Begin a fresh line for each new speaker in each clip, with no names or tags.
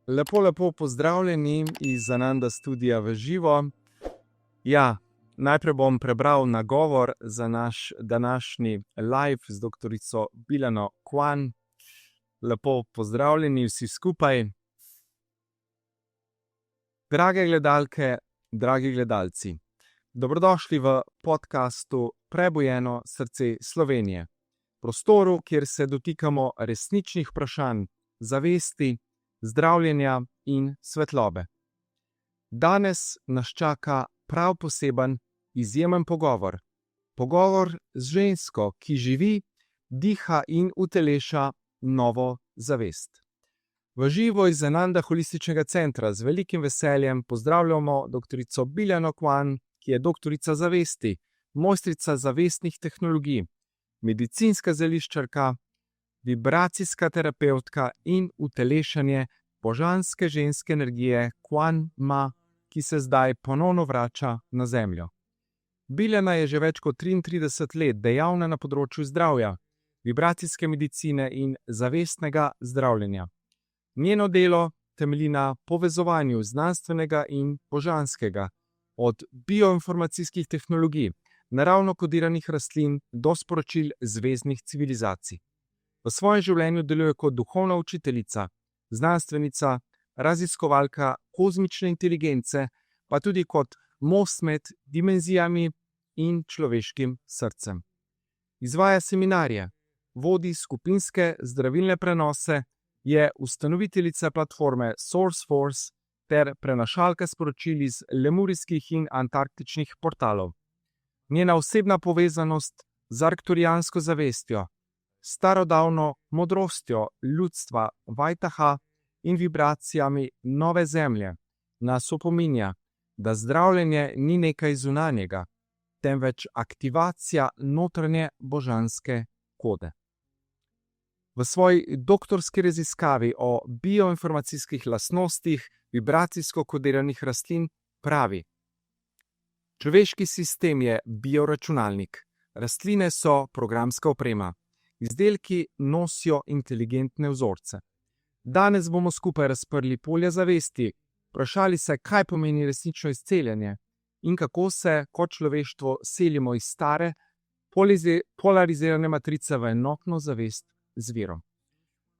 Lepo pozdravljeni iz Ananda Studia v živo. Ja, najprej bom prebral nagovor za naš današnji live z doktorico Biljano Kwan. Lepo pozdravljeni vsi skupaj. Drage gledalke, dragi gledalci, dobrodošli v podcastu Prebujeno srce Slovenije, prostoru, kjer se dotikamo resničnih vprašanj, zavesti, zdravljenja in svetlobe. Danes nas čaka prav poseben, izjemen pogovor. Pogovor z žensko, ki živi, diha in uteleša novo zavest. V živo iz Ananda holističnega centra z velikim veseljem pozdravljamo doktorico Biljano Kwan, ki je doktorica zavesti, mojstrica zavestnih tehnologij, medicinska zeliščarka, vibracijska terapevtka in utelešanje božanske ženske energije Kwan Ma, ki se zdaj ponovno vrača na Zemljo. Biljana je že več kot 33 let dejavna na področju zdravja, vibracijske medicine in zavestnega zdravljenja. Njeno delo temelji na povezovanju znanstvenega in božanskega, od bioinformacijskih tehnologij, naravno kodiranih rastlin do sporočil zvezdnih civilizacij. V svojem življenju deluje kot duhovna učiteljica, znanstvenica, raziskovalka kozmične inteligence, pa tudi kot most med dimenzijami in človeškim srcem. Izvaja seminarje, vodi skupinske zdravilne prenose, je ustanoviteljica platforme SourceForce ter prenašalka sporočil iz lemurijskih in antarktičnih portalov. Njena osebna povezanost z arktorijansko zavestjo, starodavno modrostjo ljudstva Vajtaha in vibracijami nove zemlje nas opominja, da zdravljenje ni nekaj zunanjega, temveč aktivacija notranje božanske kode. V svoji doktorski raziskavi o bioinformacijskih lastnostih vibracijsko kodiranih rastlin pravi: človeški sistem je bioračunalnik, rastline so programska oprema, izdelki nosijo inteligentne vzorce. Danes bomo skupaj razprli polja zavesti, vprašali se, kaj pomeni resnično izceljanje in kako se kot človeštvo selimo iz stare, polarizirane matrice v enotno zavest z virom.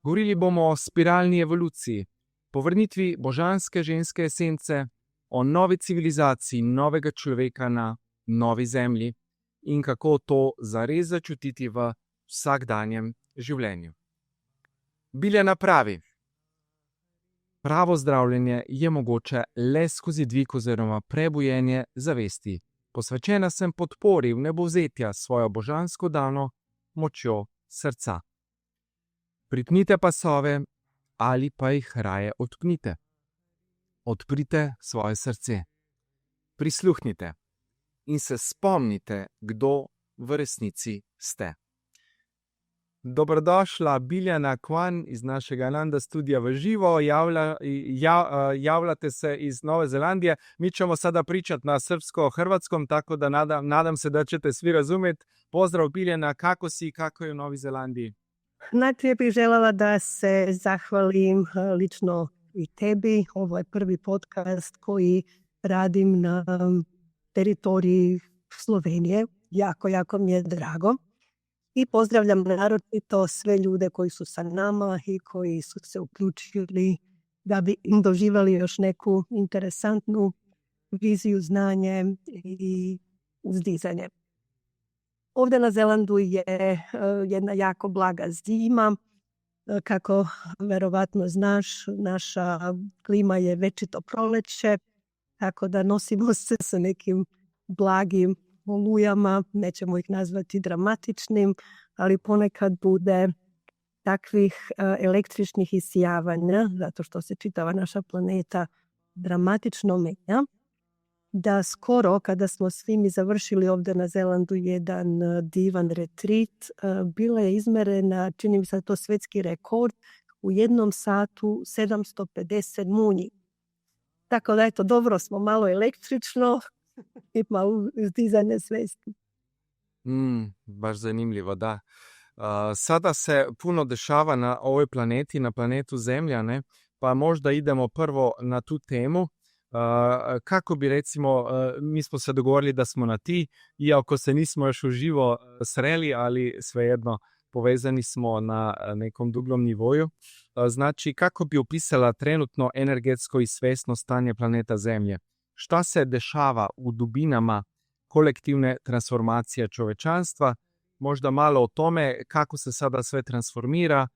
Govorili bomo o spiralni evoluciji, povrnitvi božanske ženske esence, o novi civilizaciji novega človeka na novi zemlji in kako to zares začutiti v vsakdanjem življenju. Biljana pravi: pravo zdravljenje je mogoče le skozi dvig oziroma prebujenje zavesti. Posvečena sem podpori vnebovzetja svojo božansko dano močjo srca. Pripnite pasove ali pa jih raje odpnite. Odprite svoje srce. Prisluhnite in se spomnite, kdo v resnici ste. Dobrodošla, Biljana Kwan iz našega Ananda Studia v živo. Javljate se iz Nove Zelandije. Mi ćemo sada pričati na srpsko-hrvatskom, tako da nadam se da ćete svi razumjeti. Pozdrav, Biljana, kako si i kako je u Novoj Zelandiji?
Najprije bih željela da se zahvalim lično i tebi. Ovo je prvi podcast koji radim na teritoriji Slovenije. Jako mi je drago. I pozdravljam naročito sve ljude koji su sa nama i koji su se uključili da bi doživjeli još neku interesantnu viziju, znanje i uzdizanje. Ovdje na Zelandu je jedna jako blaga zima. Kako verovatno znaš, naša klima je večito proleće, tako da nosimo se sa nekim blagim olujama, nećemo ih nazvati dramatičnim, ali ponekad bude takvih električnih isijavanja, zato što se čitava naša planeta dramatično menja, da skoro kada smo svi mi završili ovdje na Zelandu jedan divan retrit, bila je izmerena, čini mi se to svjetski rekord, u 1 satu 750 munji. Tako da eto, dobro smo malo električno, ima uzdizanje svesti.
Baš zanimljivo, da. Sada se puno dešava na ovoj planeti, na planetu Zemlja, ne? pa možda idemo prvo na tu temu. Kako bi recimo, mi smo se dogovorili da smo na ti, iako se nismo još uživo sreli, ali svejedno povezani smo na nekom dublom nivoju. Znači, kako bi opisala trenutno energetsko i svesno stanje planeta Zemlje? Šta se dešava u dubinama kolektivne transformacije čovečanstva? Možda malo o tome kako se sada sve transformira.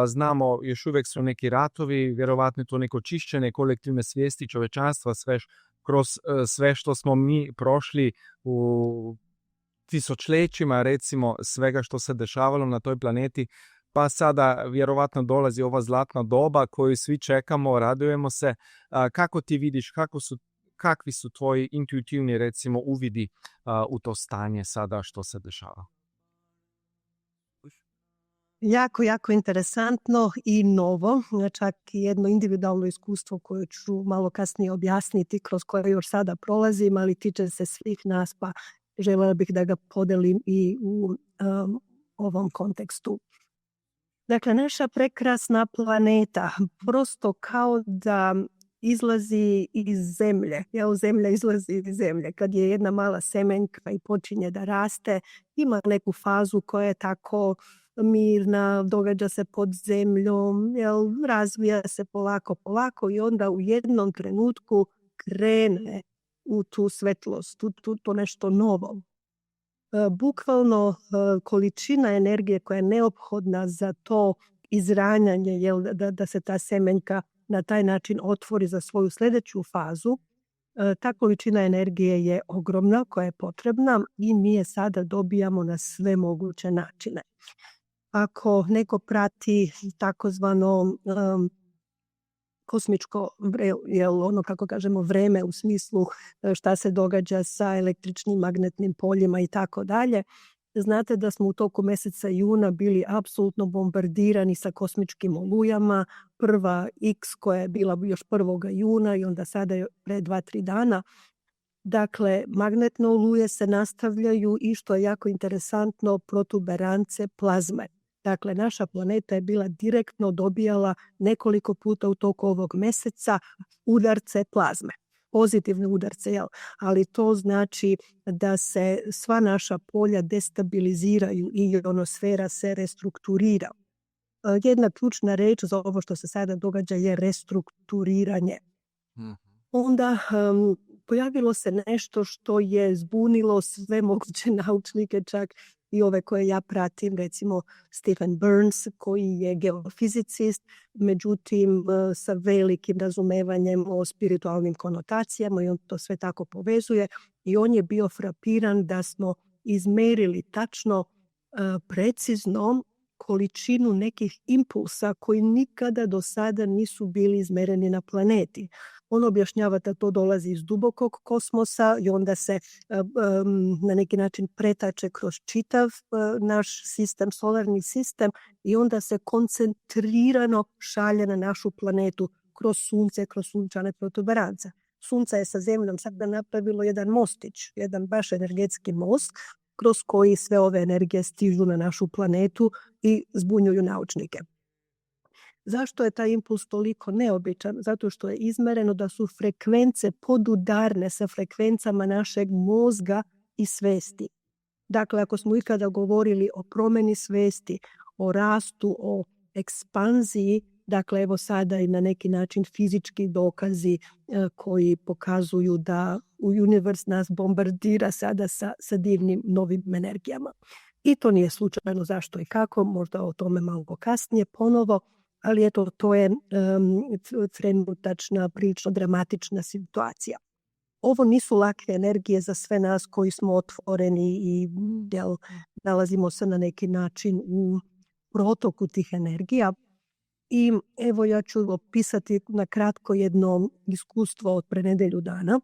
Znamo, još uvijek su neki ratovi, vjerovatno je to neko čišćenje kolektivne svijesti čovečanstva kroz sve što smo mi prošli u tisućljećima, recimo svega što se dešavalo na toj planeti, pa sada vjerovatno dolazi ova zlatna doba koju svi čekamo, radujemo se. Kako ti vidiš, kakvi su tvoji intuitivni recimo uvidi u to stanje sada što se dešava?
Jako, jako interesantno i novo, čak i jedno individualno iskustvo koje ću malo kasnije objasniti, kroz koje još sada prolazim, ali tiče se svih nas, pa željela bih da ga podelim i u ovom kontekstu. Dakle, naša prekrasna planeta prosto kao da izlazi iz zemlje. Zemlja izlazi iz zemlje. Kad je jedna mala semenka i počinje da raste, ima neku fazu koja je tako mirna, događa se pod zemljom, razvija se polako i onda u jednom trenutku krene u tu svetlost, to nešto novo. Bukvalno količina energije koja je neophodna za to izranjanje, da se ta semenka na taj način otvori za svoju sljedeću fazu, ta količina energije je ogromna koja je potrebna i mi je sada dobijamo na sve moguće načine. Ako neko prati takozvano kosmičko, ono kako kažemo vreme u smislu šta se događa sa električnim magnetnim poljima i tako dalje, znate da smo u toku mjeseca juna bili apsolutno bombardirani sa kosmičkim olujama. Prva X koja je bila još 1. juna i onda sada je pre 2-3 dana. Dakle, magnetne oluje se nastavljaju i što je jako interesantno, protuberance plazme. Dakle, naša planeta je bila direktno dobijala nekoliko puta u toku ovog mjeseca udarce plazme. Pozitivne udarce, ali to znači da se sva naša polja destabiliziraju i ionosfera se restrukturira. Jedna ključna reč za ovo što se sada događa je restrukturiranje. Onda pojavilo se nešto što je zbunilo sve moguće naučnike, čak i ove koje ja pratim, recimo Stephen Burns koji je geofizicist, međutim sa velikim razumevanjem o spiritualnim konotacijama i on to sve tako povezuje i on je bio frapiran da smo izmerili tačno, precizno količinu nekih impulsa koji nikada do sada nisu bili izmereni na planeti. On objašnjava da to dolazi iz dubokog kosmosa i onda se na neki način pretače kroz čitav naš sistem, solarni sistem i onda se koncentrirano šalje na našu planetu kroz sunce, kroz sunčane protuberance. Sunce je sa zemljom sad napravilo jedan mostić, jedan baš energetski most kroz koji sve ove energije stižu na našu planetu i zbunjuju naučnike. Zašto je taj impuls toliko neobičan? Zato što je izmereno da su frekvence podudarne sa frekvencama našeg mozga i svesti. Dakle, ako smo ikada govorili o promjeni svesti, o rastu, o ekspanziji, dakle, evo sada i na neki način fizički dokazi koji pokazuju da univerz nas bombardira sada sa divnim novim energijama. I to nije slučajno zašto i kako, možda o tome malo kasnije ponovo, ali eto, to je trenutačna, prilično dramatična situacija. Ovo nisu lake energije za sve nas koji smo otvoreni i nalazimo se na neki način u protoku tih energija. I evo ja ću opisati na kratko jedno iskustvo od pre nedelju dana,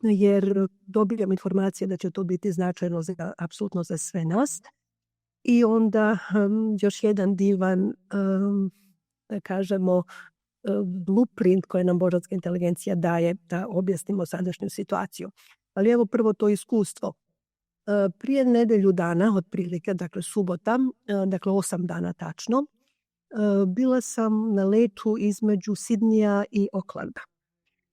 jer dobijam informacije da će to biti značajno apsolutno za sve nas. I onda još jedan divan, da kažemo, blueprint koji nam božanska inteligencija daje da objasnimo sadašnju situaciju. Ali evo prvo to iskustvo. Prije nedelju dana, otprilike, dakle subota, dakle 8 dana tačno, bila sam na letu između Sidnija i Aucklanda.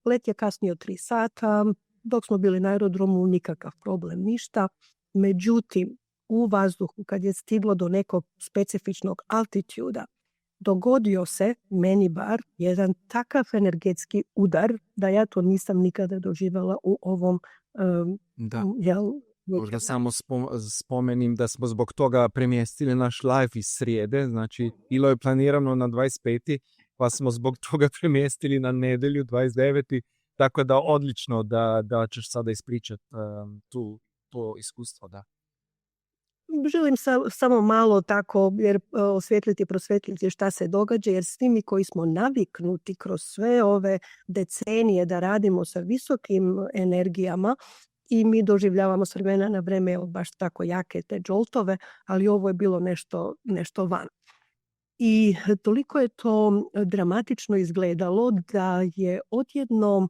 Let je kasnio 3 sata, dok smo bili na aerodromu nikakav problem, ništa. Međutim, u vazduhu kad je stiglo do nekog specifičnog altituda, dogodio se, meni bar, jedan takav energetski udar da ja to nisam nikada doživjela u ovom
Možda samo spomenim da smo zbog toga premjestili naš live iz srijede, znači bilo je planirano na 25. pa smo zbog toga premjestili na nedjelju 29. Tako da odlično da ćeš sada ispričati to iskustvo, da.
Želim samo malo tako prosvjetliti šta se događa, jer svi mi koji smo naviknuti kroz sve ove decenije da radimo sa visokim energijama i mi doživljavamo s vremena na vreme baš tako jake te džoltove, ali ovo je bilo nešto van. I toliko je to dramatično izgledalo da je odjednom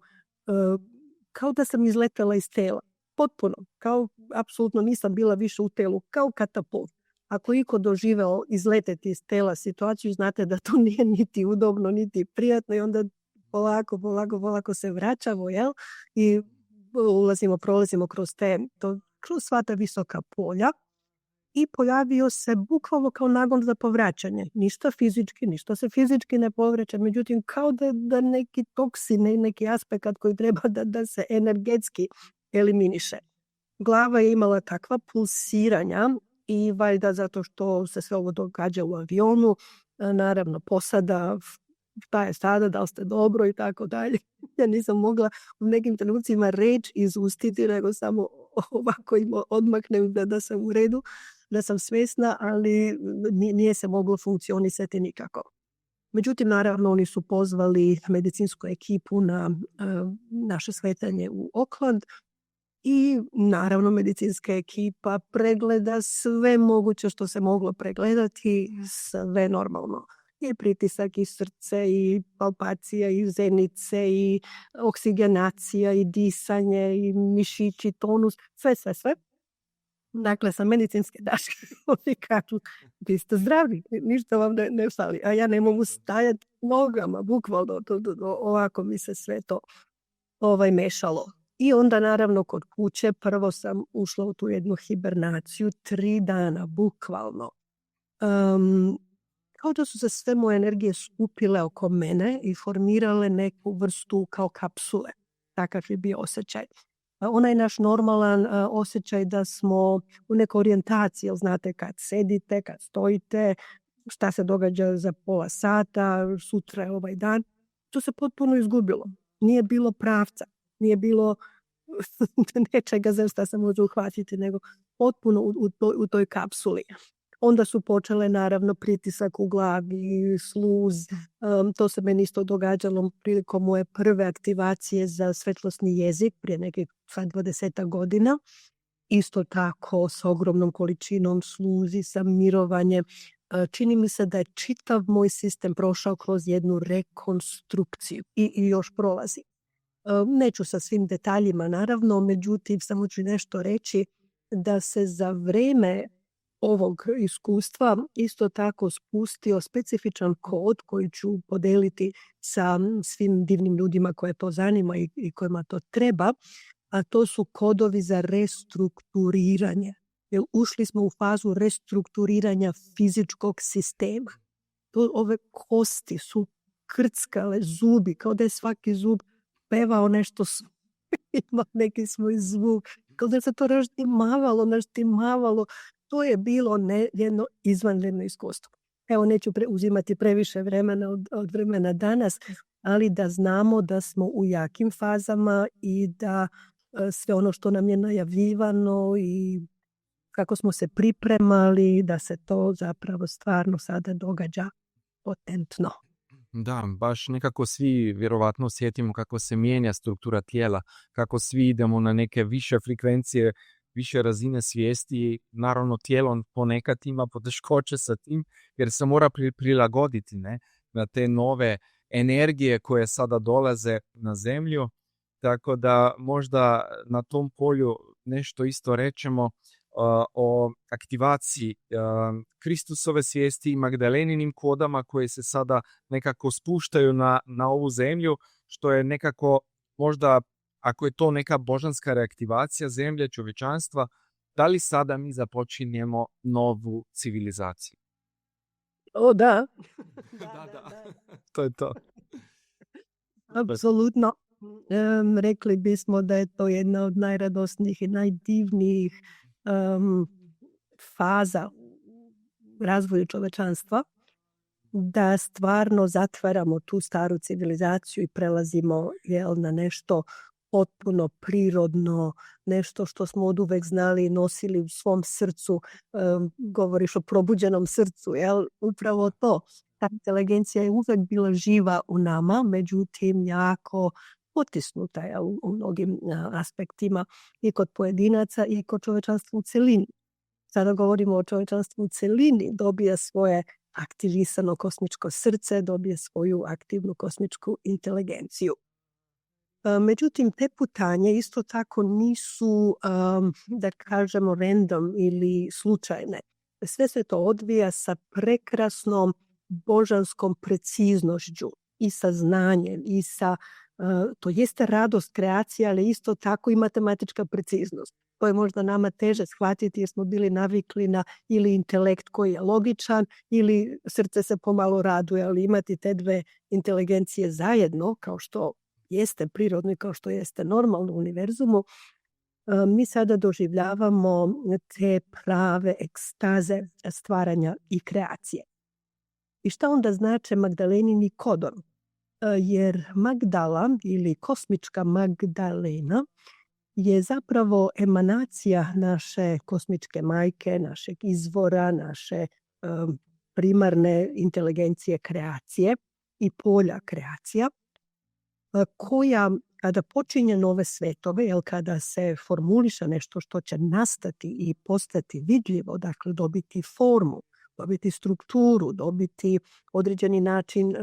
kao da sam izletela iz tela. Potpuno, kao apsolutno nisam bila više u telu, kao katapult. Ako iko doživeo izleteti iz tela situaciju, znate da to nije niti udobno, niti prijatno i onda polako se vraćamo, jel? I prolazimo kroz sva ta visoka polja i pojavio se bukvalno kao nagon za povraćanje. Ništa se fizički ne povraća, međutim kao da neki toksin, neki aspekt koji treba da se energetski eliminiše. Glava je imala takva pulsiranja i valjda zato što se sve ovo događa u avionu, naravno posada, šta je sada, da li ste dobro i tako dalje. Ja nisam mogla u nekim trenucima reč izustiti, nego samo ovako odmaknem da sam u redu, da sam svjesna, ali nije se moglo funkcionisati nikako. Međutim, naravno, oni su pozvali medicinsku ekipu na naše sletanje u Auckland i naravno medicinska ekipa pregleda sve moguće što se moglo pregledati, sve normalno. I pritisak, i srce, i palpacija, i zenice, i oksigenacija, i disanje, i mišići, tonus, sve. Dakle, sa medicinske daške oni kažu, vi ste zdravi, ništa vam ne fali. A ja ne mogu stajati nogama, bukvalno, ovako mi se sve to mešalo. I onda naravno kod kuće prvo sam ušla u tu jednu hibernaciju 3 dana, bukvalno. Kao da su se sve moje energije skupile oko mene i formirale neku vrstu kao kapsule. Takav je bio osjećaj. Onaj naš normalan osjećaj da smo u nekoj orijentaciji, znate kad sedite, kad stojite, šta se događa za pola sata, sutra je ovaj dan. To se potpuno izgubilo. Nije bilo pravca, nije bilo nečega za šta se može uhvatiti, nego potpuno u toj kapsuli. Onda su počele naravno pritisak u glavi, sluz. To se meni isto događalo prilikom moje prve aktivacije za svetlosni jezik prije nekih 20 godina. Isto tako s ogromnom količinom sluzi, sa mirovanjem. Čini mi se da je čitav moj sistem prošao kroz jednu rekonstrukciju i još prolazi. Neću sa svim detaljima naravno, međutim samo ću nešto reći da se za vreme ovog iskustva isto tako spustio specifičan kod koji ću podeliti sa svim divnim ljudima koje to zanima i kojima to treba, a to su kodovi za restrukturiranje. Jer ušli smo u fazu restrukturiranja fizičkog sistema. Ove kosti su krckale, zubi, kao da je svaki zub pevao nešto, ima neki svoj zvuk, kao da se to naštimavalo. To je bilo jedno izvanredno iskustvo. Evo, neću uzimati previše vremena od vremena danas, ali da znamo da smo u jakim fazama i da sve ono što nam je najavljivano i kako smo se pripremali, da se to zapravo stvarno sada događa potentno.
Da, baš nekako svi vjerovatno osjetimo kako se mijenja struktura tijela, kako svi idemo na neke više frekvencije, više razine svijesti. Naravno, tijelo ponekad ima poteškoće sa tim, jer se mora prilagoditi na te nove energije koje sada dolaze na zemlju. Tako da možda na tom polju nešto isto rečemo. o aktivaciji Kristusove svijesti i Magdaleninim kodama koje se sada nekako spuštaju na ovu zemlju, što je nekako možda, ako je to neka božanska reaktivacija zemlje, čovječanstva, da li sada mi započinjemo novu civilizaciju?
O, da.
Da. To je to.
Apsolutno. Rekli bismo da je to jedna od najradosnijih i najdivnijih faza u razvoju čovečanstva, da stvarno zatvaramo tu staru civilizaciju i prelazimo na nešto potpuno prirodno, nešto što smo oduvek znali i nosili u svom srcu. Govoriš o probuđenom srcu, upravo to. Ta inteligencija je uvek bila živa u nama, međutim jako potisnuta je u mnogim aspektima i kod pojedinaca i kod čovečanstva u celini. Sada govorimo o čovečanstvu u celini, dobija svoje aktivisano kosmičko srce, dobije svoju aktivnu kosmičku inteligenciju. Međutim, te putanje isto tako nisu, da kažemo, random ili slučajne. Sve se to odvija sa prekrasnom božanskom preciznošću i sa znanjem i sa, to jeste radost kreacije, ali isto tako i matematička preciznost. To je možda nama teže shvatiti jer smo bili navikli na ili intelekt koji je logičan ili srce se pomalo raduje, ali imati te dve inteligencije zajedno, kao što jeste prirodno i kao što jeste normalno u univerzumu, mi sada doživljavamo te prave ekstaze stvaranja i kreacije. I šta onda znače Magdalenini kodovi? Jer Magdala ili kosmička Magdalena je zapravo emanacija naše kosmičke majke, našeg izvora, naše primarne inteligencije kreacije i polja kreacija, koja kada počinje nove svetove, kada se formuliša nešto što će nastati i postati vidljivo, dakle dobiti formu, dobiti strukturu, dobiti određeni način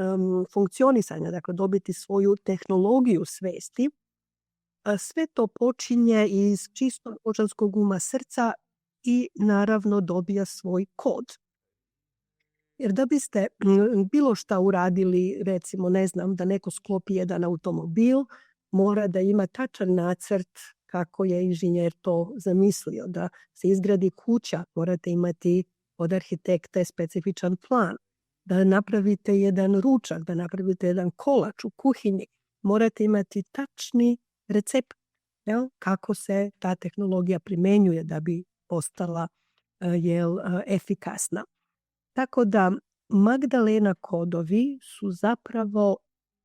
funkcionisanja, dakle dobiti svoju tehnologiju svesti, sve to počinje iz čistog božanskog uma srca i naravno dobija svoj kod. Jer da biste bilo šta uradili, recimo, ne znam, da neko sklopi jedan automobil, mora da ima tačan nacrt kako je inženjer to zamislio. Da se izgradi kuća, morate imati od arhitekte specifičan plan. Da napravite jedan ručak, da napravite jedan kolač u kuhinji, morate imati tačni recept kako se ta tehnologija primenjuje da bi postala efikasna. Tako da Magdalena kodovi su zapravo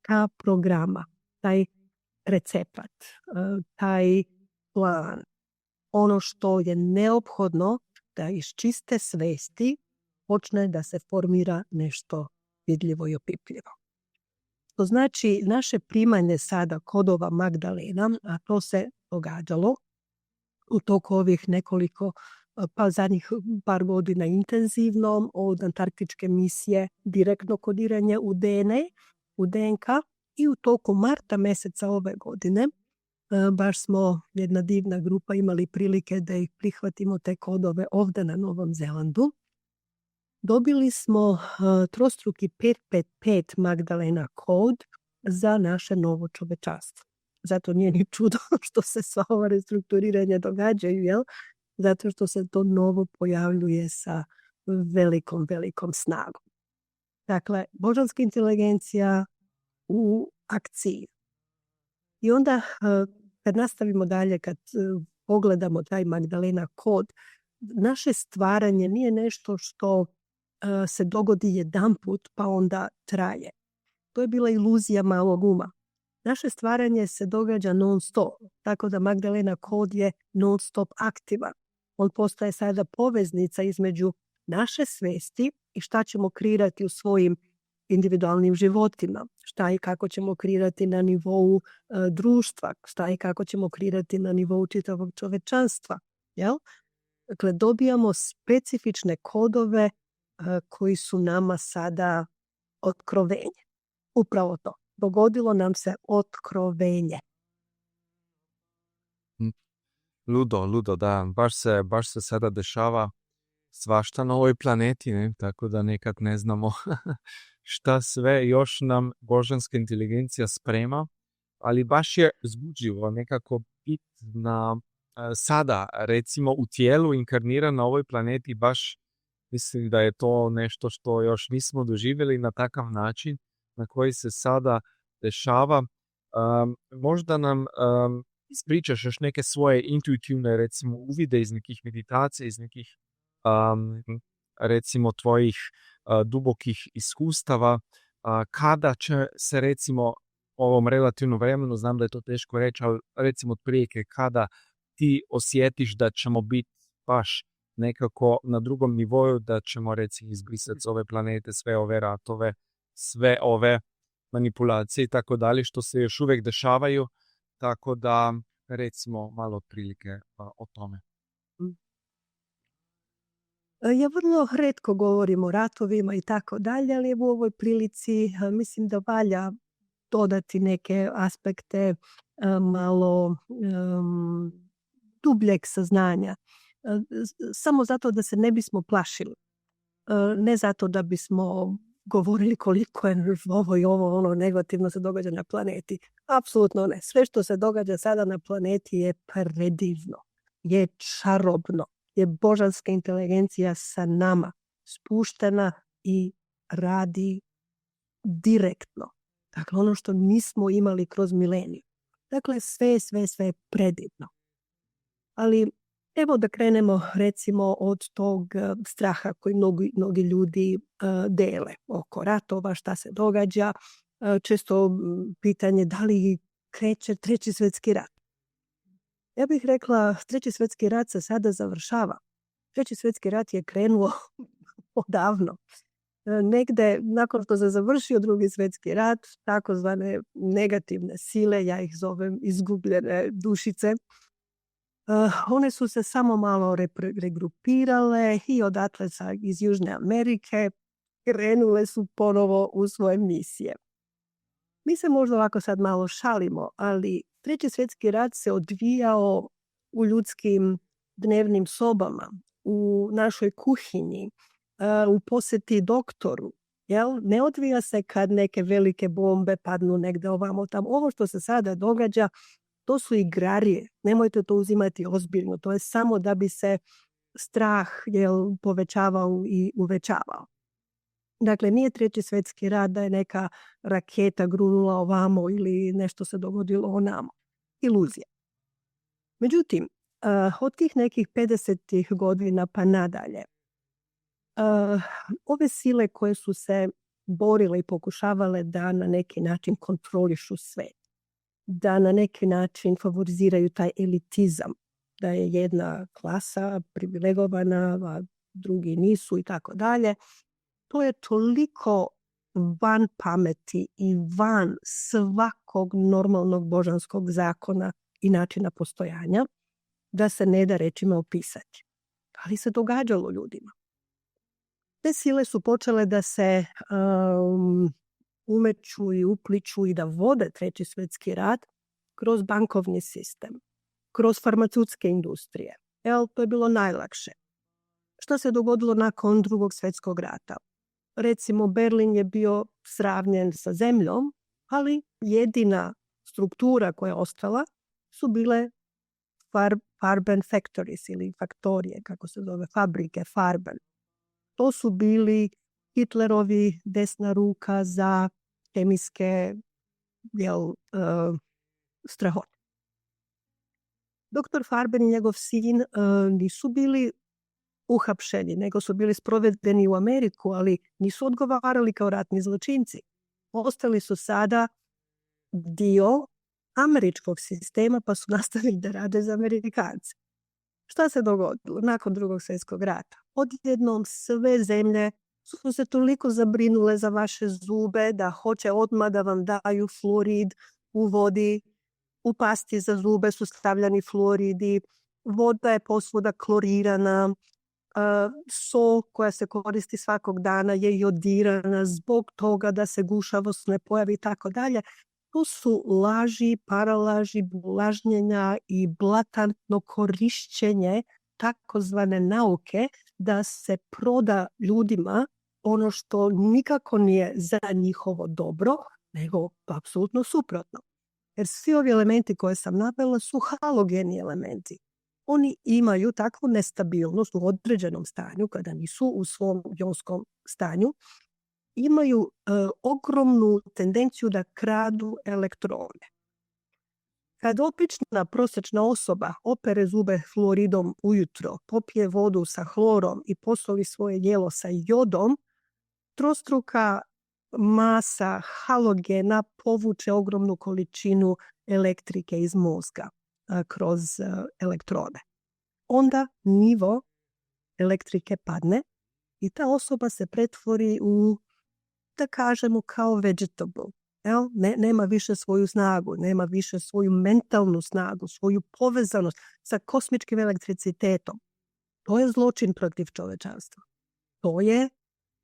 ta programa, taj recept, taj plan, ono što je neophodno da iz čiste svesti počne da se formira nešto vidljivo i opipljivo. To znači naše primanje sada kodova Magdalena, a to se događalo u toku ovih nekoliko zadnjih par godina intenzivno, od antarktičke misije direktno kodiranje u DNA, u DNK, i u toku marta meseca ove godine baš smo, jedna divna grupa, imali prilike da ih prihvatimo te kodove ovde na Novom Zelandu. Dobili smo trostruki 555 Magdalena kod za naše novo čovečanstvo. Zato nije ni čudo što se sva ova restrukturiranja događaju, zato što se to novo pojavljuje sa velikom snagom. Dakle, božanska inteligencija u akciji. I onda, kad nastavimo dalje, kad pogledamo taj Magdalena kod, naše stvaranje nije nešto što se dogodi jedanput pa onda traje. To je bila iluzija malog uma. Naše stvaranje se događa non stop, tako da Magdalena kod je non stop aktivan. On postaje sada poveznica između naše svesti i šta ćemo kreirati u svojim individualnim životima, šta i kako ćemo kreirati na nivou društva, šta i kako ćemo kreirati na nivou čitavog čovečanstva. Dakle, dobijamo specifične kodove koji su nama sada otkrovenje. Upravo to. Dogodilo nam se otkrovenje.
Ludo, da. Baš se sada dešava svašta na ovoj planeti, ne? Tako da nekak ne znamo šta sve još nam božanska inteligencija sprema, ali baš je zbuđivo nekako biti sada, recimo u tijelu inkarniran na ovoj planeti, baš mislim da je to nešto što još nismo doživjeli na takav način na koji se sada dešava. Možda nam ispričaš još neke svoje intuitivne, recimo, uvide iz nekih meditacija, iz nekih recimo tvojih dubokih iskustava, kada će se recimo ovom relativnom vremenu, znam da je to teško reći, ali recimo otprilike kada ti osjetiš da ćemo biti baš nekako na drugom nivoju, da ćemo recimo izbrisati s ove planete sve ove ratove, sve ove manipulacije i tako dalje, što se još uvijek dešavaju, tako da recimo malo otprilike o tome.
Ja vrlo retko govorim o ratovima i tako dalje, ali u ovoj prilici mislim da valja dodati neke aspekte malo dubljeg saznanja. Samo zato da se ne bismo plašili. Ne zato da bismo govorili koliko je ovo i ovo ono negativno se događa na planeti. Apsolutno ne. Sve što se događa sada na planeti je predivno, je čarobno, je božanska inteligencija sa nama, spuštena i radi direktno. Dakle, ono što nismo imali kroz mileniju. Dakle, sve je predivno. Ali evo da krenemo recimo od tog straha koji mnogi ljudi dele oko ratova, šta se događa. Često pitanje da li kreće Treći svjetski rat. Ja bih rekla, Treći svjetski rat se sada završava. Treći svjetski rat je krenuo odavno. Negde, nakon što se završio Drugi svjetski rat, takozvane negativne sile, ja ih zovem izgubljene dušice, one su se samo malo regrupirale i odatle iz Južne Amerike krenule su ponovo u svoje misije. Mi se možda ovako sad malo šalimo, ali Treći svjetski rat se odvijao u ljudskim dnevnim sobama, u našoj kuhinji, u posjeti doktoru. Ne odvija se kad neke velike bombe padnu negde ovamo tamo. Ovo što se sada događa, to su igrarije. Nemojte to uzimati ozbiljno. To je samo da bi se strah povećavao i uvećavao. Dakle, nije Treći svjetski rat da je neka raketa grunula ovamo ili nešto se dogodilo onamo. Iluzija. Međutim, od tih nekih 50 godina pa nadalje, ove sile koje su se borile i pokušavale da na neki način kontrolišu svet, da na neki način favoriziraju taj elitizam, da je jedna klasa privilegovana, a drugi nisu i tako dalje. To je toliko van pameti i van svakog normalnog božanskog zakona i načina postojanja, da se ne da rečima opisati. Ali se događalo ljudima. Te sile su počele da se umeću i upliču i da vode Treći svjetski rat kroz bankovni sistem, kroz farmaceutske industrije. To je bilo najlakše. Što se dogodilo nakon Drugog svjetskog rata? Recimo, Berlin je bio sravnjen sa zemljom, ali jedina struktura koja je ostala su bile Farben factories ili faktorije, kako se zove, fabrike Farben. To su bili Hitlerovi desna ruka za kemijske strahote. Doktor Farben i njegov sin nisu bili uhapšeni, nego su bili sprovedeni u Ameriku, ali nisu odgovarali kao ratni zločinci. Ostali su sada dio američkog sistema, pa su nastavili da rade za Amerikance. Šta se dogodilo nakon Drugog svjetskog rata? Odjednom sve zemlje su se toliko zabrinule za vaše zube da hoće odmah da vam daju fluorid u vodi, u pasti za zube su stavljani fluoridi, voda je posvuda klorirana, so koja se koristi svakog dana je jodirana zbog toga da se gušavost ne pojavi i tako dalje. To su laži, paralaži, lažnjenja i blatantno korišćenje takozvane nauke da se proda ljudima ono što nikako nije za njihovo dobro, nego apsolutno suprotno. Jer svi ovi elementi koje sam navela su halogeni elementi. Oni imaju takvu nestabilnost u određenom stanju, kada nisu u svom jonskom stanju, imaju ogromnu tendenciju da kradu elektrone. Kad obična prosječna osoba opere zube fluoridom ujutro, popije vodu sa hlorom i posoli svoje jelo sa jodom, trostruka masa halogena povuče ogromnu količinu elektrike iz mozga kroz elektrode. Onda nivo elektrike padne i ta osoba se pretvori u, da kažemo, kao vegetable. Nema više svoju snagu, nema više svoju mentalnu snagu, svoju povezanost sa kosmičkim elektricitetom. To je zločin protiv čovečanstva. To je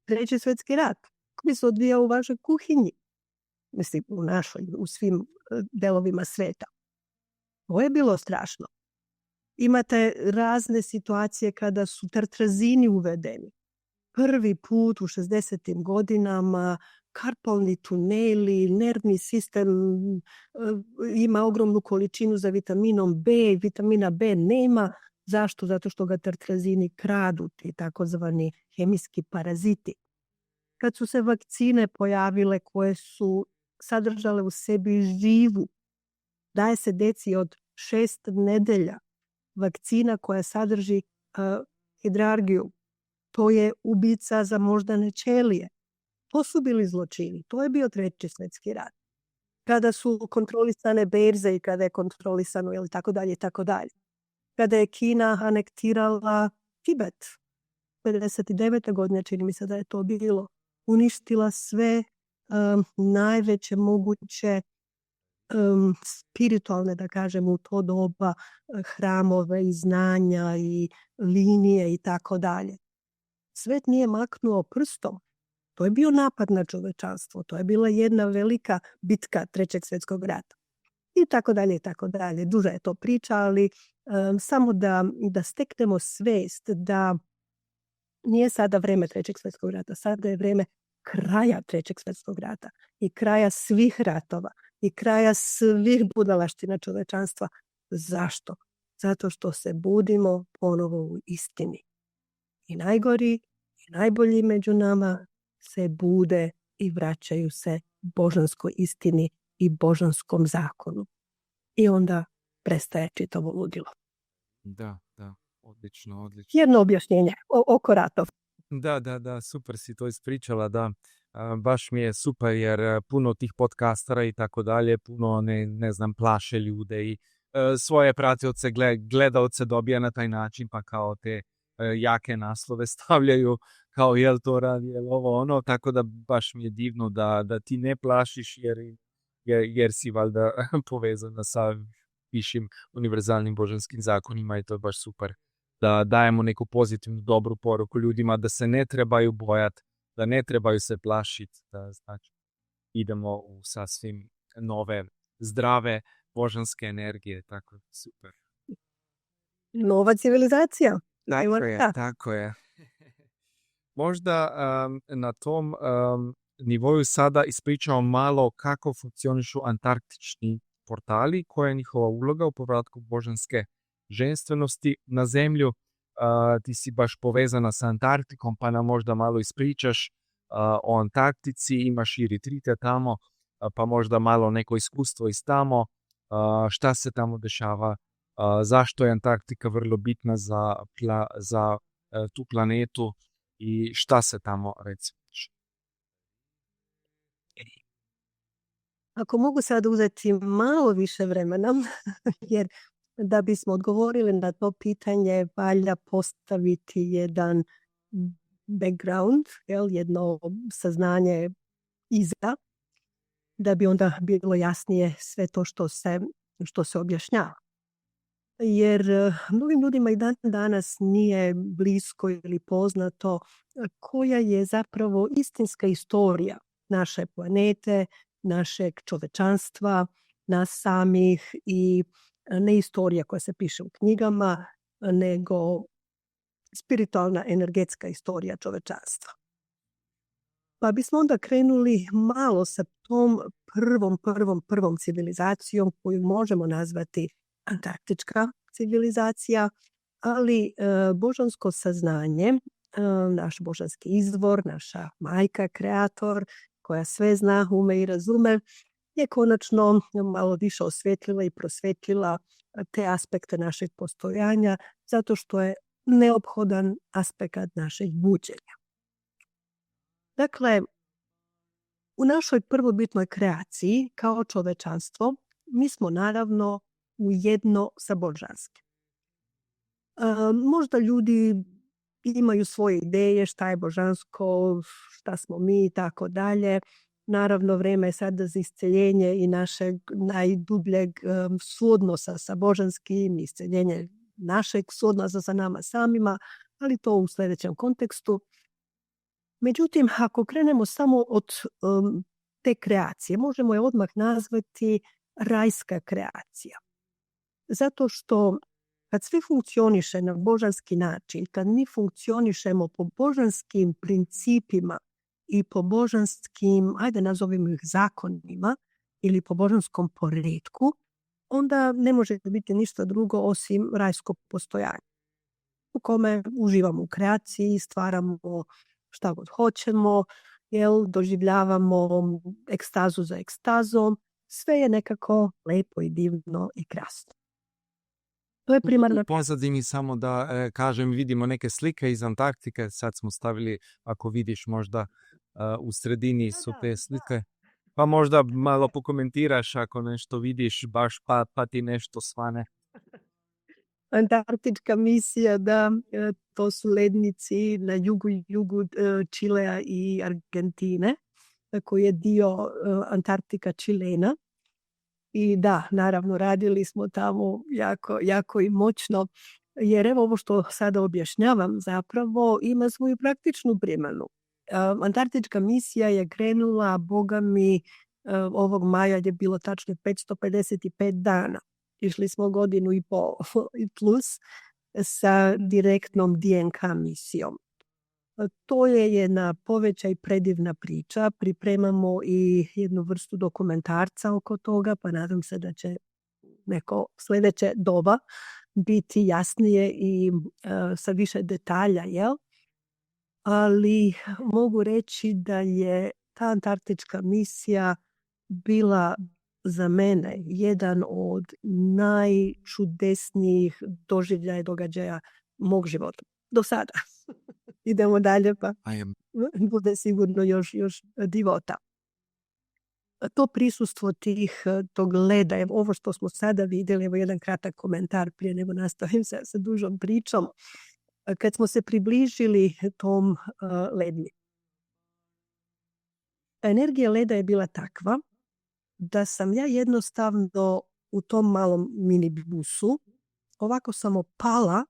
Treći svjetski rat koji se odvija u vašoj kuhinji. Mislim, u našoj, u svim delovima sveta. To je bilo strašno. Imate razne situacije kada su tartrazini uvedeni. Prvi put u 60. godinama karpalni tuneli, nervni sistem ima ogromnu količinu za vitaminom B, vitamina B nema. Zašto? Zato što ga tartrazini kradu, ti takozvani hemijski paraziti. Kad su se vakcine pojavile koje su sadržale u sebi živu, daje se deci od 6 nedelja vakcina koja sadrži hidrargiju. To je ubica za moždane ćelije. To su bili zločini. To je bio Treći svjetski rat. Kada su kontrolisane berze i kada je kontrolisano ili tako dalje, tako dalje. Kada je Kina anektirala Tibet, 59. godine, čini mi se da je to bilo, uništila sve najveće moguće spiritualne, da kažem, u to doba hramove i znanja i linije i tako dalje. Svet nije maknuo prstom. To je bio napad na čovečanstvo. To je bila jedna velika bitka Trećeg svjetskog rata. I tako dalje, i tako dalje. Duža je to priča, ali samo da steknemo svest da nije sada vreme Trećeg svjetskog rata. Sada je vreme kraja Trećeg svjetskog rata i kraja svih ratova i kraja svih budalaština čovečanstva. Zašto? Zato što se budimo ponovo u istini. I najgori i najbolji među nama se bude i vraćaju se božanskoj istini i božanskom zakonu. I onda prestaje čitavo ludilo.
Da, odlično.
Jedno objašnjenje oko ratov.
Da, super si to ispričala, da. Baš mi je super jer puno tih podcastera i tako dalje, puno ne znam, plaše ljude i svoje pratioce, gledalce dobija na taj način, pa kao te jake naslove stavljaju, kao jel to radi, jel ovo ono, tako da baš mi je divno da ti ne plašiš jer si valjda povezana sa višim univerzalnim božanskim zakonima i to je baš super. Da dajemo neku pozitivnu, dobru poruku ljudima, da se ne trebaju bojati, da ne trebaju se plašiti, da znači idemo u sasvim nove, zdrave božanske energije, tako super.
Nova civilizacija.
Tako je. Možda na tom nivoju sada ispričamo malo kako funkcionišu antarktični portali, koja je njihova uloga u povratku božanske ženstvenosti na zemlju. Ti si baš povezana sa Antarktikom, pa nam možda malo ispričaš o Antarktici, imaš i retrite tamo, pa možda malo neko iskustvo iz tamo, šta se tamo dešava, zašto je Antarktika vrlo bitna za tu planetu i šta se tamo recimo.
Ako mogu sad uzeti malo više vremena, jer da bismo odgovorili na to pitanje, valja postaviti jedan background, jedno saznanje iza, da bi onda bilo jasnije sve to što se objašnjava. Jer mnogim ljudima i dan danas nije blisko ili poznato koja je zapravo istinska istorija naše planete, našeg čovečanstva, nas samih i ne istorija koja se piše u knjigama, nego spiritualna energetska istorija čovečanstva. Pa bismo onda krenuli malo sa tom prvom civilizacijom koju možemo nazvati antarktička civilizacija, ali božansko saznanje, naš božanski izvor, naša majka, kreator, koja sve zna, ume i razume, je konačno malo više osvjetlila i prosvjetlila te aspekte našeg postojanja, zato što je neophodan aspekt našeg buđenja. Dakle, u našoj prvobitnoj kreaciji kao čovečanstvo mi smo naravno ujedno sa božanskim. Možda ljudi imaju svoje ideje šta je božansko, šta smo mi i tako dalje. Naravno, vrijeme je sada za isceljenje i našeg najdubljeg suodnosa sa božanskim, isceljenje našeg suodnosa sa nama samima, ali to u sljedećem kontekstu. Međutim, ako krenemo samo od te kreacije, možemo je odmah nazvati rajska kreacija. Zato što kad sve funkcioniše na božanski način, kad mi funkcionišemo po božanskim principima i po božanskim, ajde nazovimo ih zakonima, ili po božanskom poretku, onda ne može biti ništa drugo osim rajsko postojanje, u kome uživamo u kreaciji, stvaramo šta god hoćemo, doživljavamo ekstazu za ekstazom, sve je nekako lepo i divno i krasno. To je primarno.
Pozadini samo da kažem, vidimo neke slike iz Antarktike, sad smo stavili, ako vidiš možda u sredini su te slike, pa možda malo pokomentiraš ako nešto vidiš, baš pa ti nešto svane.
Antarktička misija, da, to su lednici na jugu Čilea i Argentine, koji je dio Antarktika čilena. I da, naravno, radili smo tamo jako i moćno, jer evo ovo što sada objašnjavam zapravo ima svoju praktičnu primjenu. Antarktička misija je krenula, boga mi, ovog maja je bilo tačno 555 dana. Išli smo 1.5 godine i plus sa direktnom DNK misijom. To je jedna poveća i predivna priča. Pripremamo i jednu vrstu dokumentarca oko toga, pa nadam se da će neko sljedeće doba biti jasnije i sa više detalja, jel? Ali mogu reći da je ta antarktička misija bila za mene jedan od najčudesnijih doživljaja i događaja mog života do sada. Idemo dalje, pa bude sigurno još divota. To prisustvo tog leda, ovo što smo sada vidjeli, evo jedan kratak komentar prije nego nastavim sa dužom pričom. Kad smo se približili tom ledni, energija leda je bila takva da sam ja jednostavno u tom malom minibusu ovako samo pala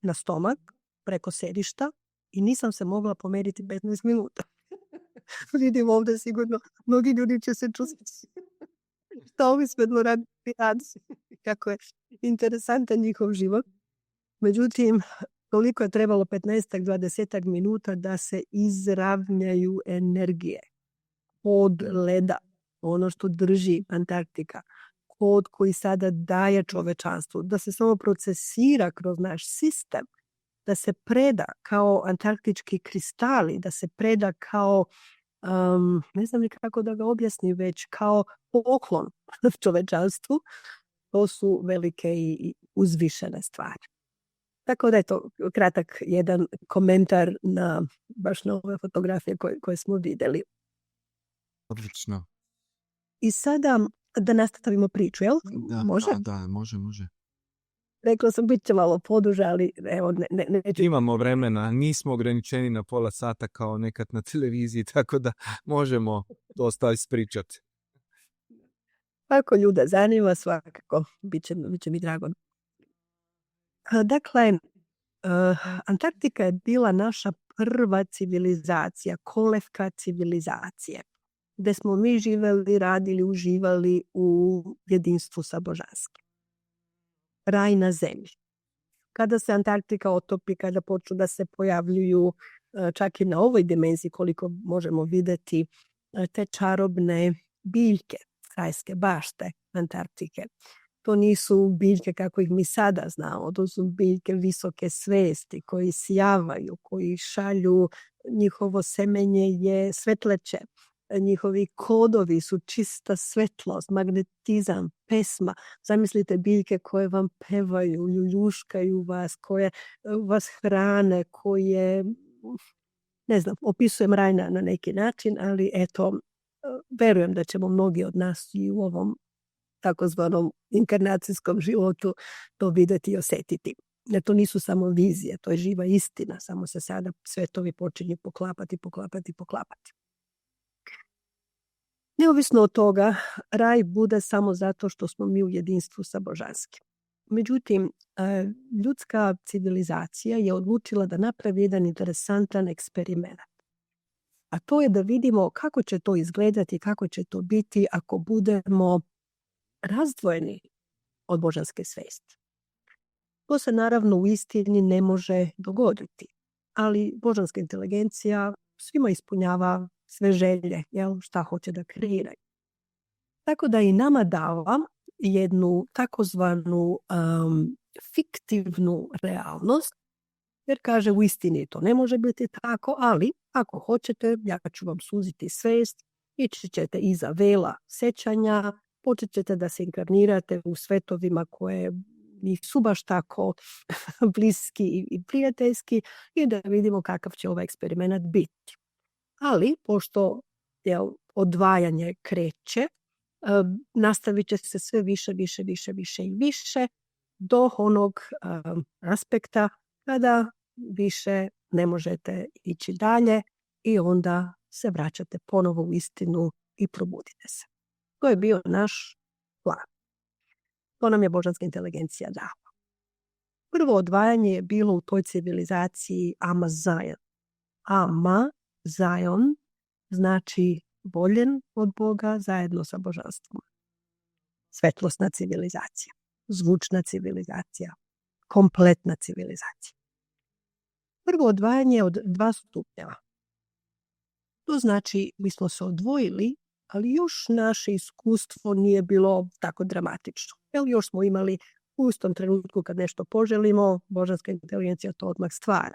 na stomak preko sedišta i nisam se mogla pomeriti 15 minuta. Vidim ovdje sigurno, mnogi ljudi će se čuti šta ovi svetloradni radci, kako je interesantan njihov život. Međutim, toliko je trebalo 15-20 minuta da se izravnjaju energije od leda, ono što drži Antarktika, kod koji sada daje čovečanstvu, da se samo procesira kroz naš sistem, da se preda kao antarktički kristali, da se preda kao, ne znam ni kako da ga objasnim već, kao poklon čovečanstvu, to su velike i uzvišene stvari. Tako da je to kratak jedan komentar baš na ove fotografije koje smo vidjeli.
Odlično.
I sada da nastavimo priču, jel? Može?
Da, može.
Rekla sam, bit će malo poduže, ali evo, neću.
Imamo vremena, nismo ograničeni na pola sata kao nekad na televiziji, tako da možemo dosta ispričati.
Ako ljude zanima, svakako, bit će mi drago. Dakle, Antarktika je bila naša prva civilizacija, kolevka civilizacije. gdje smo mi živjeli, radili, uživali u jedinstvu sa božanskim. Raj na zemlji. Kada se Antarktika otopi, kada počnu da se pojavljuju čak i na ovoj dimenziji koliko možemo vidjeti te čarobne biljke, rajske bašte Antarktike. To nisu biljke kako ih mi sada znamo, to su biljke visoke svesti koji sjavaju, koji šalju, njihovo semenje je svetleće, njihovi kodovi su čista svetlost, magnetizam, pesma. Zamislite biljke koje vam pevaju, ljuljuškaju vas, koje vas hrane, koje, ne znam, opisujem raj na neki način, ali eto, verujem da ćemo mnogi od nas i u ovom takozvanom inkarnacijskom životu to vidjeti i osjetiti. Jer to nisu samo vizije, to je živa istina, samo se sada svetovi počinju poklapati. Neovisno od toga, raj bude samo zato što smo mi u jedinstvu sa božanskim. Međutim, ljudska civilizacija je odlučila da napravi jedan interesantan eksperiment. A to je da vidimo kako će to izgledati, kako će to biti ako budemo razdvojeni od božanske svesti. To se naravno u istini ne može dogoditi, ali božanska inteligencija svima ispunjava sve želje, šta hoće da kreiraju. Tako da i nama dava jednu takozvanu fiktivnu realnost, jer kaže u istini to ne može biti tako, ali ako hoćete, ja ću vam suziti svest, ići ćete iza vela sećanja, počet ćete da se inkarnirate u svetovima koje nisu baš tako bliski i prijateljski i da vidimo kakav će ovaj eksperiment biti. Ali, pošto odvajanje kreće, nastavit će se sve više i više do onog aspekta kada više ne možete ići dalje i onda se vraćate ponovo u istinu i probudite se. To je bio naš plan. To nam je božanska inteligencija dala. Prvo odvajanje je bilo u toj civilizaciji Ama-Zion. Ama-Zion znači voljen od Boga zajedno sa božanstvom. Svetlosna civilizacija, zvučna civilizacija, kompletna civilizacija. Prvo odvajanje je od 2 stupnjeva. To znači mi smo se odvojili, ali još naše iskustvo nije bilo tako dramatično. Jer još smo imali u istom trenutku kad nešto poželimo, božanska inteligencija to odmah stvara.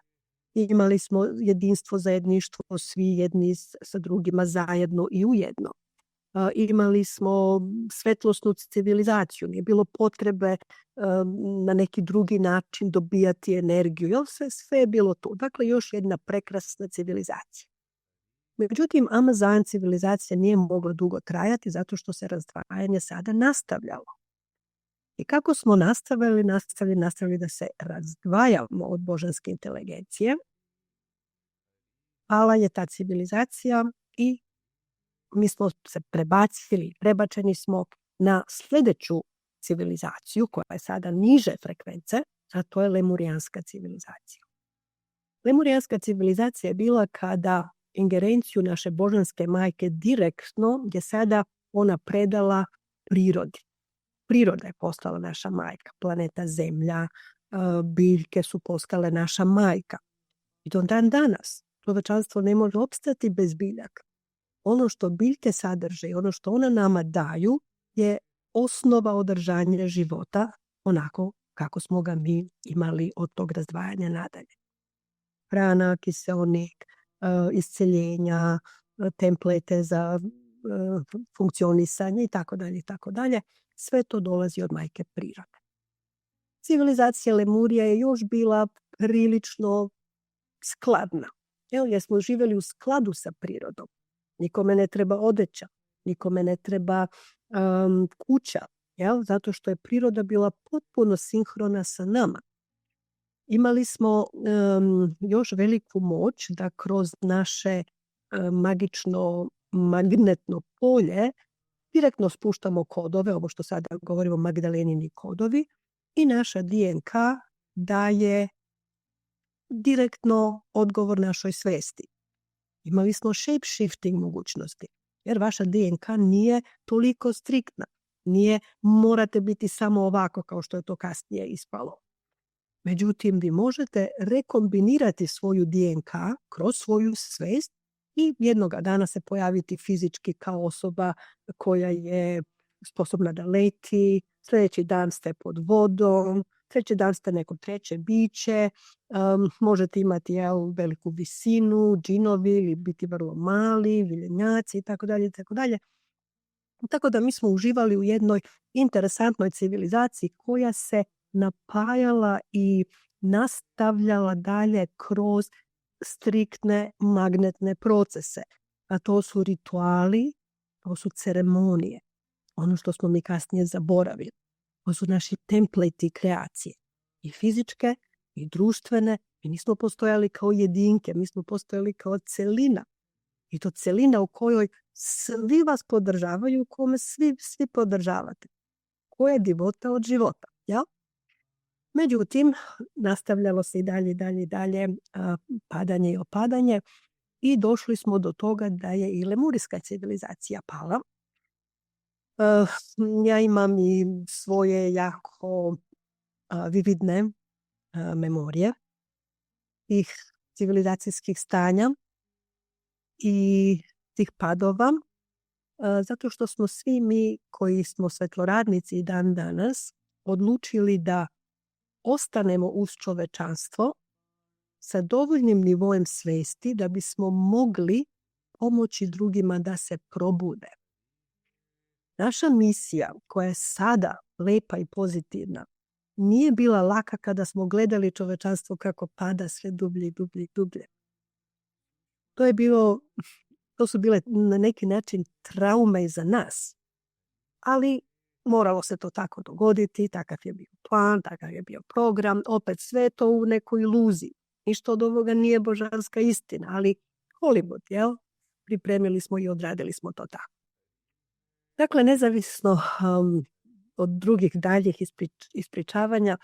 Imali smo jedinstvo, zajedništvo, svi jedni sa drugima zajedno i ujedno. Imali smo svetlosnu civilizaciju, nije bilo potrebe na neki drugi način dobijati energiju, jer sve je bilo tu. Dakle, još jedna prekrasna civilizacija. Međutim, Ama-Zion civilizacija nije mogla dugo trajati zato što se razdvajanje sada nastavljalo. I kako smo nastavili da se razdvajamo od božanske inteligencije, pala je ta civilizacija i mi smo se prebačeni smo na sljedeću civilizaciju koja je sada niže frekvence, a to je lemurijanska civilizacija. Lemurijanska civilizacija je bila kada ingerenciju naše božanske majke direktno je sada ona predala prirodi. Priroda je postala naša majka, planeta Zemlja, biljke su postale naša majka. I do dan danas čovečanstvo ne može opstati bez biljaka. Ono što biljke sadrže, ono što ona nama daju je osnova održanja života onako kako smo ga mi imali od tog razdvajanja nadalje. Hrana, kiseonik, isceljenja, templete za funkcionisanje i tako dalje. Sve to dolazi od majke prirode. Civilizacija Lemurija je još bila prilično skladna. Jer smo živjeli u skladu sa prirodom. Nikome ne treba odeća, nikome ne treba kuća, zato što je priroda bila potpuno sinhrona sa nama. Imali smo još veliku moć da kroz naše magično magnetno polje direktno spuštamo kodove, ovo što sada govorimo Magdalenini kodovi, i naša DNK daje direktno odgovor našoj svesti. Imali smo shape-shifting mogućnosti. jer vaša DNK nije toliko striktna. Nije morate biti samo ovako kao što je to kasnije ispalo. Međutim, vi možete rekombinirati svoju DNK kroz svoju svest i jednoga dana se pojaviti fizički kao osoba koja je sposobna da leti, sljedeći dan ste pod vodom, treći dan ste neko treće biće, možete imati veliku visinu, džinovi ili biti vrlo mali, viljenjaci itd. Tako da mi smo uživali u jednoj interesantnoj civilizaciji koja se napajala i nastavljala dalje kroz striktne magnetne procese. A to su rituali, to su ceremonije. Ono što smo mi kasnije zaboravili. To su naši templeti kreacije. I fizičke, i društvene. Mi nismo postojali kao jedinke, mi smo postojali kao celina. I to celina u kojoj svi vas podržavaju, u kome svi podržavate. Koja je divota od života, jel? Međutim, nastavljalo se i dalje padanje i opadanje i došli smo do toga da je i lemurijska civilizacija pala. Ja imam i svoje jako vividne memorije tih civilizacijskih stanja i tih padova, zato što smo svi mi koji smo svetloradnici dan danas odlučili da ostanemo uz čovečanstvo sa dovoljnim nivojem svesti da bismo mogli pomoći drugima da se probude. Naša misija, koja je sada lepa i pozitivna, nije bila laka kada smo gledali čovečanstvo kako pada sve dublje i dublje i dublje. To su bile na neki način traume i za nas, ali moralo se to tako dogoditi, takav je bio plan, takav je bio program, opet sve to u nekoj iluziji. Ništa od ovoga nije božanska istina, ali Hollywood, jel? Pripremili smo i odradili smo to tako. Dakle, nezavisno od drugih daljih ispričavanja,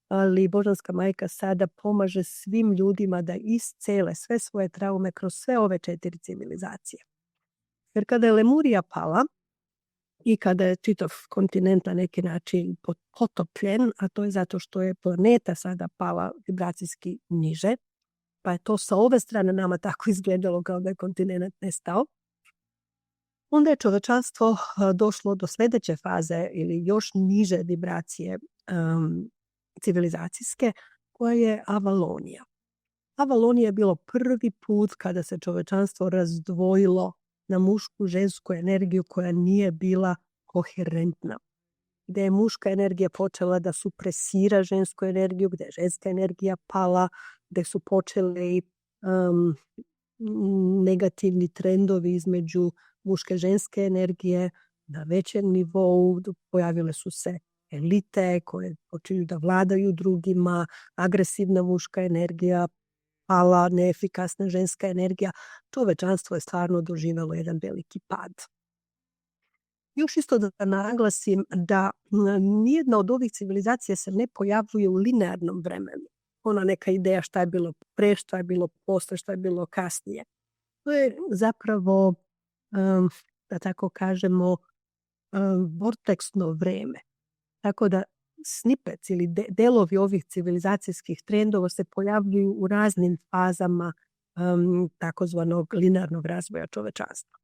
ali Božanska majka sada pomaže svim ljudima da iscele sve svoje traume kroz sve ove 4 civilizacije. Jer kada je Lemurija pala i kada je čitav kontinent na neki način potopljen, a to je zato što je planeta sada pala vibracijski niže, pa je to sa ove strane nama tako izgledalo kao da je kontinent nestao, onda je čovečanstvo došlo do sljedeće faze ili još niže vibracije civilizacijske, koja je Avalonija. Avalonija je bilo prvi put kada se čovečanstvo razdvojilo na mušku, žensku energiju koja nije bila koherentna. Gdje je muška energija počela da supresira žensku energiju, gdje je ženska energija pala, gdje su počeli negativni trendovi između muške i ženske energije na većem nivou. Pojavile su se elite koje počinju da vladaju drugima, agresivna muška energija, pala neefikasna ženska energija. Čovečanstvo je stvarno doživjelo jedan veliki pad. Još isto da naglasim da nijedna od ovih civilizacija se ne pojavljuje u linearnom vremenu. Ona neka ideja šta je bilo pre, šta je bilo posle, šta je bilo kasnije. To je zapravo, da tako kažemo, vorteksno vreme. Tako da snippets ili delovi ovih civilizacijskih trendova se pojavljuju u raznim fazama takozvanog linearnog razvoja čovečanstva.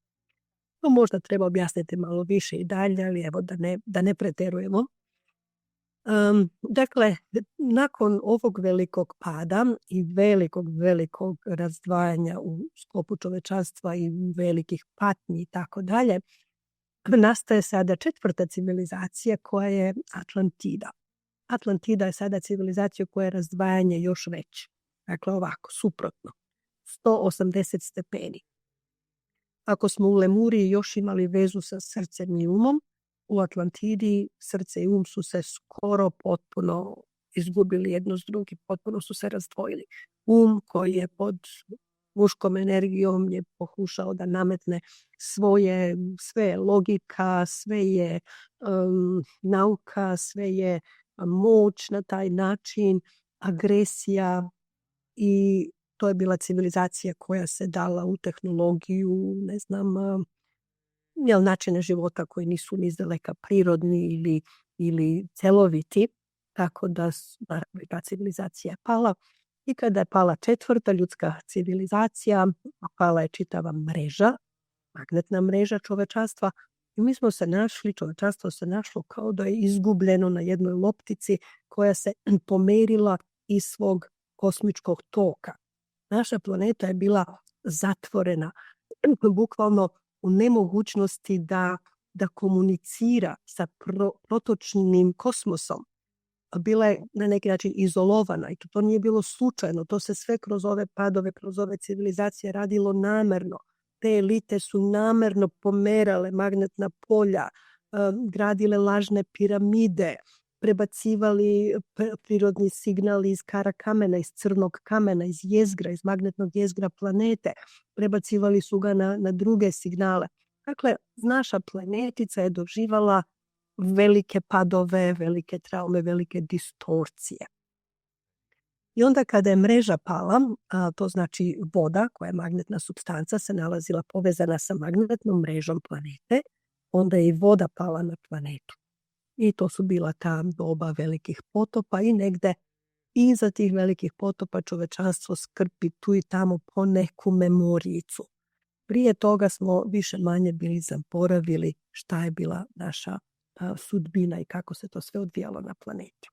To možda treba objasniti malo više i dalje, ali evo da ne preterujemo. Dakle, nakon ovog velikog pada i velikog razdvajanja u sklopu čovečanstva i velikih patnji i tako dalje, nastaje sada 4. civilizacija koja je Atlantida. Atlantida je sada civilizacija koja je razdvajanje još veće. Dakle, ovako, suprotno. 180 stepeni. Ako smo u Lemuriji još imali vezu sa srcem i umom, u Atlantidi srce i um su se skoro potpuno izgubili jedno s drugim, potpuno su se razdvojili. Um koji je pod muškom energijom je pokušao da nametne sve je logika, sve je nauka, sve je moć na taj način, agresija, i to je bila civilizacija koja se dala u tehnologiju, načine života koji nisu ni izdaleka prirodni ili celoviti, tako da naravno ta civilizacija je pala. I kada je pala četvrta ljudska civilizacija, pala je čitava mreža, magnetna mreža čovečanstva, i mi smo se našli, čovečanstvo se našlo kao da je izgubljeno na jednoj loptici koja se pomerila iz svog kosmičkog toka. Naša planeta je bila zatvorena, bukvalno u nemogućnosti da komunicira sa protočnim kosmosom. Bila je na neki način izolovana i to nije bilo slučajno. To se sve kroz ove padove, kroz ove civilizacije radilo namerno. Te elite su namerno pomerale magnetna polja, gradile lažne piramide, prebacivali prirodni signal iz kara kamena, iz crnog kamena, iz jezgra, iz magnetnog jezgra planete. Prebacivali su ga na druge signale. Dakle, naša planetica je doživala velike padove, velike traume, velike distorcije. I onda kada je mreža pala, to znači voda, koja je magnetna supstanca, se nalazila povezana sa magnetnom mrežom planete, onda je i voda pala na planetu. I to su bila ta doba velikih potopa i negde iza tih velikih potopa čovečanstvo skrpi tu i tamo po neku memorijicu. Prije toga smo više manje bili zaboravili šta je bila naša sudbina i kako se to sve odvijalo na planeti.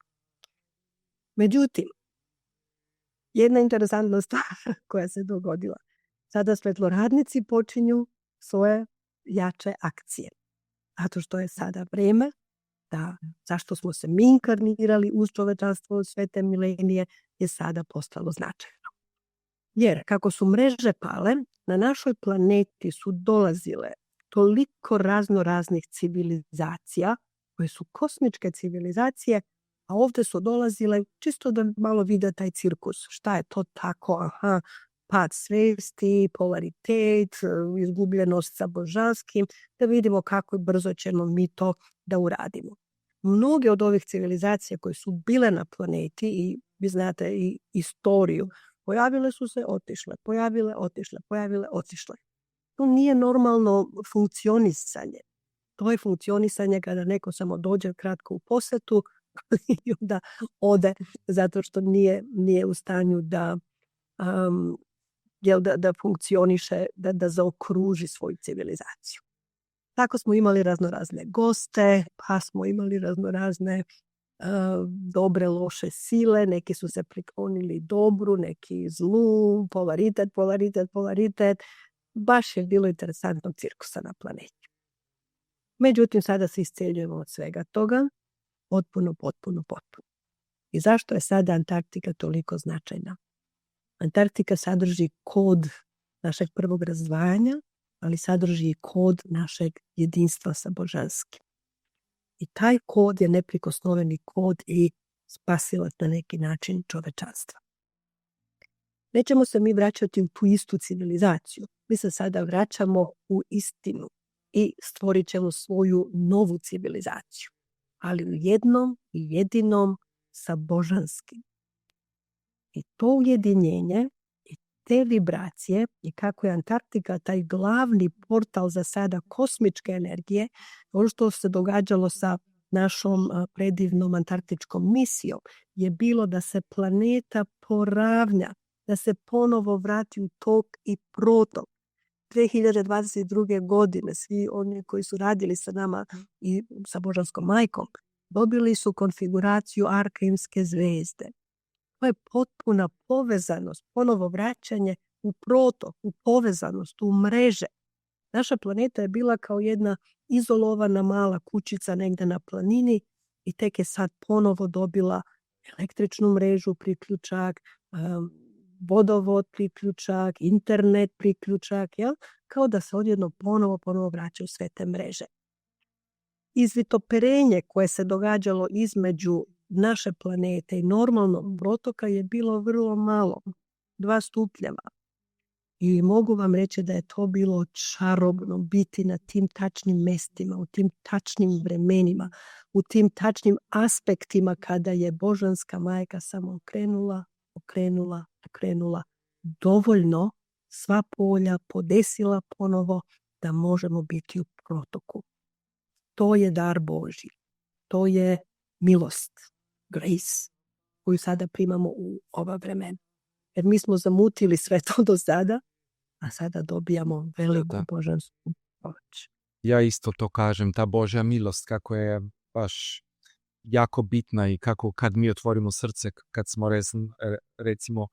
Međutim, jedna interesantna stvar koja se dogodila. Sada svetloradnici počinju svoje jače akcije. Zato što je sada vreme da zašto smo se mi inkarnirali uz čovečanstvo sve te milenije je sada postalo značajno. Jer kako su mreže pale, na našoj planeti su dolazile toliko raznoraznih civilizacija, koje su kosmičke civilizacije, a ovdje su dolazile čisto da malo vide taj cirkus. Šta je to tako? Pad svesti, polaritet, izgubljenost sa božanskim, da vidimo kako brzo ćemo mi to da uradimo. Mnoge od ovih civilizacija koje su bile na planeti, i vi znate i istoriju, pojavile su se, otišle, pojavile, otišle. To nije normalno funkcionisanje. To je funkcionisanje kada neko samo dođe kratko u posetu i onda ode zato što nije u stanju da funkcioniše, da zaokruži svoju civilizaciju. Tako smo imali raznorazne goste, pa smo imali raznorazne dobre, loše sile, neki su se priklonili dobru, neki zlu, polaritet. Baš je bilo interesantnog cirkusa na planeti. Međutim, sada se isceljujemo od svega toga, potpuno. I zašto je sada Antarktika toliko značajna? Antarktika sadrži kod našeg prvog razdvajanja, ali sadrži i kod našeg jedinstva sa božanskim. I taj kod je neprikosnoveni kod i spasilac na neki način čovečanstva. Nećemo se mi vraćati u tu istu civilizaciju. Mi se sada vraćamo u istinu i stvorit ćemo svoju novu civilizaciju. Ali u jednom i jedinom sa božanskim. I to ujedinjenje i te vibracije i kako je Antarktika taj glavni portal za sada kosmičke energije, ono što se događalo sa našom predivnom antarktičkom misijom je bilo da se planeta poravnja, da se ponovo vrati u tok i protok. 2022. godine svi oni koji su radili sa nama i sa Božanskom majkom dobili su konfiguraciju arkaimske zvezde. To je potpuna povezanost, ponovo vraćanje u protok, u povezanost, u mreže. Naša planeta je bila kao jedna izolovana mala kućica negdje na planini i tek je sad ponovo dobila električnu mrežu, priključak, vodovod priključak, internet priključak, jel? Kao da se odjedno ponovo vraćaju sve te mreže. Izvitoperenje koje se događalo između naše planete i normalnog protoka je bilo vrlo malo, 2 stupnjeva. I mogu vam reći da je to bilo čarobno biti na tim tačnim mestima, u tim tačnim vremenima, u tim tačnim aspektima kada je Božanska majka samo okrenula, dovoljno sva polja podesila ponovo da možemo biti u protoku. To je dar Božji. To je milost, grace, koju sada primamo u ova vremena. Jer mi smo zamutili sve to do sada, a sada dobijamo veliku božansku pomoć.
Ja isto to kažem, ta Božja milost kako je baš jako bitna i kako kad mi otvorimo srce, kad smo recimo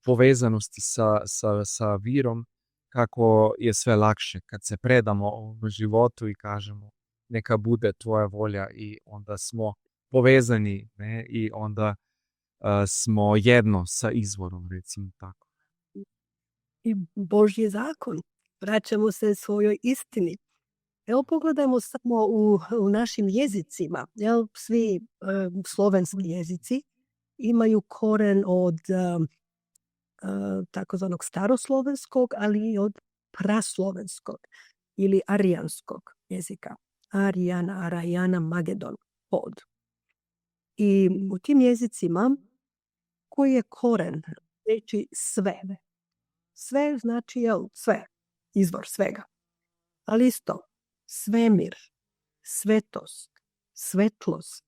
povezanosti sa virom, kako je sve lakše kad se predamo ovom životu i kažemo neka bude tvoja volja i onda smo povezani, ne? I onda smo jedno sa izvorom, recimo tako.
I Božji zakon. Vraćamo se svojoj istini. Evo pogledajmo samo u našim jezicima. Svi slovenski jezici imaju koren od takozvanog staroslovenskog, ali i od praslovenskog ili arijanskog jezika. Arijana, Arajana, Magedon, pod. I u tim jezicima koji je koren reći sve. Sve znači sve, izvor svega. Ali isto, svemir, svetost, svetlost,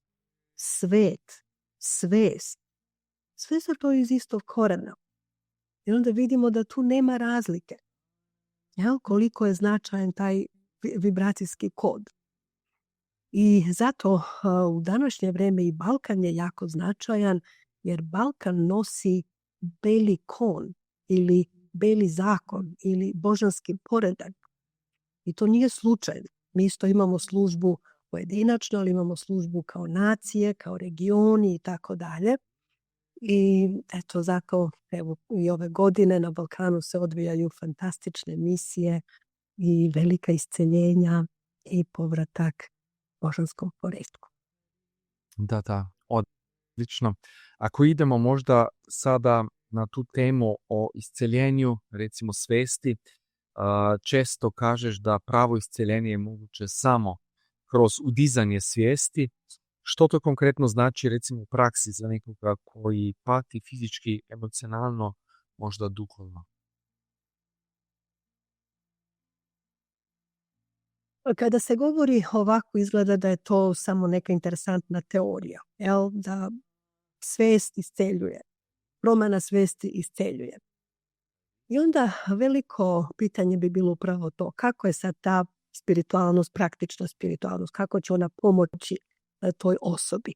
svet, svest. Sve su to iz istog korena. I onda vidimo da tu nema razlike. Koliko je značajan taj vibracijski kod. I zato u današnje vreme i Balkan je jako značajan, jer Balkan nosi beli kon ili beli zakon ili božanski poredak. I to nije slučajno. Mi isto imamo službu pojedinačno, ali imamo službu kao nacije, kao regioni i tako dalje. I eto zato i ove godine na Balkanu se odvijaju fantastične misije i velika isceljenja i povratak božanskom poretku.
Da, odlično. Ako idemo možda sada na tu temu o isceljenju, recimo svesti, često kažeš da pravo isceljenje je moguće samo kroz udizanje svijesti. Što to konkretno znači recimo u praksi za nekoga koji pati fizički, emocionalno, možda duhovno?
Kada se govori ovako, izgleda da je to samo neka interesantna teorija, da svest isceljuje, promjena svesti isceljuje. I onda veliko pitanje bi bilo upravo to, kako je sad ta spiritualnost, praktična spiritualnost, kako će ona pomoći toj osobi.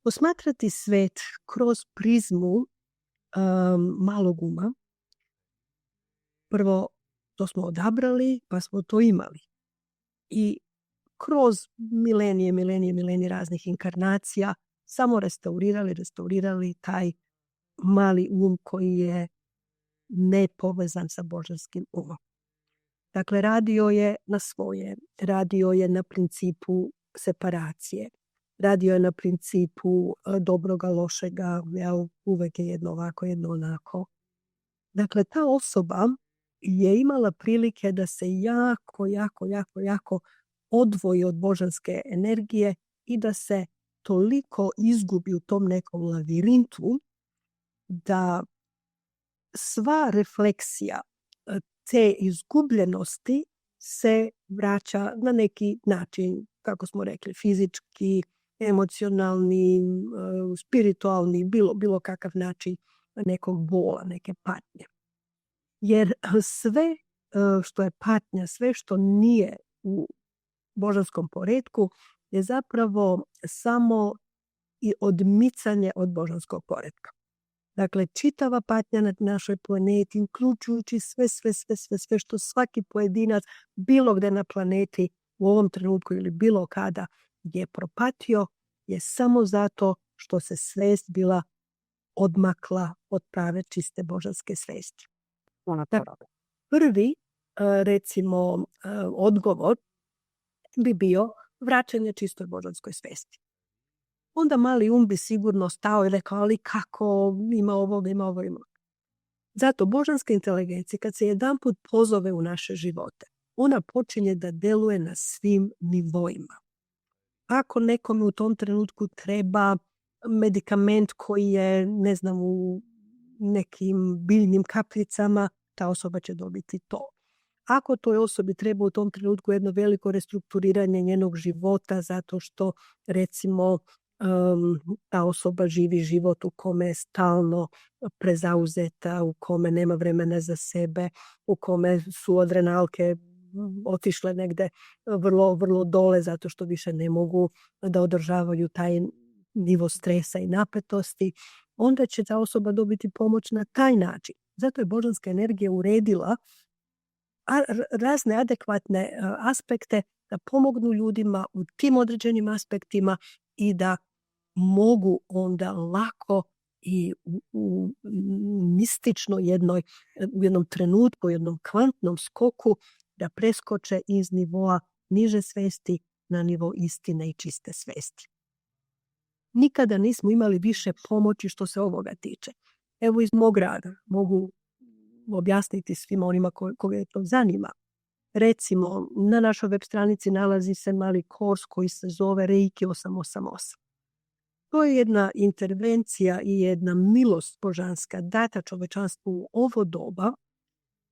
Posmatrati svet kroz prizmu malog uma, prvo to smo odabrali, pa smo to imali. I kroz milenije raznih inkarnacija samo restaurirali taj mali um koji je nepovezan sa božanskim umom. Dakle, radio je na svoje, radio je na principu separacije, radio je na principu dobroga, lošega, uvek je jedno ovako, jedno onako. Dakle, ta osoba je imala prilike da se jako odvoji od božanske energije i da se toliko izgubi u tom nekom lavirintu da sva refleksija te izgubljenosti se vraća na neki način, kako smo rekli, fizički, emocionalni, spiritualni, bilo kakav način nekog bola, neke patnje. Jer sve što je patnja, sve što nije u božanskom poretku je zapravo samo i odmicanje od božanskog poretka. Dakle, čitava patnja na našoj planeti, uključujući sve što svaki pojedinac bilo gde na planeti u ovom trenutku ili bilo kada je propatio, je samo zato što se svest bila odmakla od prave čiste božanske svesti. Prvi, recimo, odgovor bi bio vraćanje čistoj božanskoj svesti. Onda mali um bi sigurno stao i rekao, ali kako, ima ovo. Zato božanska inteligencija, kad se jedanput pozove u naše živote, ona počinje da deluje na svim nivoima. Ako nekome u tom trenutku treba medikament koji je, u nekim biljnim kapljicama, ta osoba će dobiti to. Ako toj osobi treba u tom trenutku jedno veliko restrukturiranje njenog života zato što recimo ta osoba živi život u kome je stalno prezauzeta, u kome nema vremena za sebe, u kome su adrenalke otišle negde vrlo, vrlo dole zato što više ne mogu da održavaju taj nivo stresa i napetosti, onda će ta osoba dobiti pomoć na taj način. Zato je božanska energija uredila razne adekvatne aspekte da pomognu ljudima u tim određenim aspektima i da mogu onda lako i u mistično u jednom trenutku, u jednom kvantnom skoku da preskoče iz nivoa niže svesti na nivo istine i čiste svesti. Nikada nismo imali više pomoći što se ovoga tiče. Evo iz mog rada mogu objasniti svima onima koje to zanima. Recimo, na našoj web stranici nalazi se mali kurs koji se zove Reiki 888. To je jedna intervencija i jedna milost božanska data čovečanstvu u ovo doba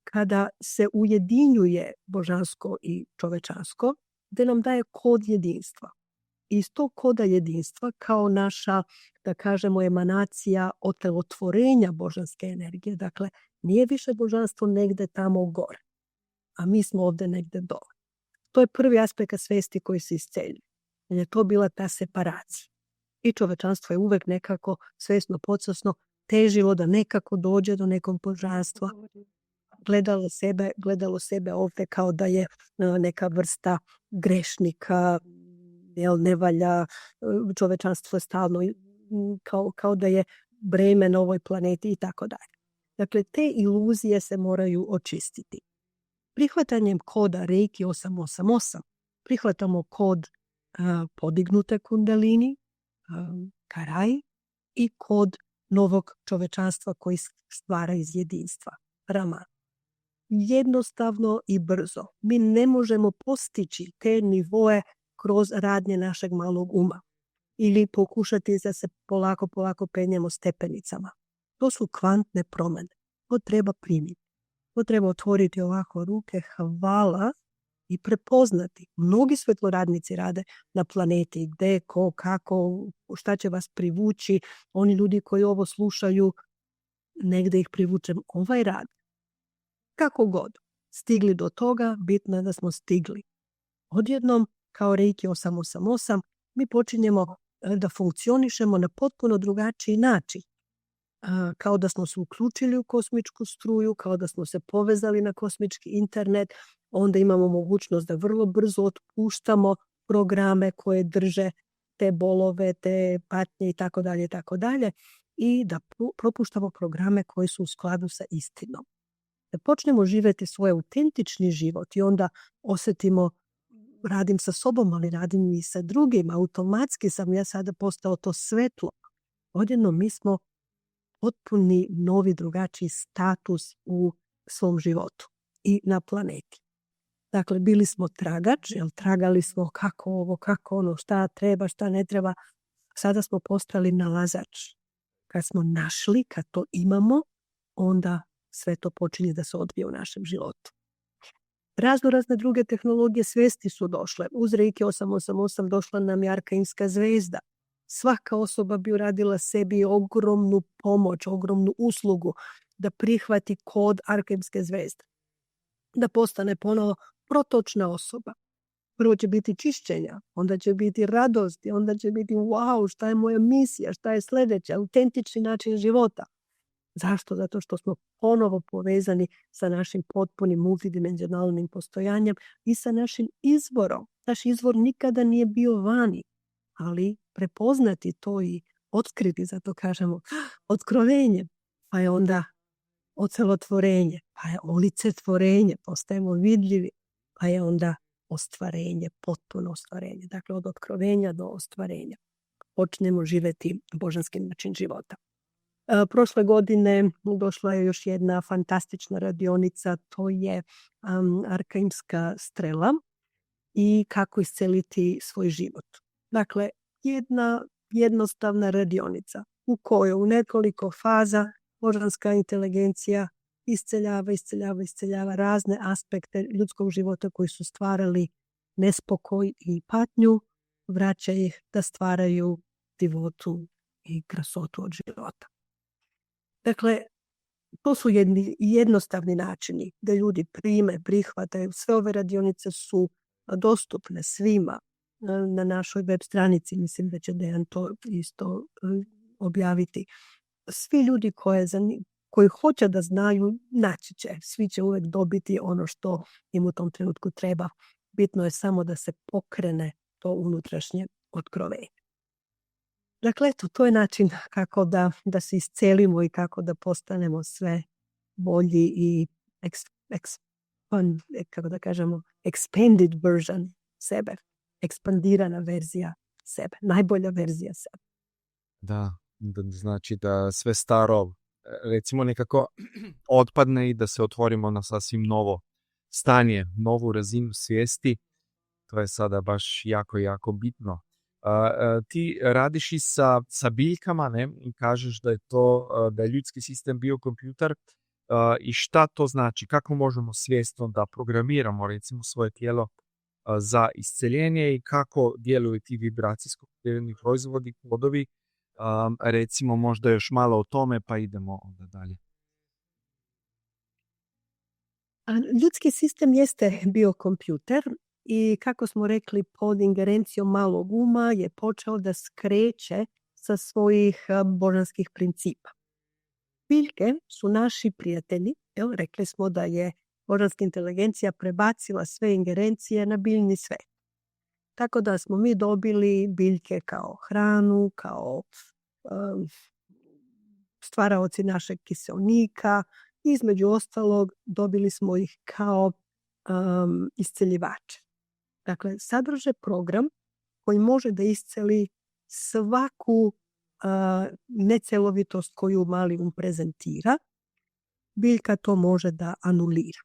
kada se ujedinjuje božansko i čovečansko, gde nam daje kod jedinstva. Iz tog koda jedinstva kao naša, da kažemo, emanacija otelotvorenja božanske energije. Dakle, nije više božanstvo negde tamo gore, a mi smo ovde negde dole. To je prvi aspekt svesti koji se isceljuje. Jer je to bila ta separacija. I čovečanstvo je uvek nekako svesno, podsvesno težilo da nekako dođe do nekog božanstva. Gledalo sebe ovde kao da je neka vrsta grešnika, ne valja, čovečanstvo je stalno kao da je breme na ovoj planeti i tako dalje. Dakle, te iluzije se moraju očistiti. Prihvatanjem koda Reiki 888 prihvatamo kod podignute kundalini, Karaj, i kod novog čovečanstva koji stvara iz jedinstva, Raman. Jednostavno i brzo. Mi ne možemo postići te nivoe kroz radnje našeg malog uma ili pokušati da se polako penjemo stepenicama. To su kvantne promene. To treba primiti. To treba otvoriti ovako ruke, hvala, i prepoznati. Mnogi svetloradnici rade na planeti, gde, ko, kako, šta će vas privući. Oni ljudi koji ovo slušaju, negde ih privučem ovaj rad. Kako god stigli do toga, bitno je da smo stigli. Odjednom, kao Reiki 888, mi počinjemo da funkcionišemo na potpuno drugačiji način. Kao da smo se uključili u kosmičku struju, kao da smo se povezali na kosmički internet, onda imamo mogućnost da vrlo brzo otpuštamo programe koje drže te bolove, te patnje i tako dalje, i da propuštamo programe koji su u skladu sa istinom. Da počnemo živjeti svoj autentični život i onda osetimo, radim sa sobom, ali radim i sa drugim, automatski sam ja sada postao to svetlo. Odjednom mi smo potpuni novi drugačiji status u svom životu i na planeti. Dakle, bili smo tragač, tragali smo kako ovo, kako ono, šta treba, šta ne treba. Sada smo postali nalazač. Kad smo našli, kad to imamo, onda sve to počinje da se odvije u našem životu. Razne druge tehnologije svesti su došle. Uz Reiki 888 došla nam je arkaimska zvezda. Svaka osoba bi uradila sebi ogromnu pomoć, ogromnu uslugu da prihvati kod arkaimske zvezde. Da postane ponovo protočna osoba. Prvo će biti čišćenja, onda će biti radosti, onda će biti wow, šta je moja misija, šta je sledeća, autentični način života. Zašto? Zato što smo ponovo povezani sa našim potpunim multidimenzionalnim postojanjem i sa našim izvorom. Naš izvor nikada nije bio vani, ali prepoznati to i otkriti, zato kažemo otkrovenje, pa je onda ocelotvorenje, pa je olicetvorenje, postajemo vidljivi, pa je onda ostvarenje, potpuno ostvarenje. Dakle, od otkrovenja do ostvarenja počnemo živjeti božanski način života. Prošle godine došla je još jedna fantastična radionica, to je arkaimska strela i kako isceliti svoj život. Dakle, jedna jednostavna radionica u kojoj u nekoliko faza božanska inteligencija isceljava razne aspekte ljudskog života koji su stvarali nespokoj i patnju, vraća ih da stvaraju divotu i krasotu od života. Dakle, to su jednostavni načini da ljudi prihvataju. Sve ove radionice su dostupne svima na našoj web stranici. Mislim da će Dejan to isto objaviti. Svi ljudi koji hoće da znaju, naći će. Svi će uvek dobiti ono što im u tom trenutku treba. Bitno je samo da se pokrene to unutrašnje otkrovenje. Dakle, eto, to je način kako da se iscelimo i kako da postanemo sve bolji i expanded version sebe. Ekspandirana verzija sebe. Najbolja verzija sebe.
Da, znači da sve staro recimo nekako otpadne i da se otvorimo na sasvim novo stanje, novu razinu svijesti. To je sada baš jako, jako bitno. Ti radiš i sa biljkama, ne? I kažeš da je ljudski sistem bio kompjuter. I šta to znači? Kako možemo svjesno da programiramo recimo svoje tijelo za isceljenje i kako djeluju ti vibracijsko aktivirani proizvodi, plodovi? Recimo možda još malo o tome pa idemo onda dalje.
Ljudski sistem jeste bio kompjuter i kako smo rekli pod ingerencijom malog uma je počeo da skreće sa svojih božanskih principa. Biljke su naši prijatelji. Rekli smo da je božanska inteligencija prebacila sve ingerencije na biljni svet. Tako da smo mi dobili biljke kao hranu, kao stvaraoci našeg kiseonika. Između ostalog dobili smo ih kao isceljivače. Dakle, sadrže program koji može da isceli svaku necelovitost koju mali um prezentira. Biljka to može da anulira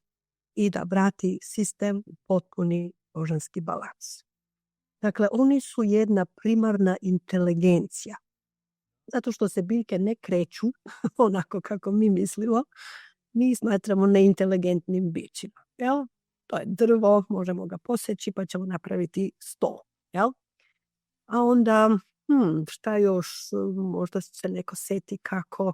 i da vrati sistem u potpuni božanski balans. Dakle, oni su jedna primarna inteligencija. Zato što se biljke ne kreću onako kako mi mislimo, mi smatramo neinteligentnim bićima. Jel? To je drvo, možemo ga poseći pa ćemo napraviti sto. Jel? A onda, šta još, možda se neko seti kako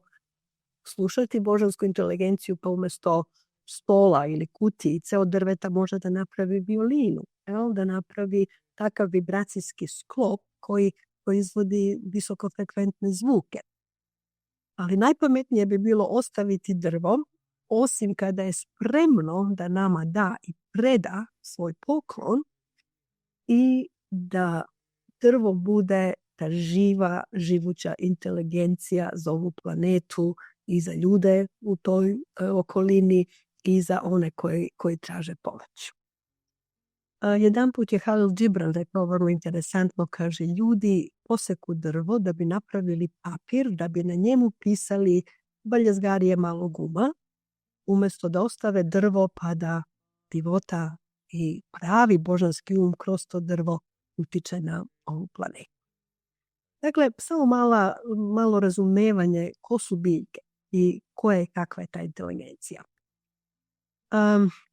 slušati božansku inteligenciju pa umjesto stola ili kutijice od drveta može da napravi violinu, jel? Da napravi takav vibracijski sklop koji proizvodi visokofrekventne zvuke. Ali najpametnije bi bilo ostaviti drvo, osim kada je spremno da nama da i preda svoj poklon i da drvo bude ta živuća inteligencija za ovu planetu i za ljude u toj okolini i za one koji traže pomoć. Jedan put je Halil Gibran rekao vrlo interesantno, kaže, ljudi poseku drvo da bi napravili papir, da bi na njemu pisali baljezgarije malog uma, umjesto da ostave drvo pa da divota i pravi božanski um kroz to drvo utiče na ovu planetu. Dakle, samo malo razumevanje ko su biljke i kakva je ta inteligencija.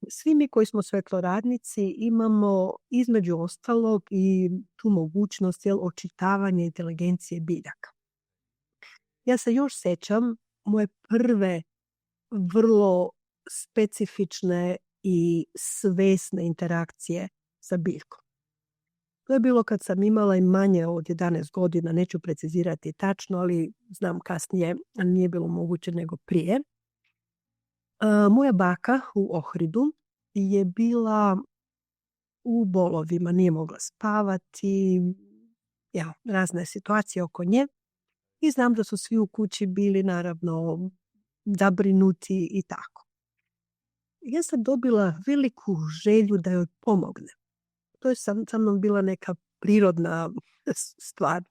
Svi mi koji smo svetloradnici imamo između ostalog i tu mogućnost očitavanja inteligencije biljaka. Ja se još sećam moje prve vrlo specifične i svesne interakcije sa biljkom. To je bilo kad sam imala i manje od 11 godina, neću precizirati tačno, ali znam kasnije, nije bilo moguće nego prije. Moja baka u Ohridu je bila u bolovima, nije mogla spavati, razne situacije oko nje. I znam da su svi u kući bili naravno zabrinuti i tako. Ja sam dobila veliku želju da joj pomognem. To je sa mnom bila neka prirodna stvar.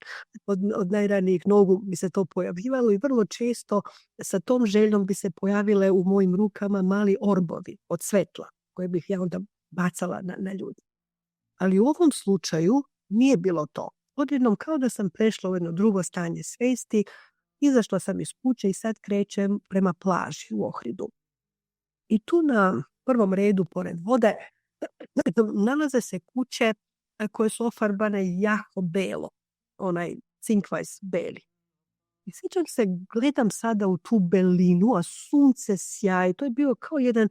Od najranijih nogu bi se to pojavljivalo i vrlo često sa tom željom bi se pojavile u mojim rukama mali orbovi od svetla koje bih ja onda bacala na ljudi. Ali u ovom slučaju nije bilo to. Odjednom kao da sam prešla u jedno drugo stanje svesti, izašla sam iz kuće i sad krećem prema plaži u Ohridu. I tu na prvom redu, pored vode, nalaze se kuće koje su ofarbane jako belo. Onaj cinkvajs beli. I sjećam se, gledam sada u tu belinu, a sunce sjaji. To je bio kao jedan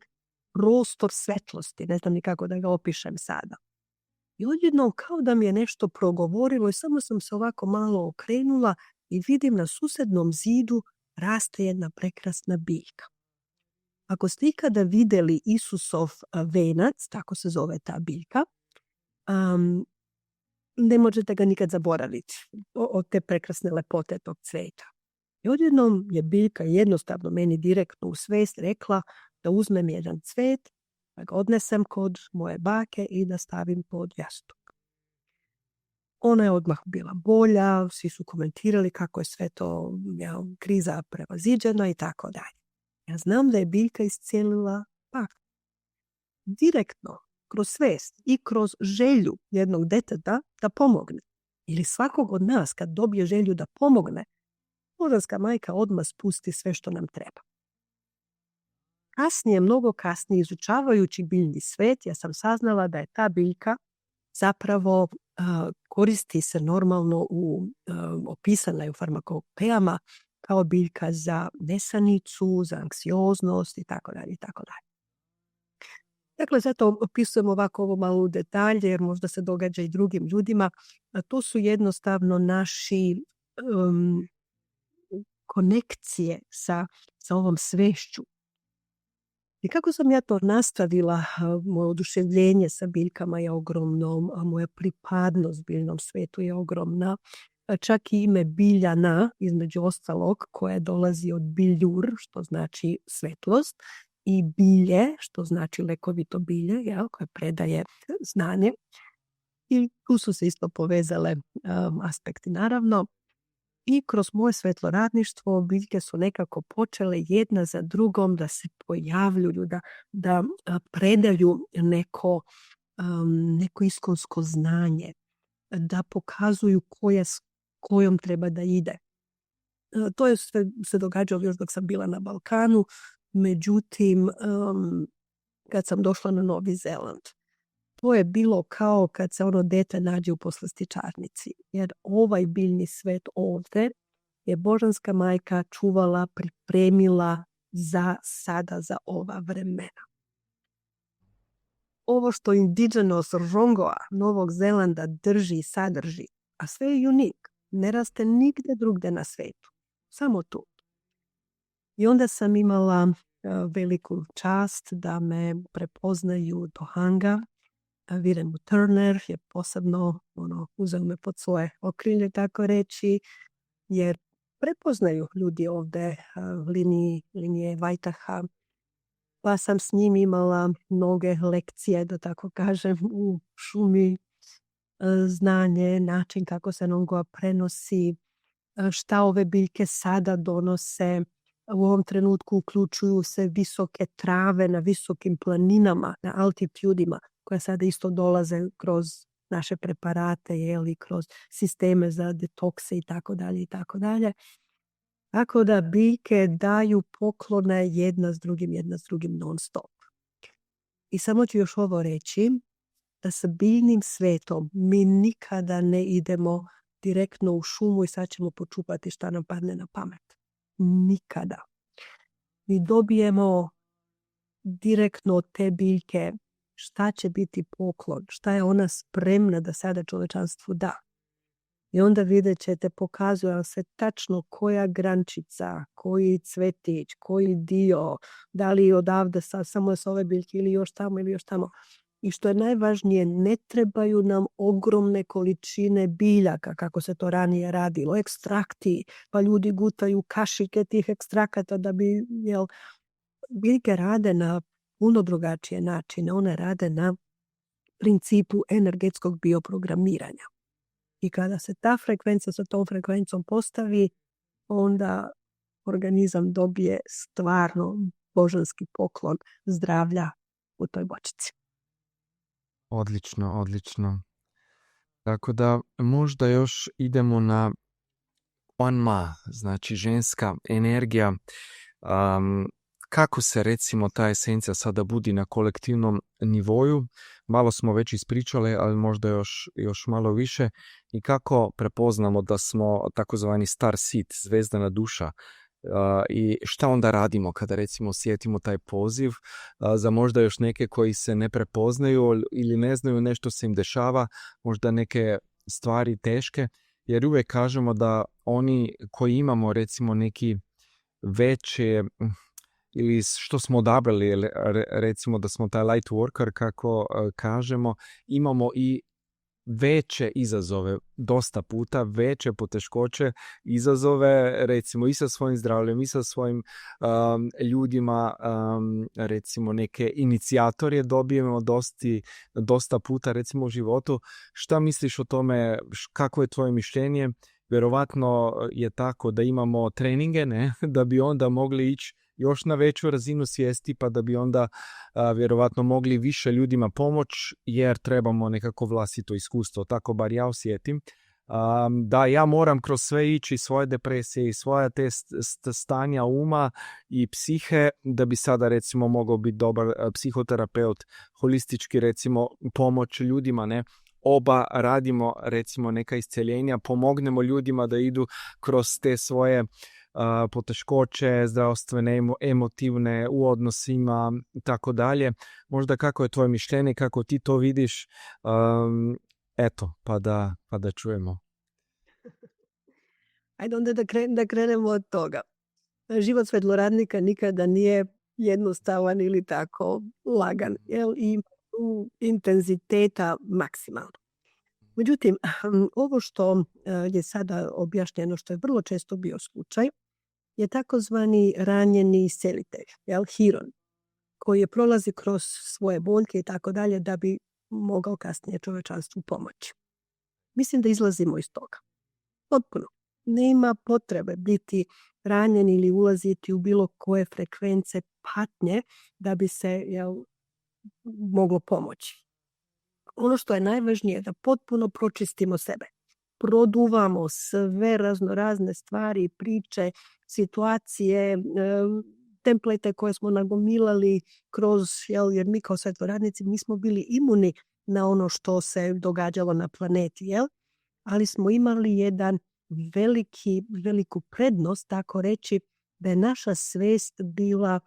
prostor svetlosti. Ne znam ni kako da ga opišem sada. I odjednom kao da mi je nešto progovorilo i samo sam se ovako malo okrenula i vidim na susednom zidu raste jedna prekrasna biljka. Ako ste ikada vidjeli Isusov venac, tako se zove ta biljka, ne možete ga nikad zaboraviti od te prekrasne lepote tog cveta. I odjednom je biljka jednostavno meni direktno u svest rekla da uzmem jedan cvet, da ga odnesem kod moje bake i da stavim pod jastuk. Ona je odmah bila bolja, svi su komentirali kako je sve to kriza prevaziđena i tako dalje. Ja znam da je biljka iscijelila baku. Direktno, kroz svest i kroz želju jednog deteta da pomogne. Ili svakog od nas kad dobije želju da pomogne, božanska majka odmah spusti sve što nam treba. Kasnije, mnogo kasnije, izučavajući biljni svet, ja sam saznala da je ta biljka zapravo koristi se normalno opisana je u farmakopejama kao biljka za nesanicu, za anksioznost i tako dalje i tako dalje. Dakle, zato opisujem ovako ovo malo u detalje, jer možda se događa i drugim ljudima. To su jednostavno naši konekcije sa ovom svešću. I kako sam ja to nastavila, moje oduševljenje sa biljkama je ogromno, a moja pripadnost biljnom svetu je ogromna. Čak i ime Biljana, između ostalog, koje dolazi od biljur, što znači svetlost, i bilje, što znači lekovito bilje, koje predaje znanje. I tu su se isto povezale aspekti, naravno. I kroz moje svetloradništvo biljke su nekako počele jedna za drugom da se pojavljuju, da predaju neko iskonsko znanje, da pokazuju kojom treba da ide. To je sve se događalo još dok sam bila na Balkanu, međutim, kad sam došla na Novi Zeland, to je bilo kao kad se ono dete nađe u poslastičarnici. Jer ovaj biljni svet ovdje je božanska majka čuvala, pripremila za ova vremena. Ovo što indigenos Rongoa Novog Zelanda drži i sadrži, a sve je unik, ne raste nigde drugde na svetu, samo tu. I onda sam imala veliku čast da me prepoznaju Tohanga. Viremu Turner je posebno uzeo me pod svoje okrilje, tako reći, jer prepoznaju ljudi ovdje linije Vajtaha. Pa sam s njim imala mnoge lekcije, da tako kažem, u šumi, znanje, način kako se Nongoa prenosi, šta ove biljke sada donose. U ovom trenutku uključuju se visoke trave na visokim planinama, na altitudima, koje sada isto dolaze kroz naše preparate, kroz sisteme za detokse i tako dalje i tako dalje. Tako da biljke daju poklone jedna s drugim non stop. I samo ću još ovo reći, da sa biljnim svetom mi nikada ne idemo direktno u šumu i sad ćemo počupati šta nam padne na pamet. Nikada. Mi dobijemo direktno od te biljke šta će biti poklon, šta je ona spremna da sada čovečanstvu da. I onda vidjet ćete, pokazuje se tačno koja grančica, koji cvetić, koji dio, da li odavde samo s ove biljke ili još tamo. I što je najvažnije, ne trebaju nam ogromne količine biljaka, kako se to ranije radilo, ekstrakti, pa ljudi gutaju kašike tih ekstrakata da bi, biljke rade na puno drugačije načine. One rade na principu energetskog bioprogramiranja. I kada se ta frekvencija sa tom frekvencijom postavi, onda organizam dobije stvarno božanski poklon zdravlja u toj bočici.
Odlično. Tako da možda još idemo na Onma, znači ženska energija. kako se recimo ta esencija sada budi na kolektivnom nivoju, malo smo već ispričali, ali možda još malo više, i kako prepoznamo da smo takozvani star seed, zvezdana duša, i šta onda radimo kada recimo osjetimo taj poziv, za možda još neke koji se ne prepoznaju ili ne znaju, nešto se im dešava, možda neke stvari teške, jer uvijek kažemo da oni koji imamo recimo neki veće, ili što smo odabrali, recimo da smo taj light worker, kako kažemo, imamo i veće izazove, dosta puta veće poteškoće, izazove, recimo i sa svojim zdravljem i sa svojim ljudima, recimo neke inicijatorje dobijemo dosta puta recimo u životu. Šta misliš o tome, kako je tvoje mišljenje? Vjerovatno je tako da imamo treninge, ne? Da bi onda mogli ići još na veću razinu svijesti, pa da bi onda vjerovatno mogli više ljudima pomoć, jer trebamo nekako vlastito iskustvo, tako bar ja osjetim. Da ja moram kroz sve ići, svoje depresije i svoje te stanja uma i psihe, da bi sada recimo mogao biti dobar psihoterapeut, holistički recimo pomoć ljudima, ne? Oba radimo recimo neka isceljenja, pomognemo ljudima da idu kroz te svoje poteškoće zdravstvene, emotivne, u odnosima i tako dalje. Možda kako je tvoje mišljenje, kako ti to vidiš, eto, pa da čujemo.
Ajde onda da krenemo od toga. Život svetloradnika nikada nije jednostavan ili tako lagan, jer ima intenziteta maksimalno. Međutim, ovo što je sada objašnjeno, što je vrlo često bio slučaj, je takozvani ranjeni iscelitelj, Hiron, koji je prolazi kroz svoje boljke i tako dalje da bi mogao kasnije čovečanstvu pomoći. Mislim da izlazimo iz toga. Potpuno. Nema potrebe biti ranjen ili ulaziti u bilo koje frekvence patnje da bi se moglo pomoći. Ono što je najvažnije je da potpuno pročistimo sebe. Produvamo sve raznorazne stvari, priče, situacije, templete koje smo nagomilali kroz, jer mi kao svetloradnici nismo bili imuni na ono što se događalo na planeti, ali smo imali jedan veliku prednost, tako reći, da je naša svest bila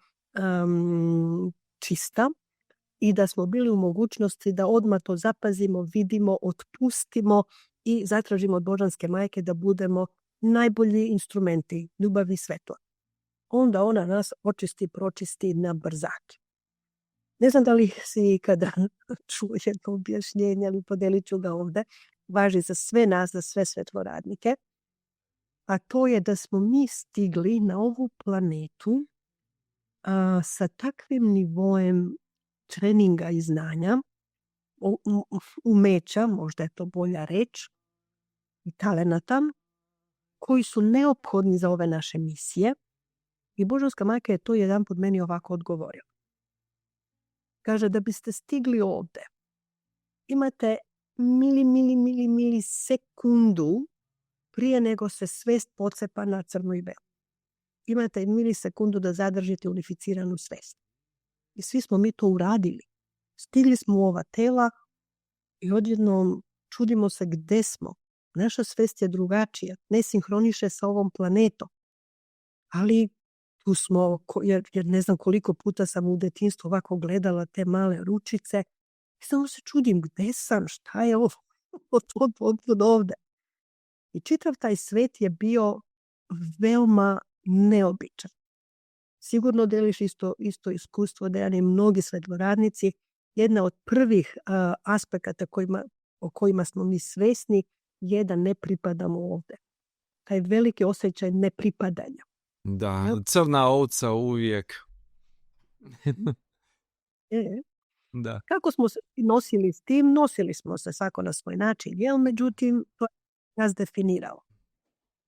čista i da smo bili u mogućnosti da odmah to zapazimo, vidimo, otpustimo i zatražimo od Božanske majke da budemo najbolji instrumenti ljubavi i svetla. Onda ona nas očisti, pročisti na brzaki. Ne znam da li si ikada čuo jedno objašnjenje, ali podelit ću ga ovde. Važi za sve nas, za sve svetloradnike. A to je da smo mi stigli na ovu planetu sa takvim nivoem treninga i znanja, umeća, možda je to bolja reč, i talenata, koji su neophodni za ove naše misije. I Božanska majka je to jedanput meni ovako odgovorila. Kaže, da biste stigli ovde, imate milisekundu prije nego se svest pocepa na crno i belo. Imate milisekundu da zadržite unificiranu svest. I svi smo mi to uradili. Stigli smo u ova tela i odjednom čudimo se gde smo. Naša svest je drugačija, ne sinhroniše sa ovom planetom. Ali tu smo, jer ne znam koliko puta sam u detinjstvu ovako gledala te male ručice i samo se čudim gde sam, šta je ovo, od ovde. I čitav taj svet je bio veoma neobičan. Sigurno deliš isto iskustvo, Dejan, mnogi svetloradnici. Jedna od prvih aspekata o kojima smo mi svesni je da ne pripadamo ovde. Taj veliki osjećaj nepripadanja.
Da, crna ovca uvijek.
Da. Kako smo se nosili s tim? Nosili smo se svako na svoj način, međutim, to je nas definiralo.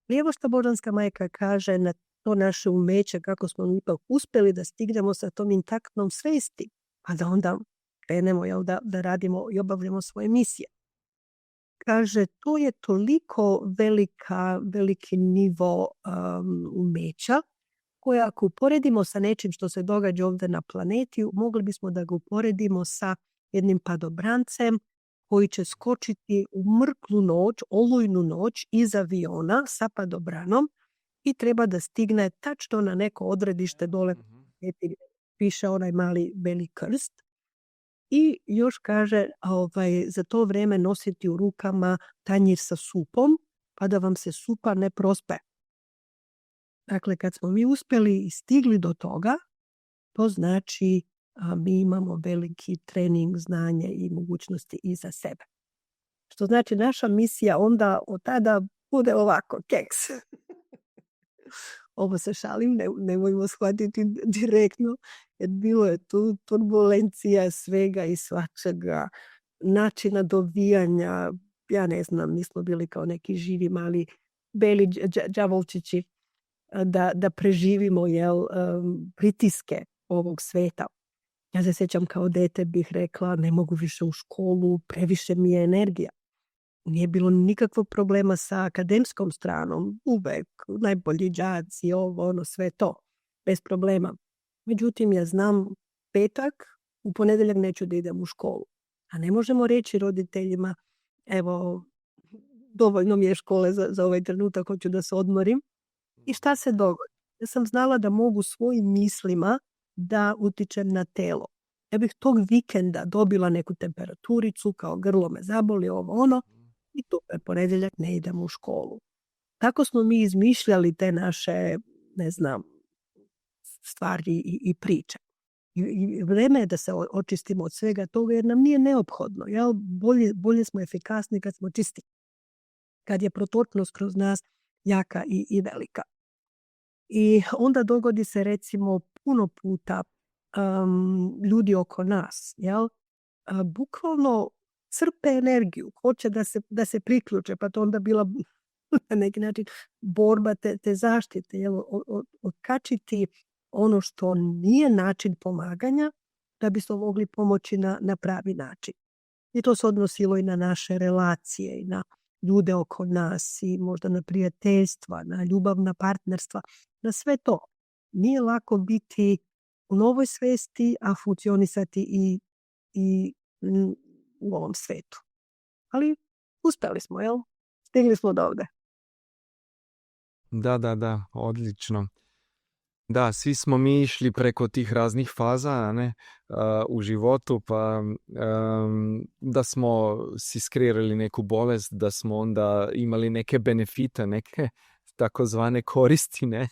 I evo što Božanska majka kaže na to naše umeće, kako smo ipak uspeli da stignemo sa tom intaktnom svesti, pa da onda krenemo da radimo i obavljamo svoje misije. Kaže, to je toliko veliki nivo umeća koje ako uporedimo sa nečim što se događa ovdje na planeti, mogli bismo da ga uporedimo sa jednim padobrancem koji će skočiti u mrklu noć, olujnu noć iz aviona sa padobranom i treba da stigne tačno na neko odredište dole piše onaj mali beli krst. I još kaže za to vreme nositi u rukama tanjir sa supom, pa da vam se supa ne prospe. Dakle, kad smo mi uspjeli i stigli do toga, to znači mi imamo veliki trening, znanje i mogućnosti i za sebe. Što znači naša misija onda od tada bude ovako, keks. Ovo se šalim, nemojmo shvatiti direktno, jer bilo je tu turbulencija svega i svačega, načina dovijanja, ja ne znam, nismo bili kao neki živi mali beli đavolčići da preživimo pritiske ovog sveta. Ja se sjećam kao dete bih rekla ne mogu više u školu, previše mi je energija. Nije bilo nikakvog problema sa akademskom stranom, uvek najbolji đaci, sve to, bez problema. Međutim, ja znam petak, u ponedeljak neću da idem u školu. A ne možemo reći roditeljima, evo, dovoljno mi je škole za ovaj trenutak, hoću da se odmorim. I šta se dogodi? Ja sam znala da mogu svojim mislima da utičem na telo. Ja bih tog vikenda dobila neku temperaturicu, kao grlo me zaboli, i tu ponedeljak ne idem u školu. Tako smo mi izmišljali te naše, ne znam, stvari i priče. I vreme je da se očistimo od svega toga jer nam nije neophodno. Jel? Bolje smo efikasni kad smo čisti. Kad je protočnost kroz nas jaka i velika. I onda dogodi se recimo puno puta ljudi oko nas, jel? Bukvalno crpe energiju, hoće da se priključe, pa to onda bila na neki način borba te zaštite, jel? Otkačiti ono što nije način pomaganja da bi se mogli pomoći na pravi način. I to se odnosilo i na naše relacije i na ljude oko nas i možda na prijateljstva, na ljubavna partnerstva, na sve to. Nije lako biti u novoj svesti, a funkcionisati i u ovom svetu. Ali uspjeli smo, jel? Stigli smo do ovde.
Da, odlično. Da, svi smo mi išli preko tih raznih faza u životu, pa da smo si skrirali neku bolest, da smo onda imali neke benefite, neke takozvane koristi, ne?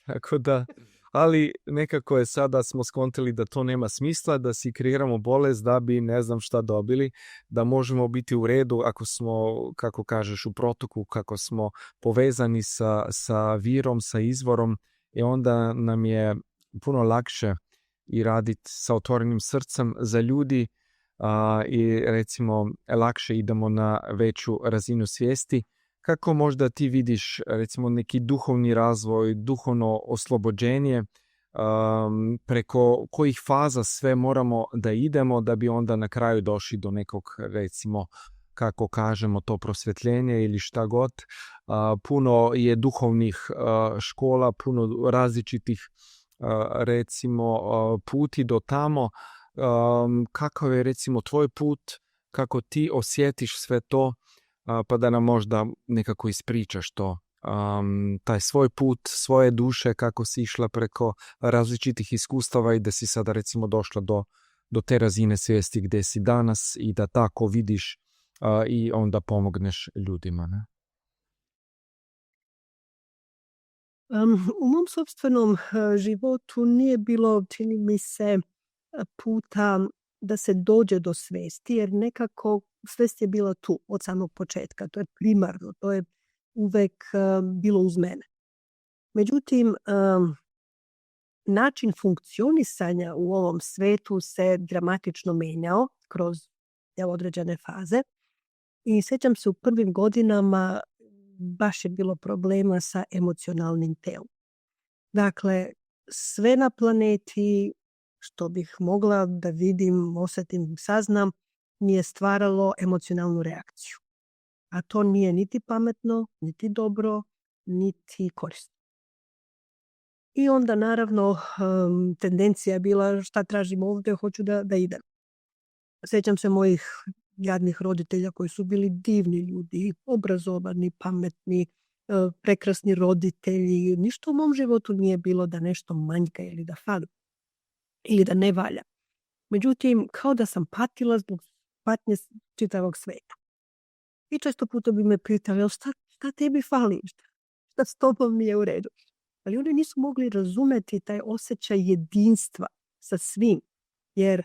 Tako da, ali nekako je sada smo skontili da to nema smisla, da si kreiramo bolest da bi ne znam šta dobili, da možemo biti u redu ako smo, kako kažeš, u protoku, kako smo povezani sa virom, sa izvorom, i onda nam je puno lakše i raditi sa otvorenim srcem za ljudi i recimo lakše idemo na veću razinu svijesti. Kako možda ti vidiš recimo neki duhovni razvoj, duhovno oslobođenje, preko kojih faza sve moramo da idemo da bi onda na kraju došli do nekog, recimo, kako kažemo, to prosvjetljenje ili šta god. Puno je duhovnih škola, puno različitih recimo puti do tamo. Kakav je recimo tvoj put, kako ti osjetiš sve to, pa da nam možda nekako ispričaš to, taj svoj put, svoje duše, kako si išla preko različitih iskustava i da si sada recimo došla do te razine svijesti gdje si danas i da tako vidiš i onda pomogneš ljudima, ne?
U mom sopstvenom životu nije bilo, čini mi se, puta da se dođe do svesti, jer nekako svest je bila tu od samog početka. To je primarno, to je uvek bilo uz mene. Međutim, način funkcionisanja u ovom svetu se dramatično menjao kroz određene faze. I sjećam se u prvim godinama baš je bilo problema sa emocionalnim telom. Dakle, sve na planeti što bih mogla da vidim, osjetim, saznam, mi je stvaralo emocionalnu reakciju. A to nije niti pametno, niti dobro, niti korisno. I onda naravno tendencija je bila šta tražim ovdje, hoću da idem. Sjećam se mojih jadnih roditelja koji su bili divni ljudi, obrazovani, pametni, prekrasni roditelji. Ništa u mom životu nije bilo da nešto manjka ili da fali ili da ne valja. Međutim, kao da sam patila zbog patnje čitavog sveta. I često puta bi me pitali, šta tebi fali? Šta s tobom nije u redu? Ali oni nisu mogli razumeti taj osjećaj jedinstva sa svim. Jer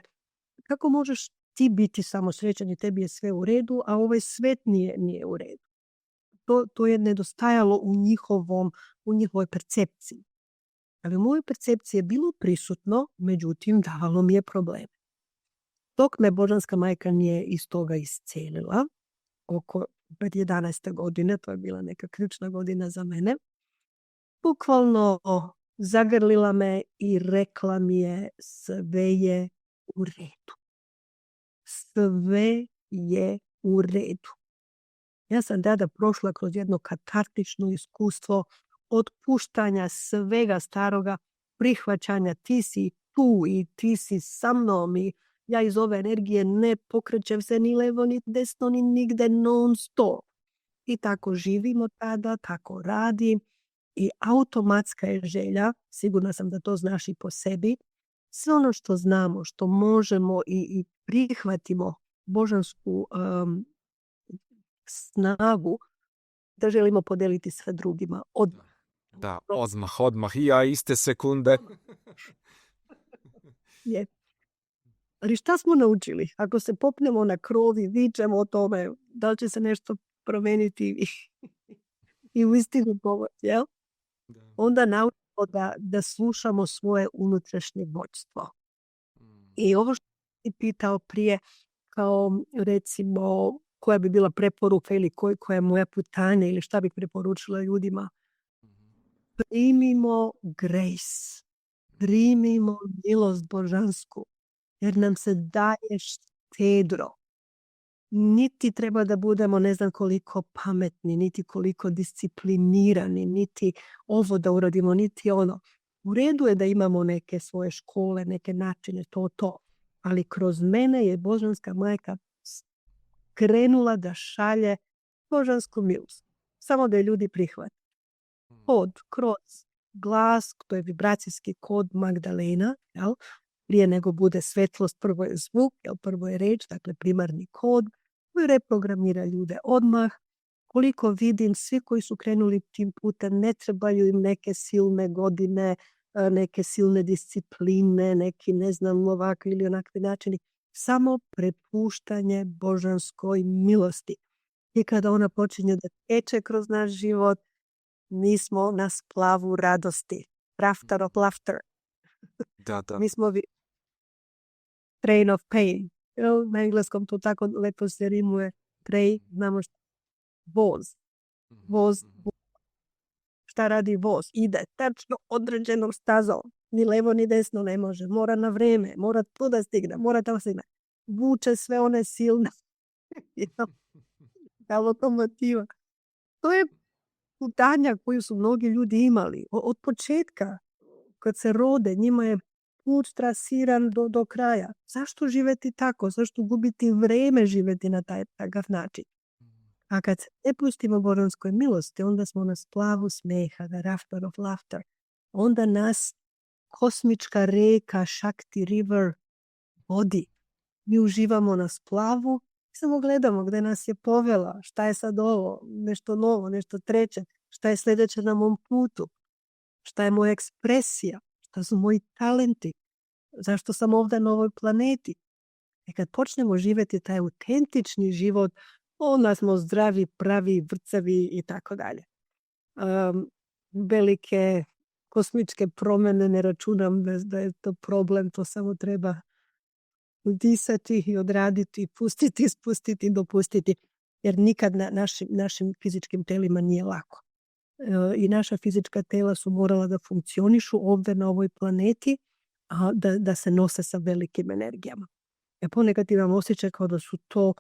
kako možeš ti biti samo srećan i tebi je sve u redu, a ovaj svet nije u redu? To je nedostajalo u njihovoj percepciji. Ali u mojoj percepciji je bilo prisutno, međutim davalo mi je probleme. Dok me Božanska majka nije iz toga iscelila, oko 11. godine, to je bila neka ključna godina za mene, bukvalno zagrlila me i rekla mi je sve je u redu. Sve je u redu. Ja sam tada prošla kroz jedno katartično iskustvo otpuštanja svega staroga, prihvaćanja ti si tu i ti si sa mnom i ja iz ove energije ne pokrećem se ni levo, ni desno, ni nigde non stop. I tako živimo tada, tako radim i automatska je želja, sigurna sam da to znaš i po sebi, sve ono što znamo, što možemo i prihvatimo božansku snagu da želimo podeliti sve drugima.
Da, odmah, i ja iste sekunde.
Je. Ali šta smo naučili? Ako se popnemo na krov i vičemo o tome, da li će se nešto promeniti i u istinu pomoći, jel? Onda naučimo da slušamo svoje unutrašnje vođstvo. I ovo što si pitao prije, kao recimo koja bi bila preporuka ili koja je moja putanja ili šta bih preporučila ljudima, primimo grace, primimo milost božansku, jer nam se daje štedro. Niti treba da budemo ne znam koliko pametni, niti koliko disciplinirani, niti ovo da uradimo, niti ono. U redu je da imamo neke svoje škole, neke načine, to. Ali kroz mene je Božanska majka krenula da šalje božansku milost. Samo da je ljudi prihvate. Kroz glas, to je vibracijski kod Magdalena, jel? Prije nego bude svetlost, prvo je zvuk, jel? Prvo je reč, dakle primarni kod, koji reprogramira ljude odmah. Koliko vidim, svi koji su krenuli tim putem, ne trebaju im neke silne godine, neke silne discipline, neki ne znam ovakvi ili onakvi načini. Samo prepuštanje božanskoj milosti. I kada ona počinje da teče kroz naš život, mi smo na splavu radosti. Rafter of laughter.
Da.
Mi smo train of pain. Na engleskom to tako lepo se rimuje. Train, znamo što. Voz. Šta radi voz? Ide tačno određenom stazom. Ni levo ni desno ne može. Mora na vreme. Mora tu da stigne. Mora tamo stigne. Vuče sve one silne. Ta lokomotiva. To je putanja koju su mnogi ljudi imali. Od početka, kad se rode, njima je put trasiran do kraja. Zašto živeti tako? Zašto gubiti vreme živeti na takav način? A kad se ne pustimo božanskoj milosti, onda smo na splavu smeha, the rafter of laughter. Onda nas kosmička reka, Shakti River, vodi. Mi uživamo na splavu, samo gledamo gde nas je povela, šta je sad ovo, nešto novo, nešto treće, šta je sljedeće na mom putu, šta je moja ekspresija, šta su moji talenti, zašto sam ovdje na ovoj planeti. I kad počnemo živjeti taj autentični život, onda smo zdravi, pravi, vrcavi i tako dalje. Velike kosmičke promjene ne računam da je to problem, to samo treba udisati i odraditi, pustiti, spustiti, dopustiti, jer nikad našim fizičkim telima nije lako. I naša fizička tela su morala da funkcionišu ovdje na ovoj planeti, a da se nose sa velikim energijama. Ponekad imam osjećaj kao da su to,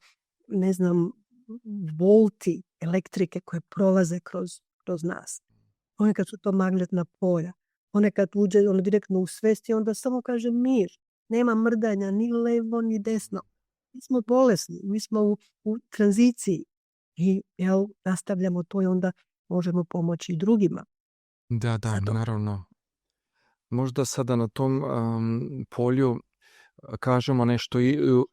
ne znam, volti elektrike koje prolaze kroz nas. Ponekad su to magnetna polja. ponekad uđe ono direktno u svest i onda samo kaže mir. Nema mrdanja ni levo ni desno. Mi smo bolesni, mi smo u tranziciji i nastavljamo to i onda možemo pomoći i drugima.
Da, naravno. Možda sada na tom polju kažemo nešto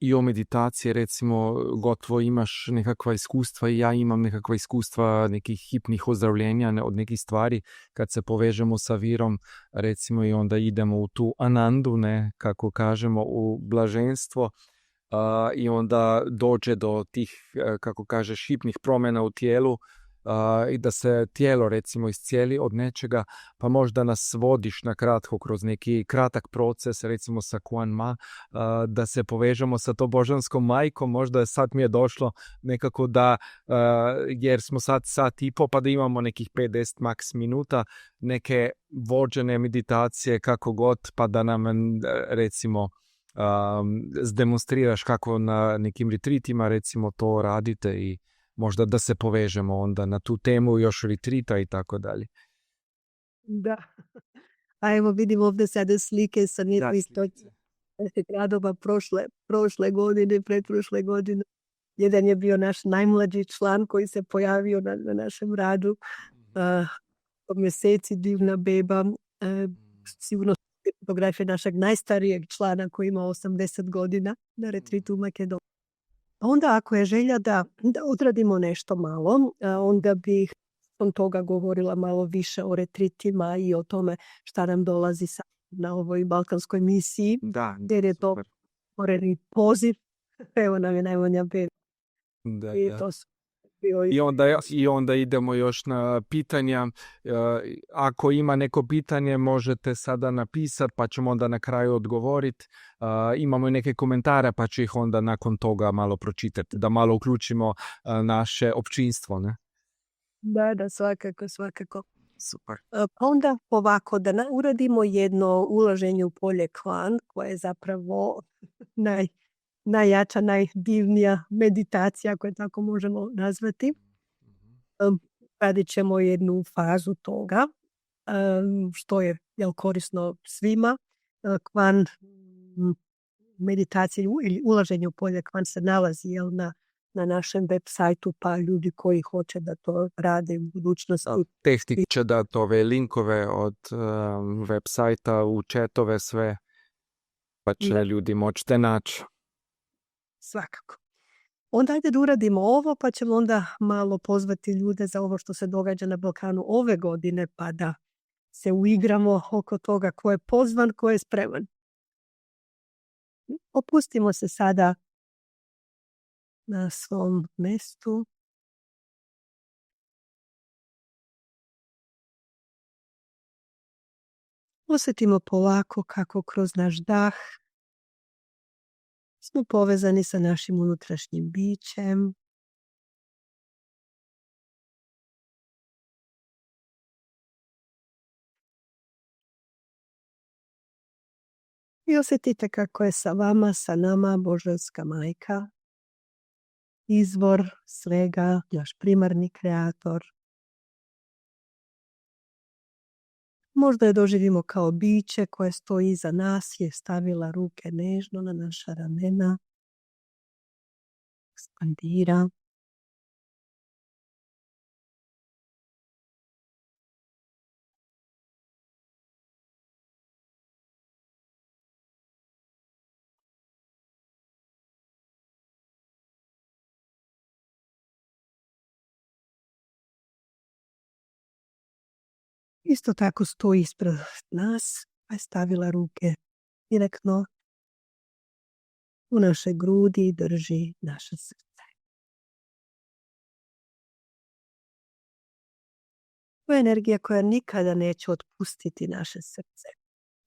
i o meditaciji, recimo gotovo imaš nekakva iskustva i ja imam nekakva iskustva nekih hipnih ozdravljenja od nekih stvari kad se povežemo sa virom, recimo i onda idemo u tu anandu, ne, kako kažemo, u blaženstvo i onda dođe do tih, kako kažeš, hipnih promjena u tijelu i da se tijelo recimo iscijeli od nečega, pa možda nas vodiš na kratko kroz neki kratak proces, recimo sa Kuan Ma, da se povežemo sa to božanskom majkom. Možda sad mi je došlo nekako da, jer smo sad sat i po, pa da imamo nekih 50 maks minuta, neke vođene meditacije kako god, pa da nam recimo zdemonstriraš kako na nekim retritima recimo to radite i možda da se povežemo onda na tu temu još retrita i tako dalje.
Da. A evo vidim ovdje sada slike sa nekih gradova prošle godine, pretprošle godine. Jedan je bio naš najmlađi član koji se pojavio na našem radu. Od mjeseci divna beba. Sigurno fotografije našeg najstarijeg člana koji ima 80 godina na retritu u Makedoniji. Onda ako je želja da odradimo nešto malo, onda bih od toga govorila malo više o retritima i o tome šta nam dolazi na ovoj balkanskoj misiji.
Da,
jer je to moreni poziv. Evo nam je najmanja beba.
I onda idemo još na pitanja. Ako ima neko pitanje, možete sada napisati, pa ćemo onda na kraju odgovoriti. Imamo i neke komentare, pa ću ih onda nakon toga malo pročitati, da malo uključimo naše općinstvo. Ne?
Da, svakako. Super. Onda ovako, da uradimo jedno ulaženje u polje kvan, koje je zapravo najjača, najdivnija meditacija, koju tako možemo nazvati. Radit ćemo jednu fazu toga, što je korisno svima. Kvan meditacije ili ulaženje u polje kvan se nalazi na našem web sajtu, pa ljudi koji hoće da to rade u budućnosti.
Tehnik će dati ove linkove od web sajta u chatove sve, pa će ljudi moći te naći.
Svakako. Onda ajde da uradimo ovo, pa ćemo onda malo pozvati ljude za ovo što se događa na Balkanu ove godine, pa da se uigramo oko toga ko je pozvan, ko je spreman. Opustimo se sada na svom mjestu. Osjetimo polako kako kroz naš dah smo povezani sa našim unutrašnjim bićem. I osjetite kako je sa vama, sa nama Božanska majka, izvor svega, naš primarni kreator. Možda je doživimo kao biće koje stoji iza nas, je stavila ruke nežno na naša ramena, ekspandira. Isto tako stoji ispred nas, pa je stavila ruke direktno u naše grudi i drži naše srce. To je energija koja nikada neće otpustiti naše srce,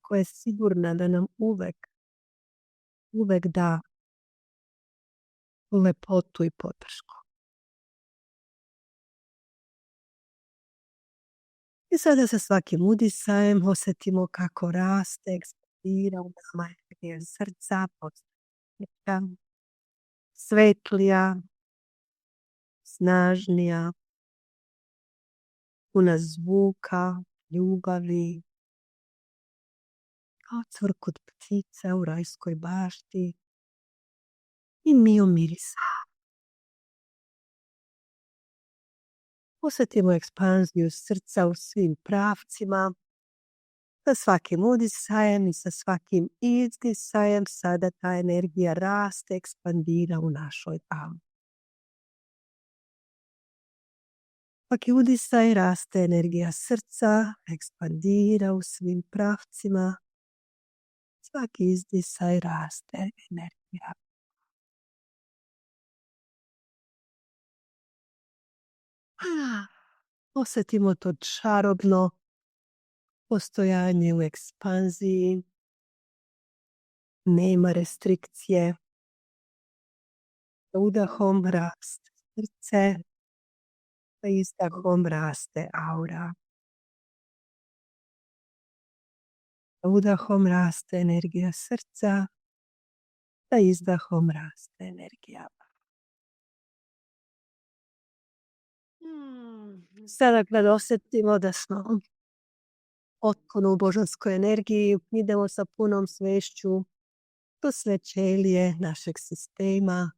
koja je sigurna da nam uvek da lepotu i podršku. I sada sa svakim udisajem osjetimo kako raste, ekspandira u nama energija srca, postaje svetlija, snažnija, puna zvuka, ljubavi, kao cvrkut ptica u rajskoj bašti i mio mirisa. Osjetimo ekspanziju srca u svim pravcima. Sa svakim udisajem i sa svakim izdisajem sada ta energija raste, ekspandira u našoj auri. Svaki udisaj raste energija srca, ekspandira u svim pravcima. Svaki izdisaj raste energija. Osjetimo to čarobno postojanje u ekspanziji. Nema restrikcije. Udahom raste srce, sa izdahom raste aura. Udahom raste energija srca, sa izdahom raste energija. Sada kad osjetimo da smo potpuno u božanskoj energiji, idemo sa punom svešću do sve ćelije našeg sistema.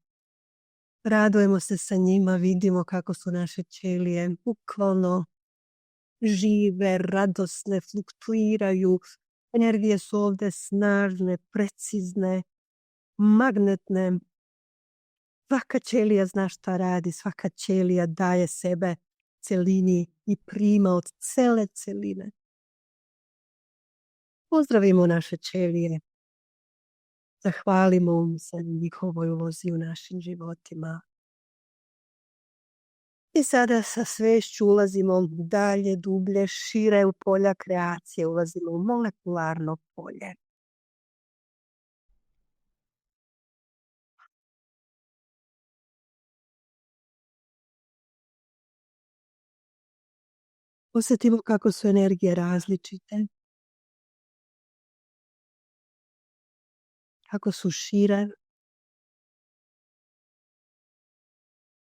Radujemo se sa njima, vidimo kako su naše ćelije bukvalno žive, radosne, fluktuiraju. Energije su ovdje snažne, precizne, magnetne. Svaka ćelija zna šta radi, svaka ćelija daje sebe celini i prima od cele celine. Pozdravimo naše ćelije. Zahvalimo im se na njihovoj ulozi u našim životima. I sada sa svešću ulazimo dalje, dublje, šire u polja kreacije. Ulazimo u molekularno polje. Osjetimo kako su energije različite. Kako su šire,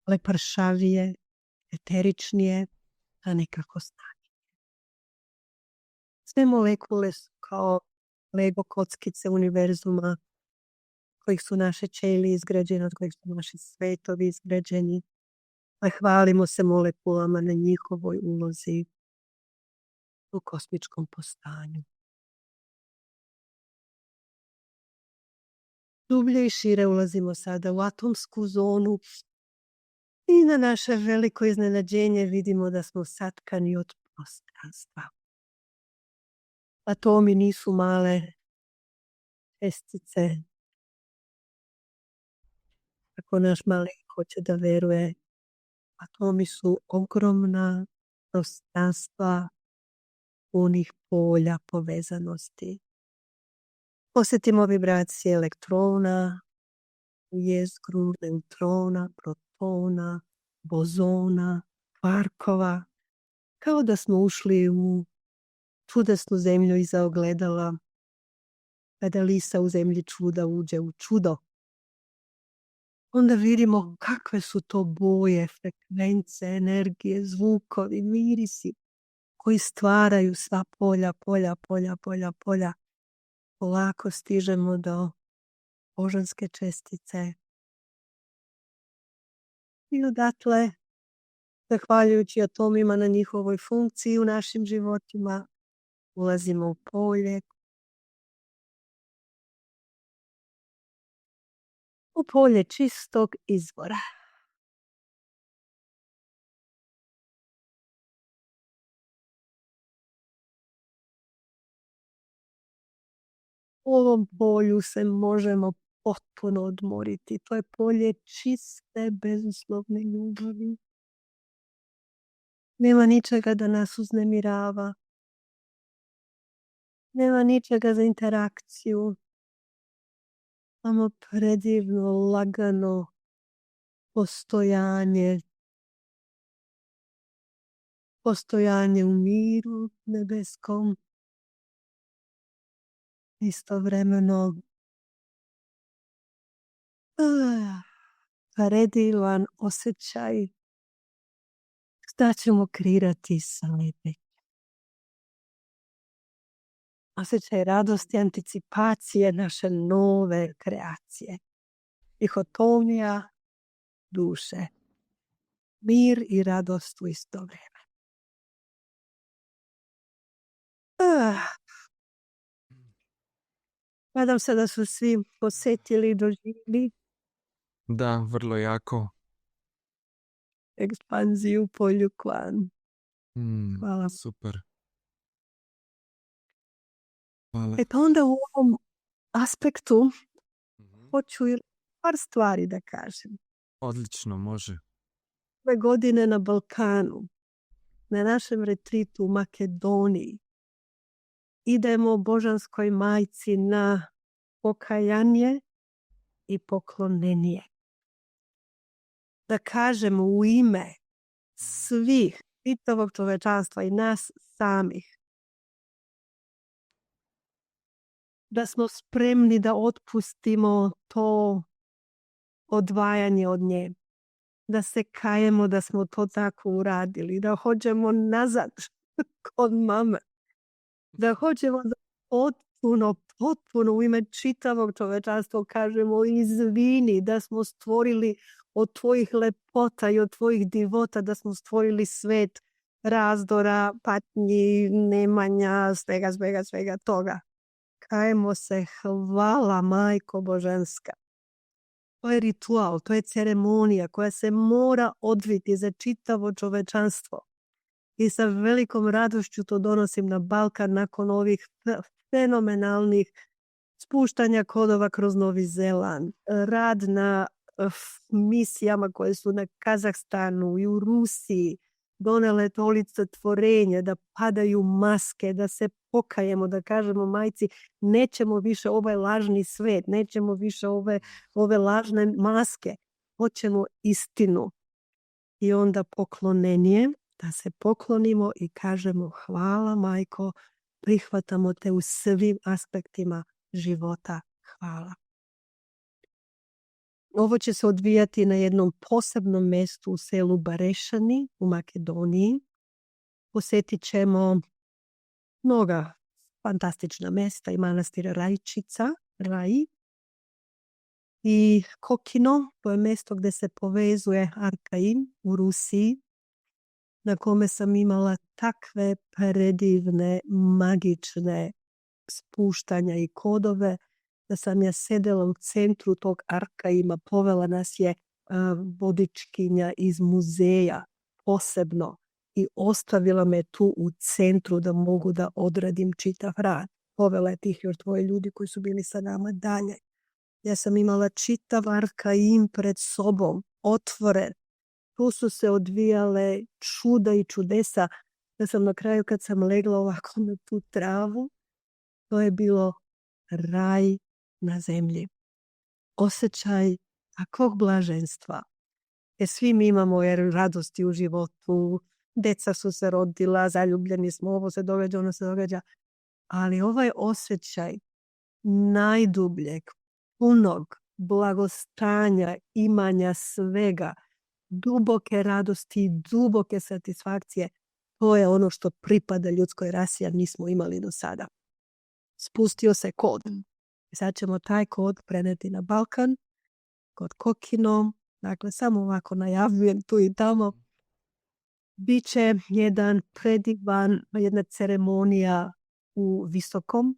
lepršavije, eteričnije, a nekako snažnije. Sve molekule su kao Lego kockice univerzuma, kojih su naše ćelije izgrađene, od kojih su naši svetovi izgrađeni. Hvalimo se molekulama na njihovoj ulozi u kosmičkom postanju. Dublje i šire ulazimo sada u atomsku zonu i na naše veliko iznenađenje vidimo da smo satkani od prostranstva. Atomi nisu male čestice. Ako naš mali hoće da veruje, atomi su ogromna prostranstva punih polja povezanosti. Osjetimo vibracije elektrona, jezgru, neutrona, protona, bozona, kvarkova, kao da smo ušli u čudesnu zemlju iza ogledala, kada lisa u zemlji čuda uđe u čudo. Onda vidimo kakve su to boje, frekvence, energije, zvukovi, mirisi koji stvaraju sva polja. Polako stižemo do božanske čestice. I odatle, zahvaljujući atomima na njihovoj funkciji u našim životima, ulazimo u polje. U polje čistog izvora. U ovom polju se možemo potpuno odmoriti. To je polje čiste, bezuslovne ljubavi. Nema ničega da nas uznemirava. Nema ničega za interakciju. Samo predivno, lagano postojanje. Postojanje u miru nebeskom. Istovremeno predivan osjećaj šta ćemo kreirati sa lepe. osjećaj radosti, anticipacije naše nove kreacije. Dihotomija duše. Mir i radost u isto vrijeme. Nadam se da su svi osjetili i doživjeli
Da, vrlo jako.
ekspanziju polju kvan. Hvala.
Super. Hvala.
Pa onda u ovom aspektu hoću par stvari da kažem.
Odlično, može.
Ove godine na Balkanu, na našem retritu u Makedoniji, idemo Božanskoj majci na pokajanje i poklonenje. Da kažemo u ime svih, čitavog čovečanstva i nas samih, da smo spremni da otpustimo to odvajanje od nje. Da se kajemo da smo to tako uradili. Da hoćemo nazad kod mame. Da hoćemo da potpuno u ime čitavog čovečanstva kažemo izvini da smo stvorili od tvojih lepota i od tvojih divota, da smo stvorili svet razdora, patnji, nemanja, svega toga. Kajemo se, hvala Majko Božanska. To je ritual, to je ceremonija koja se mora odviti za čitavo čovečanstvo. I sa velikom radošću to donosim na Balkan nakon ovih fenomenalnih spuštanja kodova kroz Novi Zeland. Rad na misijama koje su na Kazahstanu i u Rusiji donele toliko tvorenje, da padaju maske, da se pokajemo, da kažemo majci nećemo više ovaj lažni svet, nećemo više ove lažne maske, hoćemo istinu. I onda poklonenje, da se poklonimo i kažemo hvala majko, prihvatamo te u svim aspektima života, hvala. Ovo će se odvijati na jednom posebnom mjestu u selu Barešani u Makedoniji. Posjetit ćemo mnoga fantastična mjesta i manastir Rajčica, Raji. I Kokino, to je mjesto gdje se povezuje Arkaim u Rusiji, na kome sam imala takve predivne, magične spuštanja i kodove, da sam ja sedela u centru tog Arkaima, povela nas je vodičkinja iz muzeja posebno i ostavila me tu u centru da mogu da odradim čitav rad. Povela je tih još dvoje ljudi koji su bili sa nama dalje. Ja sam imala čitav Arkaim pred sobom, otvoren. Tu su se odvijale čuda i čudesa. Da sam na kraju kad sam legla ovako na tu travu, to je bilo raj na zemlji. Osjećaj takvog blaženstva. Jer svi mi imamo radosti u životu, deca su se rodila, zaljubljeni smo, ovo se događa, ono se događa. Ali ovaj osjećaj najdubljeg, punog blagostanja, imanja svega, duboke radosti, duboke satisfakcije, to je ono što pripada ljudskoj rasi, a nismo imali do sada. Spustio se kod. I sad ćemo taj kod preneti na Balkan, kod Kokino, dakle samo ovako najavljujem tu i tamo. Biće jedna ceremonija u Visokom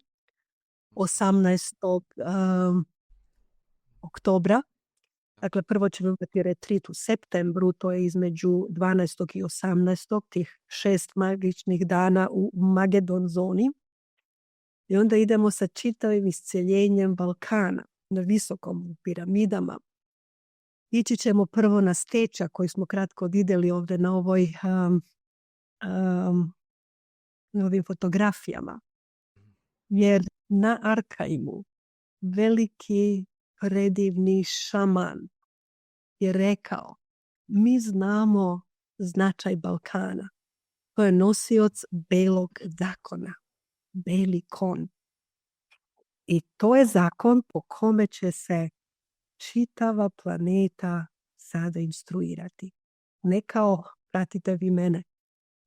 18. Oktobra. Dakle, prvo ćemo imati retrit u septembru, to je između 12. i 18. tih 6 magičnih dana u Magedon zoni. I onda idemo sa čitavim isceljenjem Balkana na Visokom, u piramidama. Ići ćemo prvo na Steča koji smo kratko vidjeli ovdje na ovim fotografijama. Jer na Arkaimu veliki predivni šaman je rekao, mi znamo značaj Balkana. To je nosioc belog zakona. Beli kon. I to je zakon po kome će se čitava planeta sada instruirati. Ne kao, pratite vi mene,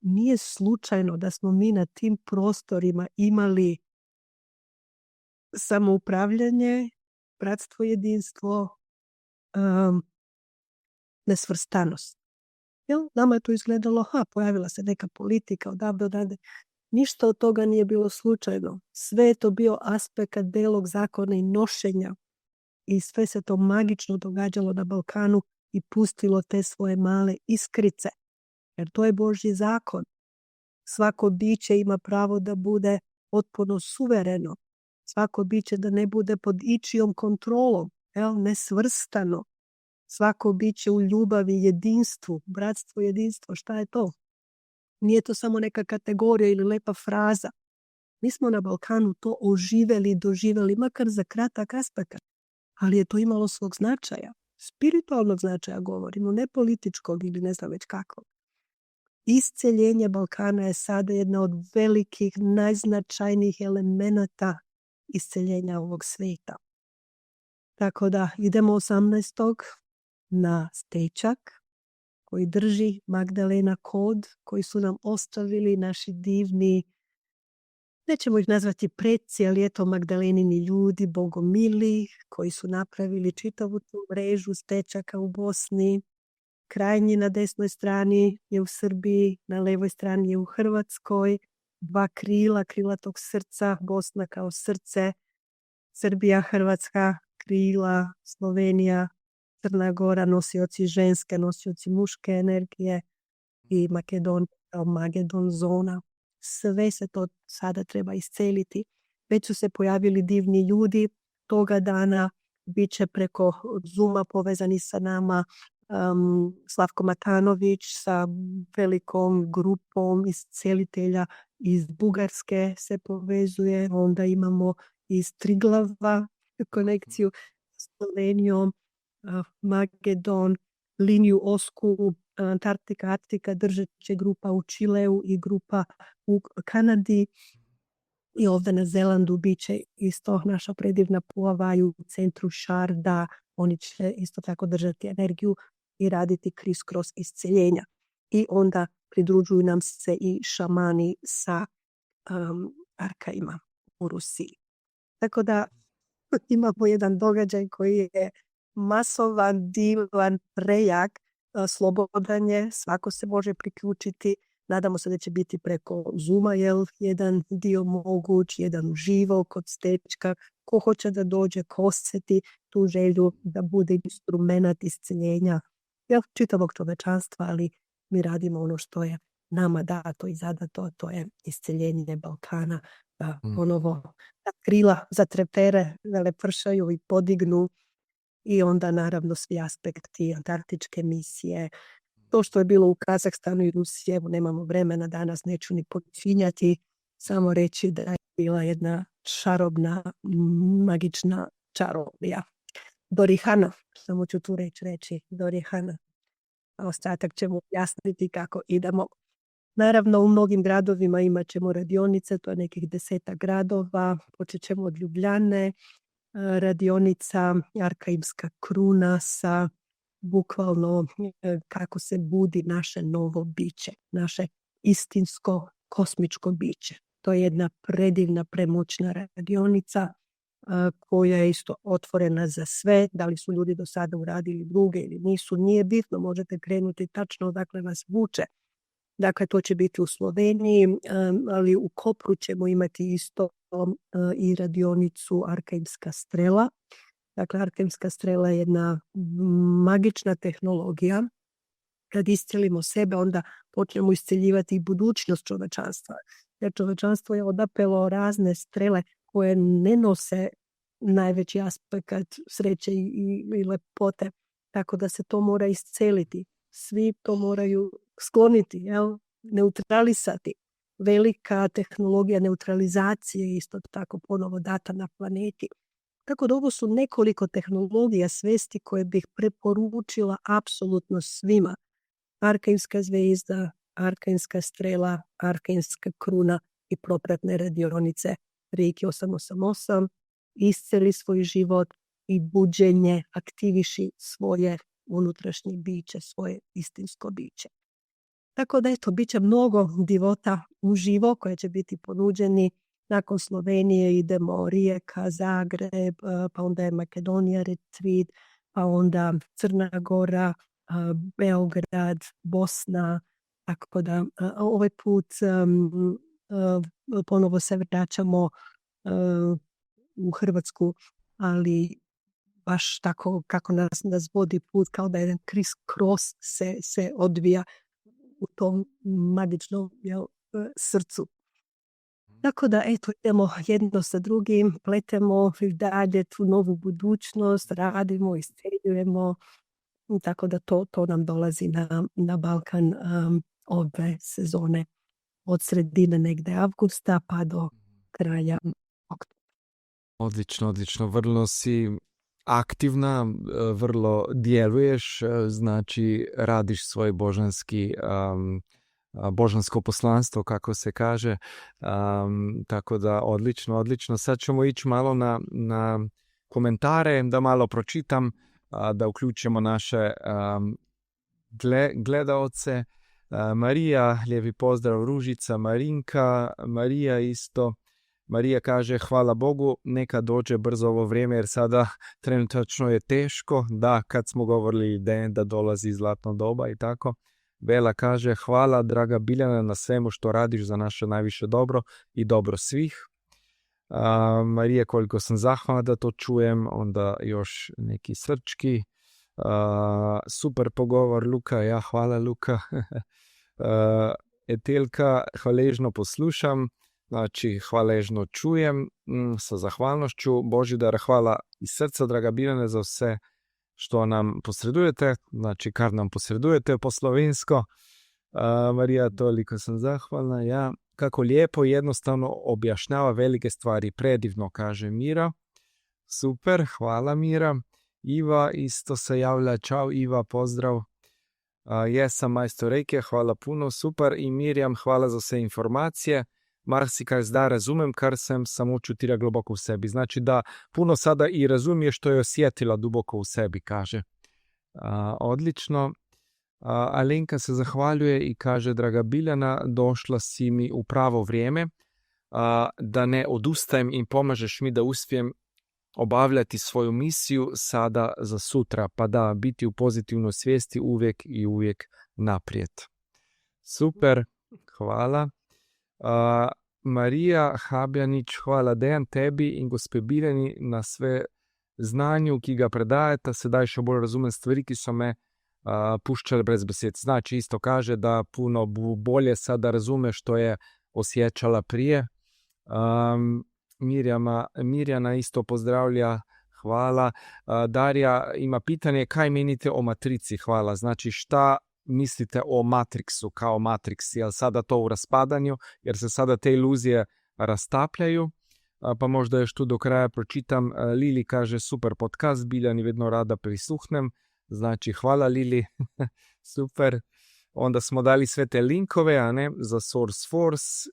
nije slučajno da smo mi na tim prostorima imali samoupravljanje, bratstvo, jedinstvo, nesvrstanost. Jel? Nama je to izgledalo, pojavila se neka politika odavde. Ništa od toga nije bilo slučajno. Sve je to bio aspekt belog zakona i nošenja. I sve se to magično događalo na Balkanu i pustilo te svoje male iskrice. Jer to je Božji zakon. Svako biće ima pravo da bude potpuno suvereno. Svako biće da ne bude pod ičijom kontrolom, nesvrstano. Svako biće u ljubavi, jedinstvu, bratstvo, jedinstvo. Šta je to? Nije to samo neka kategorija ili lepa fraza. Mi smo na Balkanu to oživeli, doživeli, makar za kratak aspekt. Ali je to imalo svog značaja. Spiritualnog značaja govorimo, ne političkog ili ne znam već kakvog. Isceljenje Balkana je sada jedna od velikih, najznačajnijih elemenata isceljenja ovog svijeta. Tako da idemo 18. na stečak koji drži Magdalena Kod, koji su nam ostavili naši divni, nećemo ih nazvati preci, ali eto Magdalenini ljudi, bogomili, koji su napravili čitavu tu mrežu stečaka u Bosni. Krajnji na desnoj strani je u Srbiji, na levoj strani je u Hrvatskoj. 2 krila tog srca, Bosna kao srce, Srbija, Hrvatska, krila, Slovenija, Crna Gora, nosioci ženske, nosioci muške energije i Makedon kao Magedon zona. Sve se to sada treba isceliti. Već su se pojavili divni ljudi. Toga dana bit će preko Zooma povezani sa nama Slavko Matanović sa velikom grupom iscelitelja iz Bugarske se povezuje. Onda imamo iz Triglava konekciju s Slovenijom, Magedon, liniju Osku, Antarktika, Arktika držat će grupa u Čileu i grupa u Kanadi. I ovdje na Zelandu bit će isto naša predivna Puava u centru Šarda. Oni će isto tako držati energiju i raditi kriz-kroz isceljenja. I onda pridružuju nam se i šamani sa arkaima u Rusiji. Tako da imamo jedan događaj koji je masovan, divan, prejak, slobodan je, svako se može priključiti. Nadamo se da će biti preko Zooma, jedan dio moguć, jedan uživo kod stečka. Ko hoće da dođe, ko osjeti tu želju da bude instrument isceljenja čitavog čovečanstva, ali mi radimo ono što je nama dato i zadato, to je isceljenje Balkana. Da ponovo krila zatrepere, velepršaju i podignu. I onda naravno svi aspekti antarktičke misije. To što je bilo u Kazahstanu i Rusiji, evo nemamo vremena danas, neću ni počinjati, samo reći da je bila jedna čarobna, magična čarolija. Dorihana, samo ću tu reći, Dorihana. A ostatak ćemo objasniti kako idemo. Naravno, u mnogim gradovima imat ćemo radionice, to je nekih 10 gradova. Počet ćemo od Ljubljane, radionica Arkaimska kruna sa bukvalno kako se budi naše novo biće, naše istinsko kosmičko biće. To je jedna predivna, premoćna radionica koja je isto otvorena za sve. Da li su ljudi do sada uradili druge ili nisu, nije bitno, možete krenuti tačno odakle vas vuče. Dakle, to će biti u Sloveniji, ali u Kopru ćemo imati isto i radionicu Arkaimska strela. Dakle, Arkaimska strela je jedna magična tehnologija. Kad iscelimo sebe, onda počnemo isceljivati i budućnost čovečanstva. Jer čovečanstvo je odapelo razne strele koje ne nose najveći aspekt sreće i lepote. Tako da se to mora isceliti. Svi to moraju skloniti, neutralisati. Velika tehnologija neutralizacije isto tako ponovo data na planeti. Tako da ovo su nekoliko tehnologija svesti koje bih preporučila apsolutno svima. Arkaimska zvezda, Arkaimska strela, Arkaimska kruna i propratne radionice Reiki 888. Isceli svoj život i buđenje, aktiviši svoje unutrašnje biće, svoje istinsko biće. Tako da bit će mnogo divota uživo koje će biti ponuđeni nakon Slovenije idemo Rijeka, Zagreb, pa onda je Makedonija retreat, pa onda Crna Gora, Beograd, Bosna, tako da ovaj put ponovo se vraćamo u Hrvatsku, ali baš tako kako nas vodi put, kao da jedan criss-cross se odvija u tom magičnom srcu. Tako da, eto, idemo jedno sa drugim, pletemo dalje tu novu budućnost, radimo, isceljujemo, tako da to nam dolazi na Balkan ove sezone od sredine negde avgusta pa do kraja oktobra.
Odlično. Vrlo si aktivna, vrlo djeluješ, znači radiš svoj božansko poslanstvo, kako se kaže. Tako da odlično. Sad ćemo ići malo na komentare, da malo pročitam, da uključimo naše gledaoce. Marija, lijepi pozdrav, Ružica, Marinka, Marija isto. Marija kaže, hvala Bogu, neka dođe brzo ovo vrijeme, jer sada trenutačno je teško, da, kad smo govorili da dolazi zlatno doba i tako. Bela kaže, hvala draga Biljana na svemu što radiš za naše najviše dobro i dobro svih. Marija, koliko sam zahvalna da to čujem, onda još neki srčki. Super pogovor, Luka, ja, hvala Luka. Etelka, hvaležno poslušam, znači hvaležno čujem, sa zahvalnošću. Božidar, hvala iz srca, draga Biljana, za vse što nam posredujete, znači kar nam posredujete po slovensko. Marija, toliko sam zahvalna, ja. Kako lijepo i jednostavno objašnjava velike stvari, predivno, kaže Mira. Super, hvala Mira. Iva isto se javlja, čau Iva, pozdrav. Jesam majstor Reike, hvala puno, super. I Mirjam, hvala za sve informacije. Marsikaj zdaj razumem, kar sem samo čutila globoko u sebi. Znači da puno sada i razumije što je osjetila duboko u sebi, kaže. Odlično. Alenka se zahvaljuje i kaže, draga Biljana, došla si mi u pravo vrijeme, da ne odustajem i pomažeš mi da uspijem obavljati svoju misiju sada za sutra, pa da biti u pozitivnoj svijesti uvijek i uvijek naprijed. Super, hvala. Marija Habjanić, hvala Dejan tebi in gospe Biljani na sve znanju, ki ga predajete, sedaj še bolj razumem stvari, ki so me puščale brez besed. Znači isto kaže da puno bolje sada razume što je osjećala prije. Mirjana isto pozdravlja, hvala. Darja ima pitanje, kaj menite o matrici, hvala. Znači šta mislite o Matrixu kao Matrix, je li sada to u raspadanju, jer se sada te iluzije rastapljaju, pa možda još tu do kraja pročitam. Lili kaže, super podcast, Biljani vedno rada prisluhnem, znači hvala Lili, super. Onda smo dali sve te linkove, a ne, za Source Force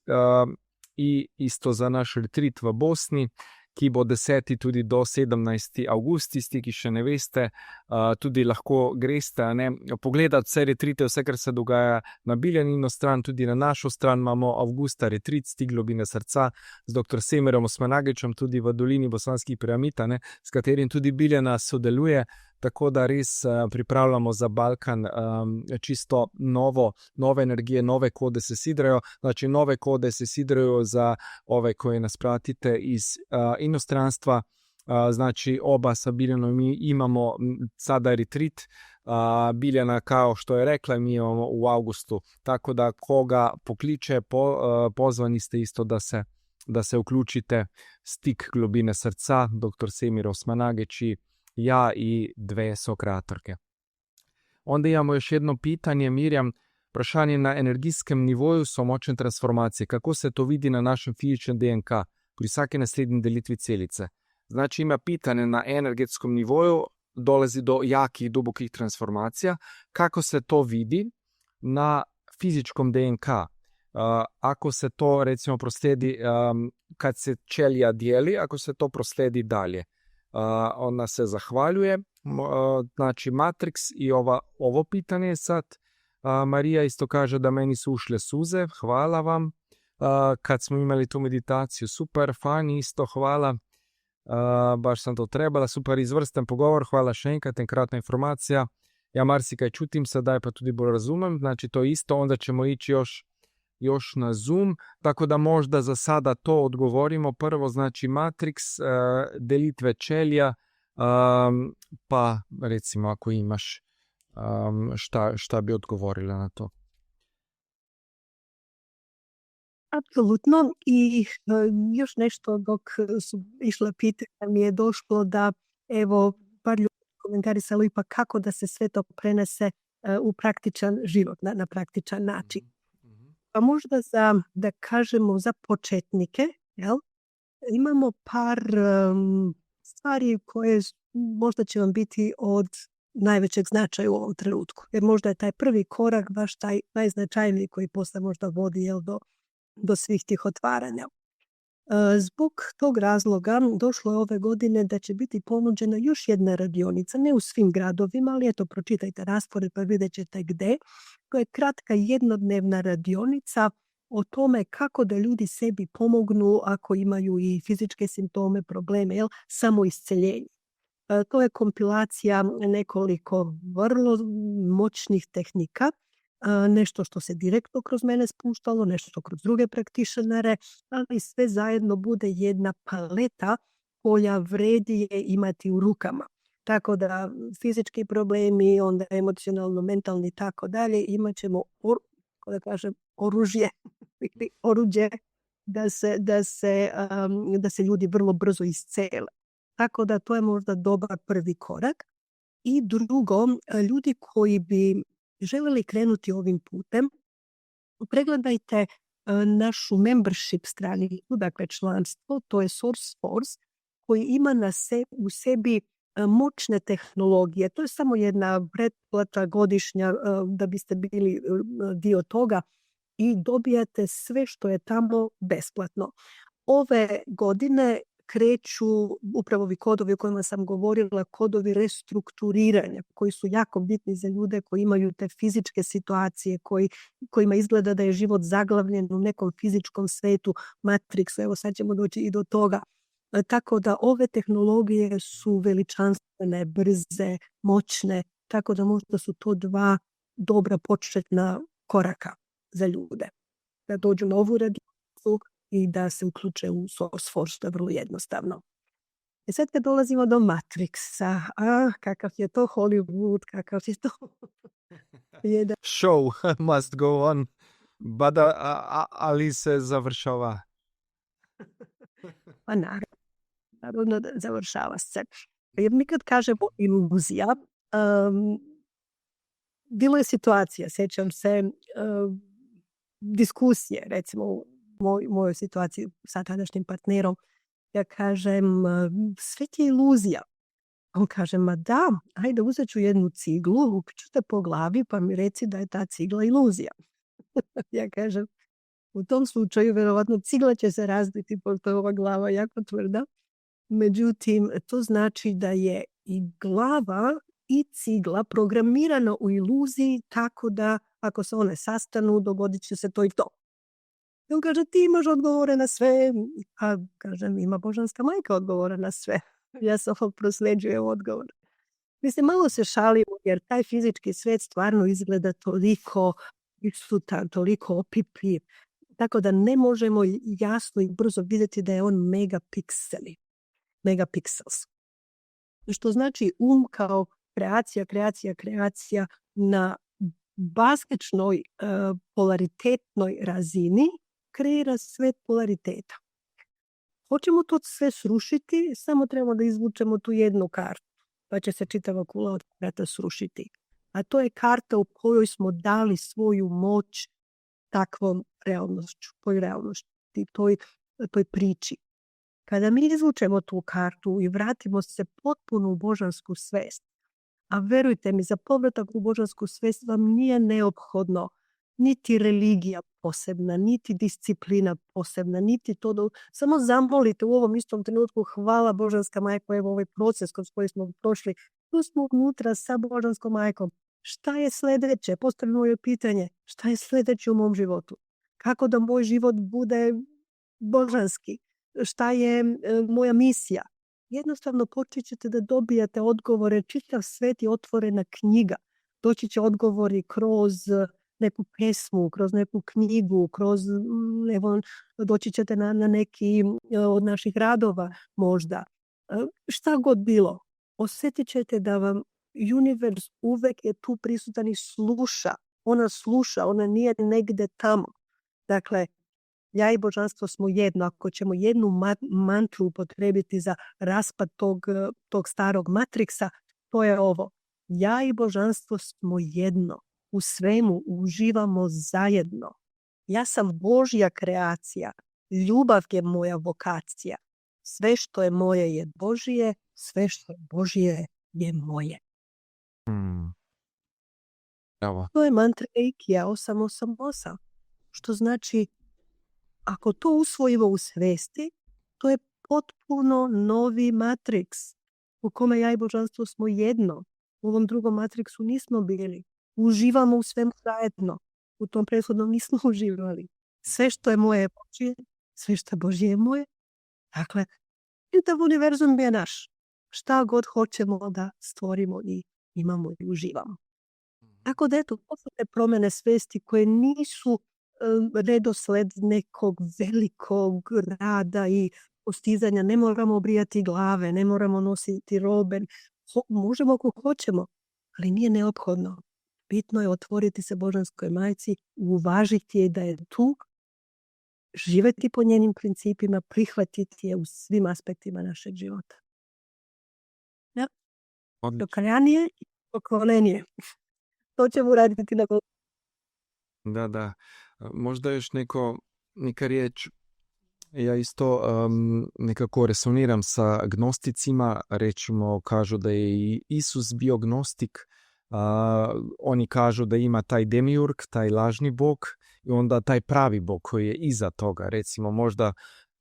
i isto za naš retreat v Bosni, ki bo 10. tudi do 17. avgust, tisti, ki še ne veste, tudi lahko greste, pogledati vse retrite, vse, kar se dogaja na Biljanino stran, tudi na našo stran imamo avgusta retrit Stik globine srca z dr. Semirom Osmanagićem, tudi v dolini Bosanskih piramid, s katerim tudi Biljana sodeluje, tako da res pripravljamo za Balkan čisto nove energije, nove kode se sidrajo, znači nove kode se sidrajo za ove koje nas pratite iz inostranstva, znači oba sa Biljanom mi imamo sada retreat, Biljana kao što je rekla mi imamo u avgustu, tako da koga pokliče, pozvani ste isto da se uključite. Stik globine srca, dr. Semir Osmanagić i ja i dve sokratorke. Onda imamo još jedno pitanje, Mirjam, vprašanje na energijskem nivoju so močne transformacije. Kako se to vidi na našem fizičnem DNK pri vsaki naslednji delitvi celice? Znači ima pitanje na energetskom nivoju, dolazi do jakih, dubokih transformacija. Kako se to vidi na fizičkom DNK? Ako se to recimo prosledi, kad se ćelija dijeli, ako se to prosledi dalje. Ona se zahvaljuje, znači Matrix i ovo pitanje sad. Marija isto kaže da meni su ušle suze, hvala vam. kad smo imali tu meditaciju. Super, fajn, isto, hvala. Baš sem to trebala, super izvrsten pogovor, hvala še enkrat, enkratna informacija. Ja, marsikaj čutim, sedaj pa tudi bolj razumem, znači to isto, onda ćemo ići još na Zoom, tako da možda za sada to odgovorimo. Prvo, znači Matrix, delitve čelja, pa recimo ako imaš šta bi odgovorila na to.
Apsolutno. I još nešto dok su išla pitanja mi je došlo da evo par ljudi komentarisalo ipak kako da se sve to prenese u praktičan život, na praktičan način. Pa možda da kažemo za početnike, jel? Imamo par stvari koje možda će vam biti od najvećeg značaja u ovom trenutku. Jer možda je taj prvi korak baš taj najznačajniji koji posle možda vodi, jel, do svih tih otvaranja. Zbog tog razloga došlo je ove godine da će biti ponuđena još jedna radionica, ne u svim gradovima, ali eto, pročitajte raspored pa vidjet ćete gde. To je kratka jednodnevna radionica o tome kako da ljudi sebi pomognu ako imaju i fizičke simptome, probleme, jel, samoisceljenje. To je kompilacija nekoliko vrlo moćnih tehnika, nešto što se direktno kroz mene spuštalo, nešto kroz druge praktišanare, ali sve zajedno bude jedna paleta koja vredi je imati u rukama. Tako da fizički problemi, onda emocionalno, mentalni i tako dalje, imat ćemo oružje ili oruđe da se ljudi vrlo brzo iscele. Tako da to je možda dobar prvi korak. I drugo, ljudi koji bi želeli krenuti ovim putem, pregledajte našu membership stranicu, dakle članstvo, to je SourceForce, koji ima u sebi moćne tehnologije. To je samo jedna pretplata godišnja da biste bili dio toga i dobijate sve što je tamo besplatno. Ove godine kreću upravo ovi kodovi o kojima sam govorila, kodovi restrukturiranja koji su jako bitni za ljude koji imaju te fizičke situacije, kojima izgleda da je život zaglavljen u nekom fizičkom svetu, Matrixu, evo sad ćemo doći i do toga. Tako da ove tehnologije su veličanstvene, brze, moćne, tako da možda su to dva dobra početna koraka za ljude. Da dođu na ovu radionicu i da se uključe u SourceForce, to je vrlo jednostavno. I sad kad dolazimo do Matrixa, kakav je to Hollywood, kakav je to...
Show must go on, ali se završava.
Pa naravno da završava se. Jer mi kad kažemo iluzija, bilo je situacija, sjećam se, diskusije, recimo u mojoj situaciji sa tadašnjim partnerom, ja kažem, sve ti je iluzija. On kaže, ma da, ajde uzet ću jednu ciglu, lupiću te po glavi pa mi reci da je ta cigla iluzija. Ja kažem, u tom slučaju verovatno cigla će se razbiti pošto je ova glava jako tvrda. Međutim, to znači da je i glava i cigla programirana u iluziji tako da ako se one sastanu, dogodit će se to i to. I on kaže, ti imaš odgovore na sve. A kažem, ima Božanska majka odgovore na sve. Ja samo prosleđujem odgovor. Mislim, malo se šalimo jer taj fizički svet stvarno izgleda toliko isutan, toliko opipljiv. Tako da ne možemo jasno i brzo vidjeti da je on megapixels. Što znači kao kreacija na baskečnoj polaritetnoj razini kreira svet polariteta. Hoćemo to sve srušiti, samo trebamo da izvučemo tu jednu kartu, pa će se čitava kula od karata srušiti. A to je karta u kojoj smo dali svoju moć takvom realnošću, toj priči. Kada mi izvučemo tu kartu i vratimo se potpuno u božansku svest, a verujte mi, za povratak u božansku svest vam nije neophodno niti religija posebna, niti disciplina posebna, niti to da samo zamolite u ovom istom trenutku, hvala Božanska majko, evo ovaj proces kroz koji smo prošli, tu smo unutra sa Božanskom majkom. Šta je sledeće? Postavljeno je pitanje, šta je sledeće u mom životu? kako da moj život bude božanski, šta je moja misija. Jednostavno počet ćete da dobijate odgovore, čitav svet je otvorena knjiga. Doći će odgovori kroz neku pesmu, kroz neku knjigu, doći ćete na neki od naših radova možda. Šta god bilo, osjetit ćete da vam univerz uvek je tu prisutan i sluša. Ona sluša, ona nije negde tamo. Dakle, ja i božanstvo smo jedno. Ako ćemo jednu mantru upotrebiti za raspad tog starog matriksa, to je ovo. Ja i božanstvo smo jedno. U svemu uživamo zajedno. Ja sam Božja kreacija. Ljubav je moja vokacija. Sve što je moje je Božje, sve što je Božje je moje.
Evo.
To je mantra Eikija 888. Što znači, ako to usvojimo u svesti, to je potpuno novi matriks u kome ja i božanstvo smo jedno. U ovom drugom matriksu nismo bili. Uživamo u svemu zajedno. U tom prethodnom nismo uživali. Sve što je moje je Božje, sve što je Božje je moje. Dakle, čitav univerzum je naš. Šta god hoćemo da stvorimo i imamo i uživamo. Tako da eto, to su te promjene svesti koje nisu redosled nekog velikog rada i postizanja. Ne moramo obrijati glave, ne moramo nositi robe. Možemo ako hoćemo, ali nije neophodno. Bitno je otvoriti se Božanskoj majci, uvažiti je da je tu, živjeti po njenim principima, prihvatiti je u svim aspektima našeg života. Ja. Dokaljanije i poklonenje. To ćemo uraditi na
Da. Možda još neka riječ. Ja isto nekako resoniram sa gnosticima. Recimo, kažu da je i Isus bio gnostik. Oni kažu da ima taj demiurg, taj lažni bog i onda taj pravi bog koji je iza toga. Recimo, možda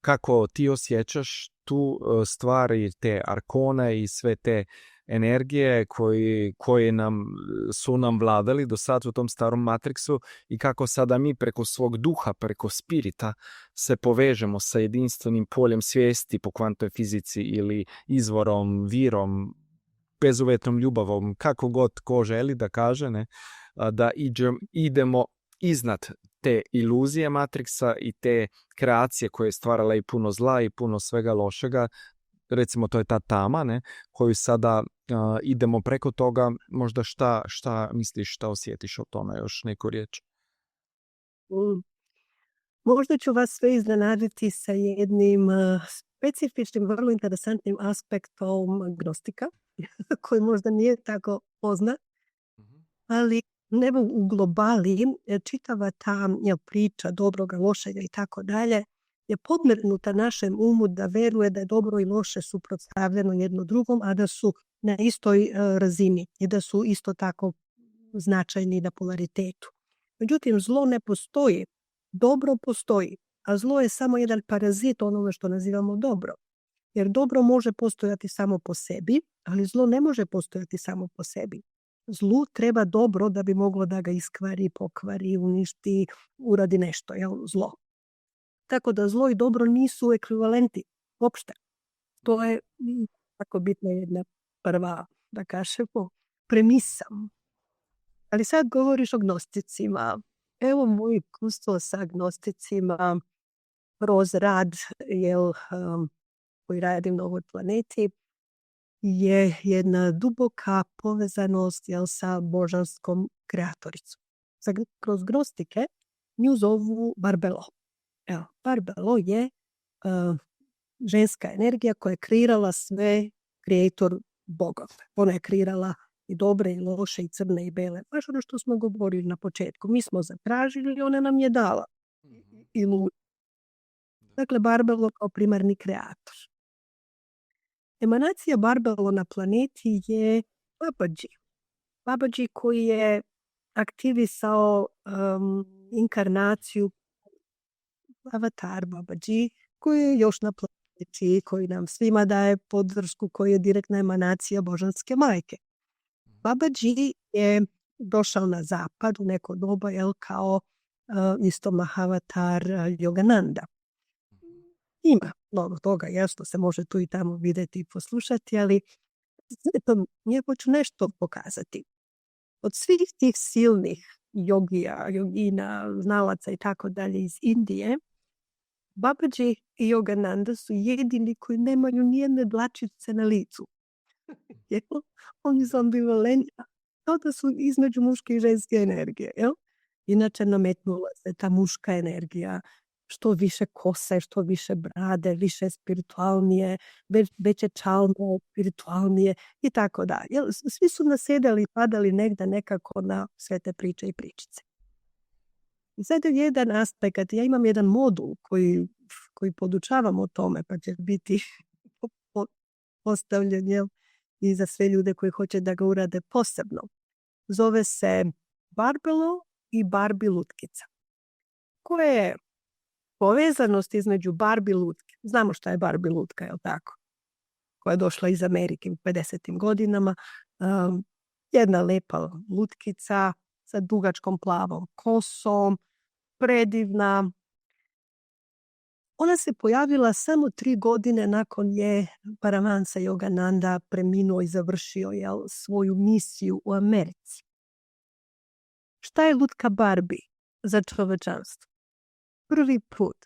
kako ti osjećaš tu stvari, te arkone i sve te energije koje su nam vladali do sad u tom starom matriksu i kako sada mi preko svog duha, preko spirita se povežemo sa jedinstvenim poljem svijesti po kvantnoj fizici ili izvorom, virom, bezuvjetnom ljubavom, kako god ko želi da kaže, ne? Da idemo iznad te iluzije matriksa i te kreacije koje je stvarala i puno zla i puno svega lošega. Recimo, to je ta tama, ne, koju sada idemo preko toga. Možda šta misliš, šta osjetiš o tome, još neku riječ?
Možda ću vas sve iznenaditi sa jednim specifičnim, vrlo interesantnim aspektom gnostika, koji možda nije tako poznat, ali u globali čitava ta priča dobroga, lošega i tako dalje je podmetnuta našem umu da veruje da je dobro i loše suprotstavljeno jedno drugom, a da su na istoj razini i da su isto tako značajni na polaritetu. Međutim, zlo ne postoji. Dobro postoji, a zlo je samo jedan parazit onome što nazivamo dobro. Jer dobro može postojati samo po sebi, ali zlo ne može postojati samo po sebi. Zlu treba dobro da bi moglo da ga iskvari, pokvari, uništi, uradi nešto, zlo. Tako da zlo i dobro nisu ekvivalenti uopšte. To je tako bitna jedna prva, da kažemo, premisa. Ali sad govoriš o gnosticima. Evo moje iskustvo sa gnosticima kroz rad koji radim na ovoj planeti je jedna duboka povezanost sa božanskom kreatoricom. Kroz gnostike nju zovu Barbelo. Barbelo je ženska energija koja je kreirala sve, kreator bogov. Ona je kreirala i dobre, i loše, i crne, i bele. Baš ono što smo govorili na početku. Mi smo zatražili i ona nam je dala. Dakle, Barbelo kao primarni kreator. Emanacija Barbelo na planeti je Babaji. Babaji koji je aktivisao inkarnaciju avatar Babaji, koji je još na planeti, koji nam svima daje podršku, koji je direktna emanacija Božanske majke. Babaji je došao na zapad u neko doba kao isto Mahavatar Yogananda. Ima mnogo toga, jasno se može tu i tamo vidjeti i poslušati, ali eto, ja hoću nešto pokazati. Od svih tih silnih jogija, jogina, znalaca i tako dalje iz Indije, Babaji i Yogananda su jedini koji nemaju nijedne dlačice na licu. Oni su ambivalentni, kao da su između muške i ženske energije. Jel? Inače nametnula se ta muška energija, što više kose, što više brade, više spiritualnije, veće čalme, spiritualnije i tako dalje. Svi su nasedali i padali negdje nekako na sve te priče i pričice. I sad je jedan aspekt, ja imam jedan modul koji podučavam o tome, pa će biti postavljen i za sve ljude koji hoće da ga urade posebno. Zove se Barbelo i Barbie lutkica. Koja je povezanost između Barbie lutke? Znamo šta je Barbie lutka, je li tako? Koja je došla iz Amerike u 50. godinama. Jedna lepa lutkica sa dugačkom plavom kosom, predivna. Ona se pojavila samo 3 godine nakon je Paramahansa Yogananda preminuo i završio svoju misiju u Americi. Šta je lutka Barbie za čovečanstvo? Prvi put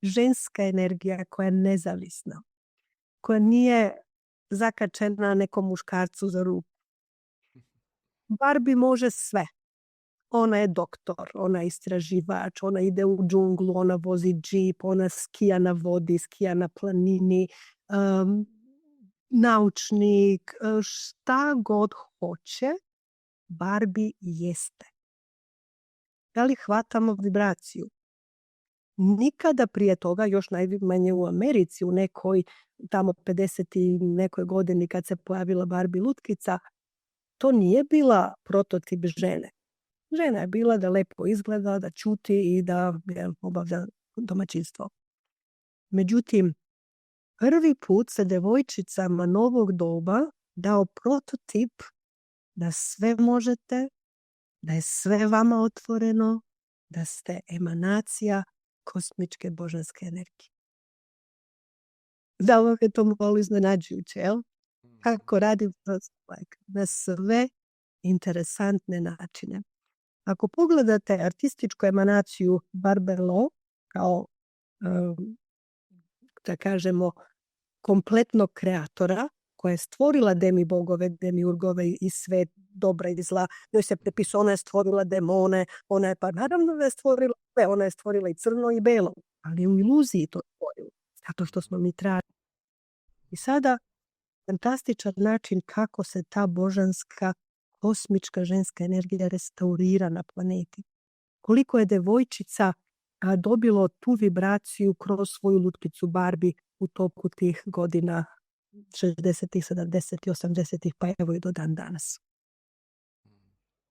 ženska energija koja je nezavisna, koja nije zakačena nekom muškarcu za ruku. Barbie može sve. Ona je doktor, ona je istraživač, ona ide u džunglu, ona vozi džip, ona skija na vodi, skija na planini, naučnik, šta god hoće, Barbie jeste. Da li hvatamo vibraciju? Nikada prije toga, još najmanje u Americi, u nekoj tamo 50. i nekoj godini kad se pojavila Barbie lutkica, to nije bila prototip žene. Žena je bila da lepo izgleda, da ćuti i da obavlja domaćinstvo. Međutim, prvi put se devojčicama novog doba dao prototip da sve možete, da je sve vama otvoreno, da ste emanacija kosmičke božanske energije. Da vam je to malo iznenađujuće, jel? Kako radi na sve interesantne načine. Ako pogledate artističku emanaciju Barbelo kao, da kažemo, kompletnog kreatora, koja je stvorila demibogove, demiurgove i sve dobra i zla, njoj se prepisuje, ona je stvorila demone, ona je, pa naravno da je stvorila sve, ona je stvorila i crno i belo, ali u iluziji to stvorila, zato što smo mi tražili. I sada, fantastičan način kako se ta božanska kosmička ženska energija restaurira na planeti. Koliko je devojčica dobilo tu vibraciju kroz svoju lutkicu Barbie u toku tih godina 60-ih, 70-ih, 80-ih, pa evo i do dan danas.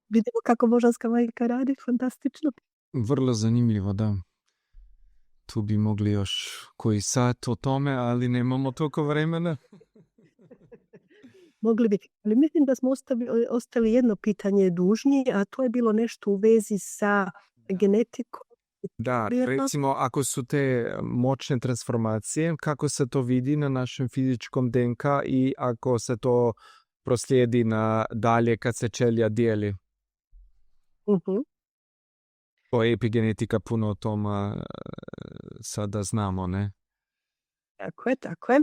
Vidimo kako božanska majka radi, fantastično.
Vrlo zanimljivo, da. Tu bi mogli još koji sat o tome, ali nemamo toliko vremena.
Mogli bi, ali mislim da smo ostali jedno pitanje dužni, a to je bilo nešto u vezi sa genetikom.
Da, recimo ako su te moćne transformacije, kako se to vidi na našem fizičkom DNK i ako se to proslijedi na dalje kad se ćelija dijeli. O epigenetika puno o tome sada znamo, ne?
Tako je.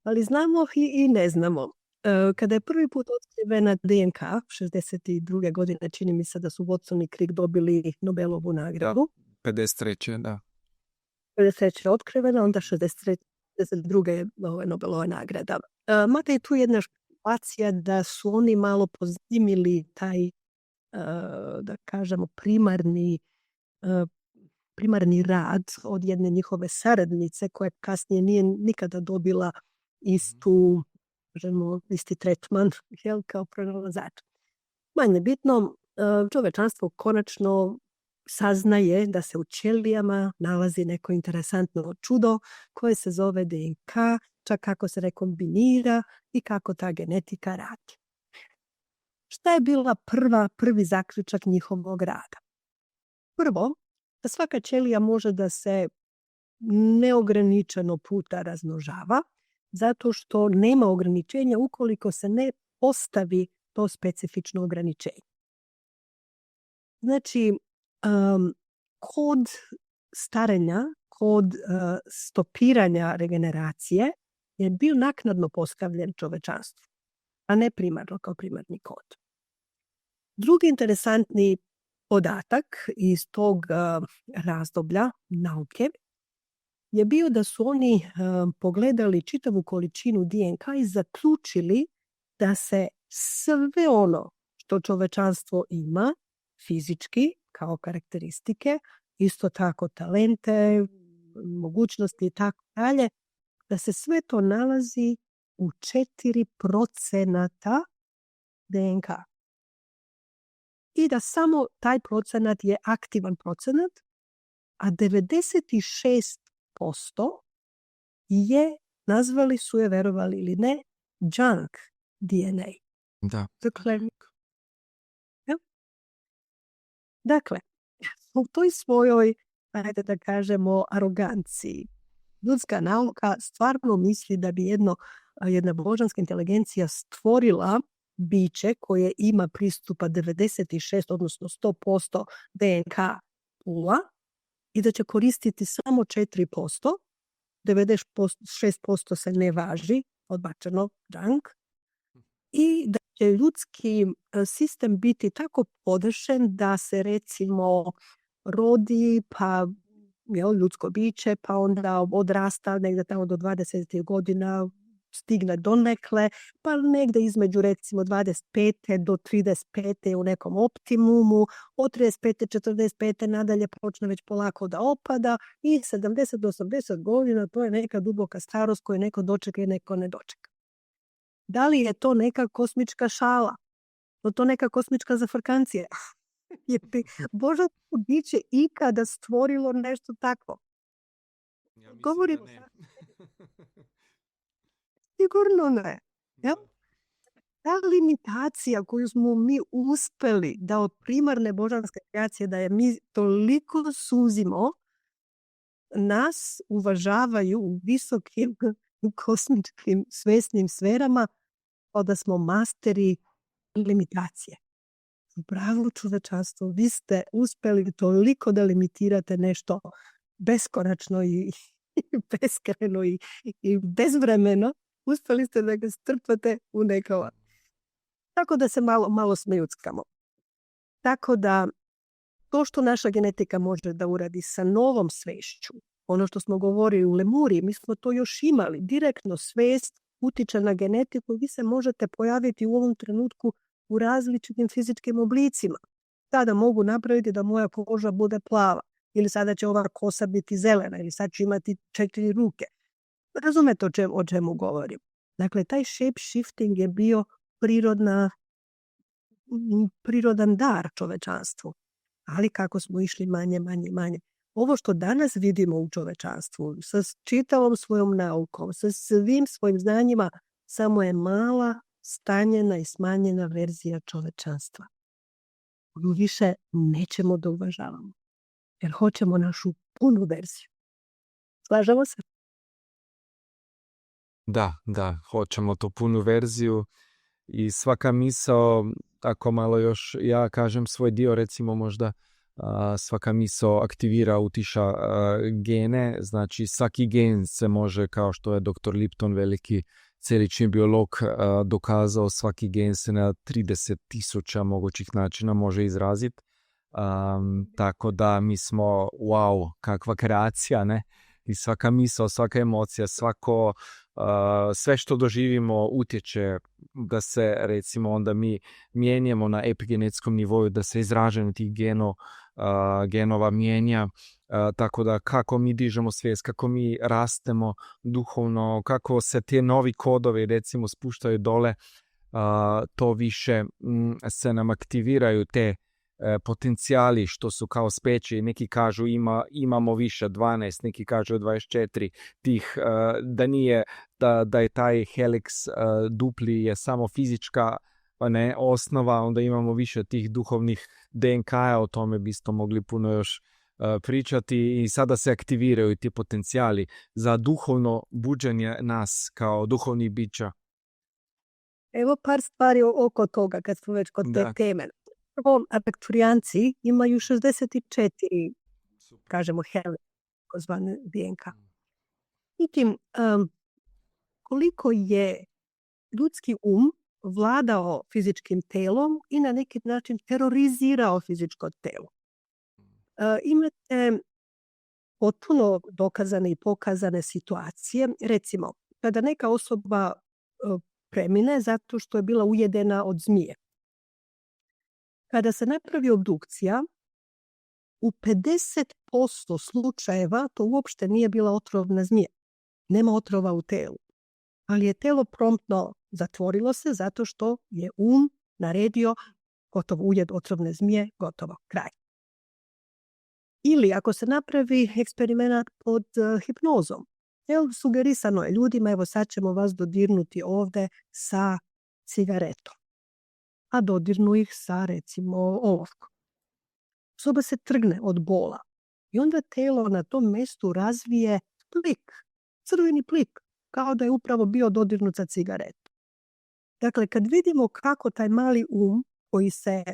Ali znamo i ne znamo. Kada je prvi put otkrivena DNK, 62. godine, čini mi se da su Watson i Crick dobili Nobelovu nagradu.
Da, 53. da.
53. je otkrivena, onda 62. je Nobelova nagrada. Mada je tu jedna špekulacija da su oni malo pozimili taj, da kažemo, primarni rad od jedne njihove saradnice koja kasnije nije nikada dobila isti tretman kao pronalazač. Manje bitno, čovečanstvo konačno saznaje da se u ćelijama nalazi neko interesantno čudo koje se zove DNK, čak kako se rekombinira i kako ta genetika radi. Šta je bila prvi zaključak njihovog rada? Prvo, da svaka ćelija može da se neograničeno puta razmnožava, zato što nema ograničenja ukoliko se ne postavi to specifično ograničenje. Znači, kod starenja, kod stopiranja regeneracije je bio naknadno postavljen čovečanstvu, a ne primarno kao primarni kod. Drugi interesantni podatak iz tog razdoblja nauke je bio da su oni pogledali čitavu količinu DNK i zaključili da se sve ono što čovečanstvo ima fizički kao karakteristike, isto tako talente, mogućnosti i tako dalje, da se sve to nalazi u 4% DNK. I da samo taj procenat je aktivan procenat, a 96% je, nazvali su je, verovali ili ne, junk DNA.
Da.
Dakle, u toj svojoj, ajde da kažemo, aroganciji, ljudska nauka stvarno misli da bi jedna božanska inteligencija stvorila biće koje ima pristupa 96, odnosno 100% DNK pula i da će koristiti samo 4%, 96% se ne važi, odbačeno, junk, i da će ljudski sistem biti tako podešen da se recimo rodi, pa ljudsko biće, pa onda odrasta negdje tamo do 20 godina, stigne donekle, pa negdje između recimo 25. do 35. u nekom optimumu, od 35. 45. nadalje počne već polako da opada i 70 do 80 godina to je neka duboka starost koju neko dočeka i neko ne dočeka. Da li je to neka kosmička šala? Je to neka kosmička zafrkancija? Je bi božansko biće ikada stvorilo nešto takvo?
Ja mislim
Govorimo
da ne.
Sigurno ne. Jel? Ta limitacija koju smo mi uspeli da od primarne božanske kreacije da je mi toliko suzimo, nas uvažavaju u visokim kosmičkim svesnim sferama kao da smo masteri limitacije. Bravo čovečanstvo, vi ste uspeli toliko da limitirate nešto beskonačno i beskreno i bezvremeno. Uspeli ste da ga strpate u nekova. Tako da se malo smejuckamo. Tako da to što naša genetika može da uradi sa novom svešću, ono što smo govorili u Lemuriji, mi smo to još imali. Direktno svest utiče na genetiku i vi se možete pojaviti u ovom trenutku u različitim fizičkim oblicima. Sada mogu napraviti da moja koža bude plava, ili sada će ova kosa biti zelena, ili sad ću imati 4 ruke. Razumete o čemu govorim? Dakle, taj shape shifting je bio prirodan dar čovečanstvu. Ali kako smo išli manje. Ovo što danas vidimo u čovečanstvu, sa čitavom svojom naukom, sa svim svojim znanjima, samo je mala, stanjena i smanjena verzija čovečanstva. Koju više nećemo da uvažavamo, jer hoćemo našu punu verziju. Slažemo se?
Da, hoćemo tu punu verziju i svaka misao, ako malo još ja kažem svoj dio, recimo možda svaka misao aktivira, utiša gene, znači svaki gen se može, kao što je dr. Lipton, veliki celični biolog, dokazao, svaki gen se na 30.000 mogućih načina može izraziti. Tako da mi smo, wow, kakva kreacija, ne? I svaka misao, svaka emocija, sve što doživimo utječe da se, recimo, onda mi mijenjamo na epigenetskom nivou, da se izraženje tih genova mijenja, tako da kako mi dižemo svijest, kako mi rastemo duhovno, kako se te novi kodovi, recimo, spuštaju dole, to više se nam aktiviraju te potencijali što su kao speće. Neki kažu imamo više 12, neki kažu 24 tih, da nije, da je taj helix dupli je samo fizička osnova, onda imamo više tih duhovnih DNK-a, o tome bi isto mogli puno još pričati i sada se aktiviraju ti potencijali za duhovno buđenje nas kao duhovnih bića.
Evo par stvari oko toga kad smo već kod te
Da.
teme. Prvo, Arkturijanci imaju 64, kažemo, hele, kozvane DNK. Međutim, koliko je ljudski vladao fizičkim telom i na neki način terorizirao fizičko telo. Imate potpuno dokazane i pokazane situacije. Recimo, kada neka osoba premine zato što je bila ujedena od zmije. Kada se napravi obdukcija, u 50% slučajeva to uopšte nije bila otrovna zmija. Nema otrova u telu. Ali je telo promptno zatvorilo se zato što je naredio gotovo ujed otrovne zmije, gotovo, kraj. Ili ako se napravi eksperiment pod hipnozom, sugerisano je ljudima, evo sad ćemo vas dodirnuti ovde sa cigaretom. A dodirnu ih sa, recimo, olovkom. Osoba se trgne od bola i onda telo na tom mestu razvije plik, crveni plik, kao da je upravo bio dodirnut sa cigaretom. Dakle, kad vidimo kako taj mali koji se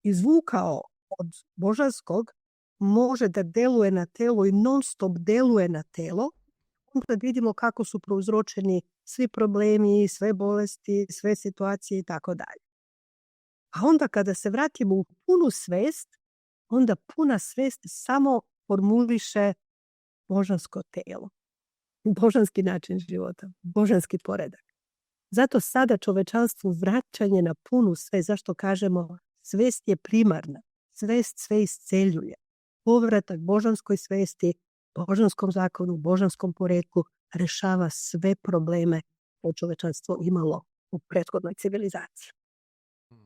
izvukao od božanskog može da deluje na telo i non stop deluje na telo, onda vidimo kako su prouzročeni svi problemi, sve bolesti, sve situacije i tako dalje. A onda kada se vratimo u punu svest, onda puna svest samo formuliše božansko telo, božanski način života, božanski poredak. Zato sada čovečanstvu vraćanje na punu svest, zašto kažemo svest je primarna, svest sve isceljuje. Povratak božanskoj svesti, božanskom zakonu, božanskom poretku rešava sve probleme koje čovečanstvo imalo u prethodnoj civilizaciji.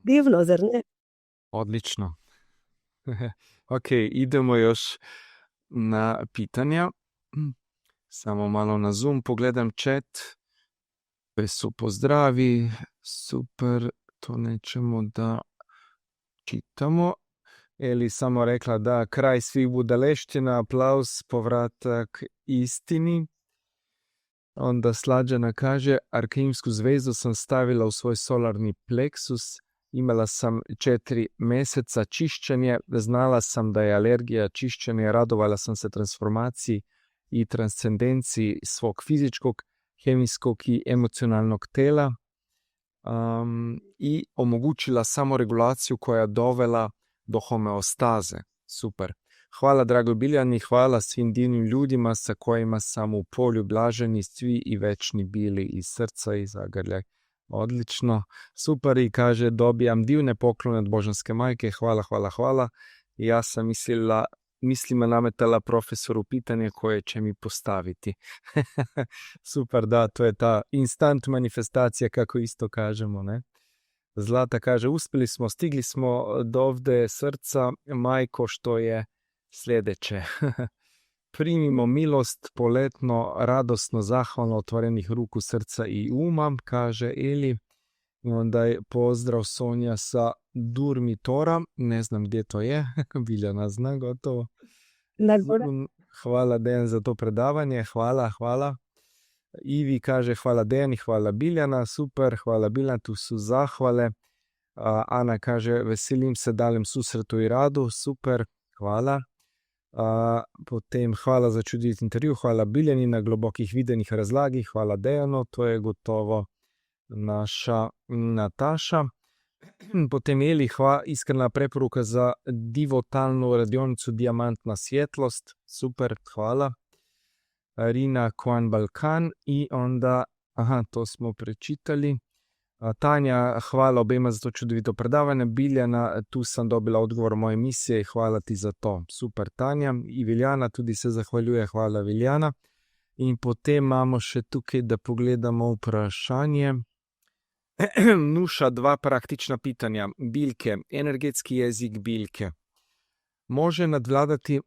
Divno, zar ne?
Odlično. Ok, idemo još na pitanja. Samo malo na Zoom, pogledam chat. Sve su pozdravi, super, to nećemo da čitamo. Eli samo rekla da kraj svih budaleština, aplauz, povratak istini. Onda Slađana kaže, Arkeimsku zvezdu sam stavila u svoj solarni pleksus, imala sam 4 meseca čišćenje, znala sam da je alergija čišćenje, radovala sam se transformaciji i transcendenciji svog fizičkog, hemijskog i emocionalnog tela i omogućila samoregulaciju koja je dovela do homeostaze. Super. Hvala dragoj Biljani, hvala svim divnim ljudima sa kojima sam u polju blaženi svi i večni bili iz srca i zagrljaj. Odlično. Super, i kaže dobijam divne poklone od Božanske majke. Hvala. I ja sam mislima nametala profesoru pitanje koje će mi postaviti. Super, da, to je ta instant manifestacija, kako isto kažemo, ne? Zlata kaže, uspjeli smo, stigli smo do ovde srca, majko, što je sljedeće. Primimo milost poletno, radosno, zahvalno otvorenih ruku, srca i uma, kaže Eli. Onda je pozdrav Sonja sa Durmitora, ne znam gdje to je, Biljana zna gotovo. Hvala Dejan za to predavanje, hvala. Ivi kaže hvala Dejan i hvala Biljana, super, hvala Biljana, tu su zahvale. Ana kaže veselim se daljem susretu i radu, super, hvala. Potem hvala za čudovit intervju, hvala Biljani na globokih videnih razlagih, hvala Dejano, to je gotovo naša Nataša. Potem Eli, iskrena preporuka za divotalnu radionicu Dijamantna svjetlost, super, hvala. Rina Kwan Balkan i onda, to smo prečitali. Tanja, hvala obema za to čudovito predavanje. Biljana, tu sam dobila odgovor moje misije i hvala ti za to. Super, Tanja. I Viljana tudi se zahvaljuje, hvala Viljana. In potem imamo še tukaj, da pogledamo vprašanje. Nuša, 2 praktična pitanja. Biljke, energetski jezik biljke. Može nadvladati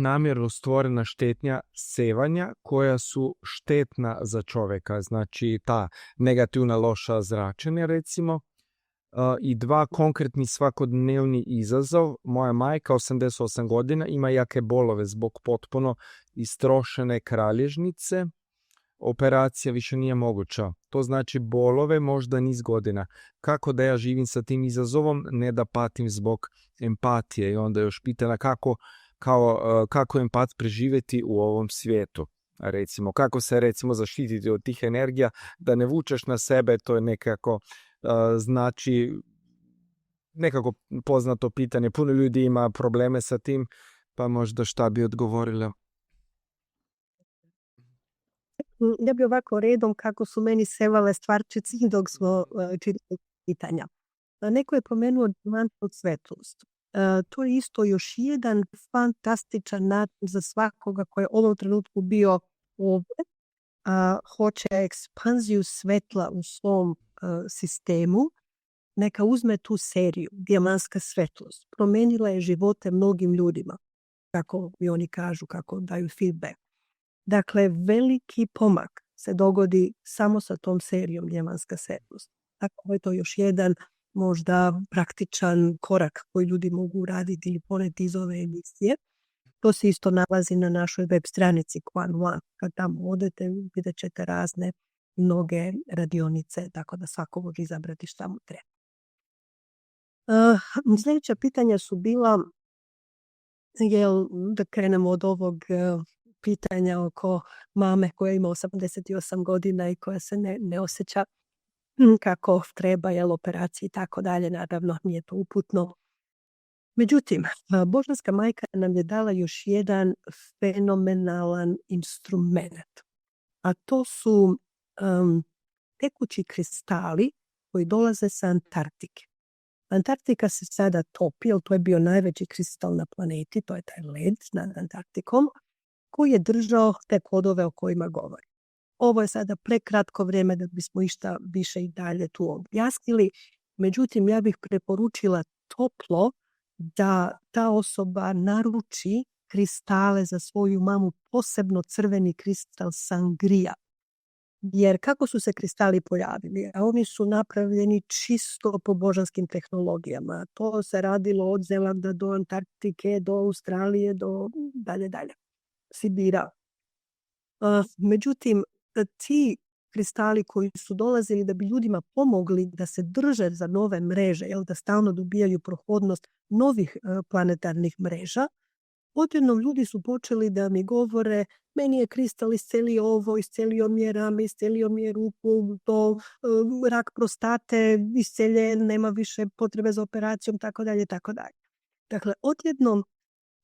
namjerno stvorena štetnja sevanja koja su štetna za čovjeka, znači ta negativna loša zračenja recimo, i dva konkretni svakodnevni izazov. Moja majka, 88 godina, ima jake bolove zbog potpuno istrošene kralježnice. Operacija više nije moguća. To znači bolove možda niz godina. Kako da ja živim sa tim izazovom, ne da patim zbog empatije. I onda još pitana kako empat preživjeti u ovom svijetu. Recimo, kako se zaštititi od tih energija, da ne vučeš na sebe, to je nekako znači nekako poznato pitanje. Puno ljudi ima probleme sa tim, pa možda šta bi odgovorila?
Ja bi ovako redom kako su meni sevale stvarčici dok smo čitali pitanja. Neko je pomenuo dimantnu svetlost. To je isto još jedan fantastičan način za svakoga koji je u ovom trenutku bio ovdje, hoće ekspanziju svetla u svom sistemu. Neka uzme tu seriju, dijamantska svetlost. Promenila je živote mnogim ljudima, kako mi oni kažu, kako daju feedback. Dakle, veliki pomak se dogodi samo sa tom serijom dijamantska svetlost. Tako je to još jedan možda praktičan korak koji ljudi mogu raditi ili poneti iz ove emisije. To se isto nalazi na našoj web stranici Quan One. Kad tamo odete, vidjet ćete razne mnoge radionice, tako da svako može izabrati šta mu treba. Sljedeća pitanja su bila, da krenemo od ovog pitanja oko mame koja ima 88 godina i koja se ne osjeća kako treba, operacije i tako dalje. Naravno, nije to uputno. Međutim, Božanska majka nam je dala još jedan fenomenalan instrument. A to su tekući kristali koji dolaze sa Antarktike. Antarktika se sada topi, jer to je bio najveći kristal na planeti, to je taj led nad Antarktikom, koji je držao te kodove o kojima govori. Ovo je sada prekratko vrijeme da bismo išta više i dalje tu objasnili. Međutim, ja bih preporučila toplo da ta osoba naruči kristale za svoju mamu, posebno crveni kristal Sangrija. Jer kako su se kristali pojavili? A oni su napravljeni čisto po božanskim tehnologijama. To se radilo od Zelanda do Antarktike, do Australije, do dalje. Sibira. Međutim, ti kristali koji su dolazili da bi ljudima pomogli da se drže za nove mreže, da stalno dobijaju prohodnost novih planetarnih mreža, odjednom ljudi su počeli da mi govore: meni je kristal iscelio ovo, iscelio mi je rame, iscelio mi je ruku, to rak prostate isceljen, nema više potrebe za operacijom, tako dalje. Dakle, odjednom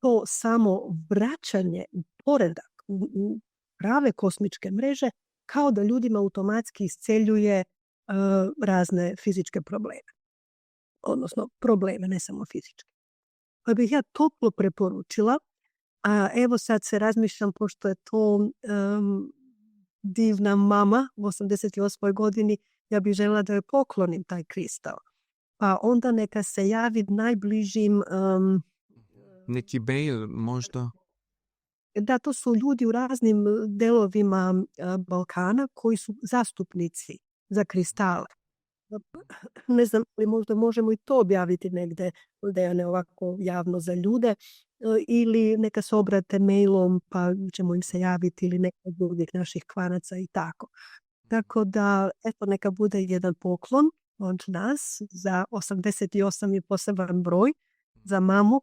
to samo vraćanje u poredak, u prave kosmičke mreže, kao da ljudima automatski isceljuje razne fizičke probleme. Odnosno probleme, ne samo fizičke. Pa bih ja toplo preporučila, a evo sad se razmišljam, pošto je to divna mama u 88. godini, ja bih željela da joj poklonim taj kristal. Pa onda neka se javi najbližim...
neki mail možda?
Da, to su ljudi u raznim delovima Balkana koji su zastupnici za kristale. Ne znam, ali možda možemo i to objaviti negde, da je ne ovako javno za ljude, ili neka se obrate mailom pa ćemo im se javiti, ili neka od drugih naših kvanaca i tako. Tako da, eto, neka bude jedan poklon od nas. Za 88 je poseban broj za mamu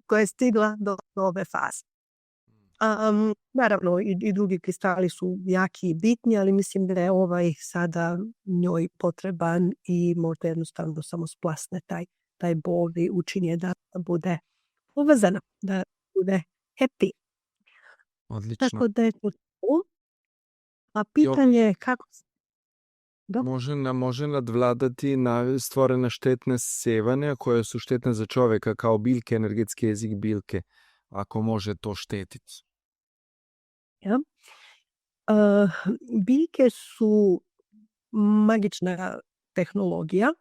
koja je stigla do ove faze. Naravno, i drugi kristali su jaki i bitni, ali mislim da je ovaj sada njoj potreban i možda jednostavno samo splasne taj bol i učini je da bude povezana, da bude happy.
Odlično.
Tako da je to. A pitanje je kako...
Može nadvladati stvorene štetne sevanja koje su štetne za čovjeka, kao biljke, energetski jezik biljke, ako može to štetiti.
Ja. Biljke su magična tehnologija,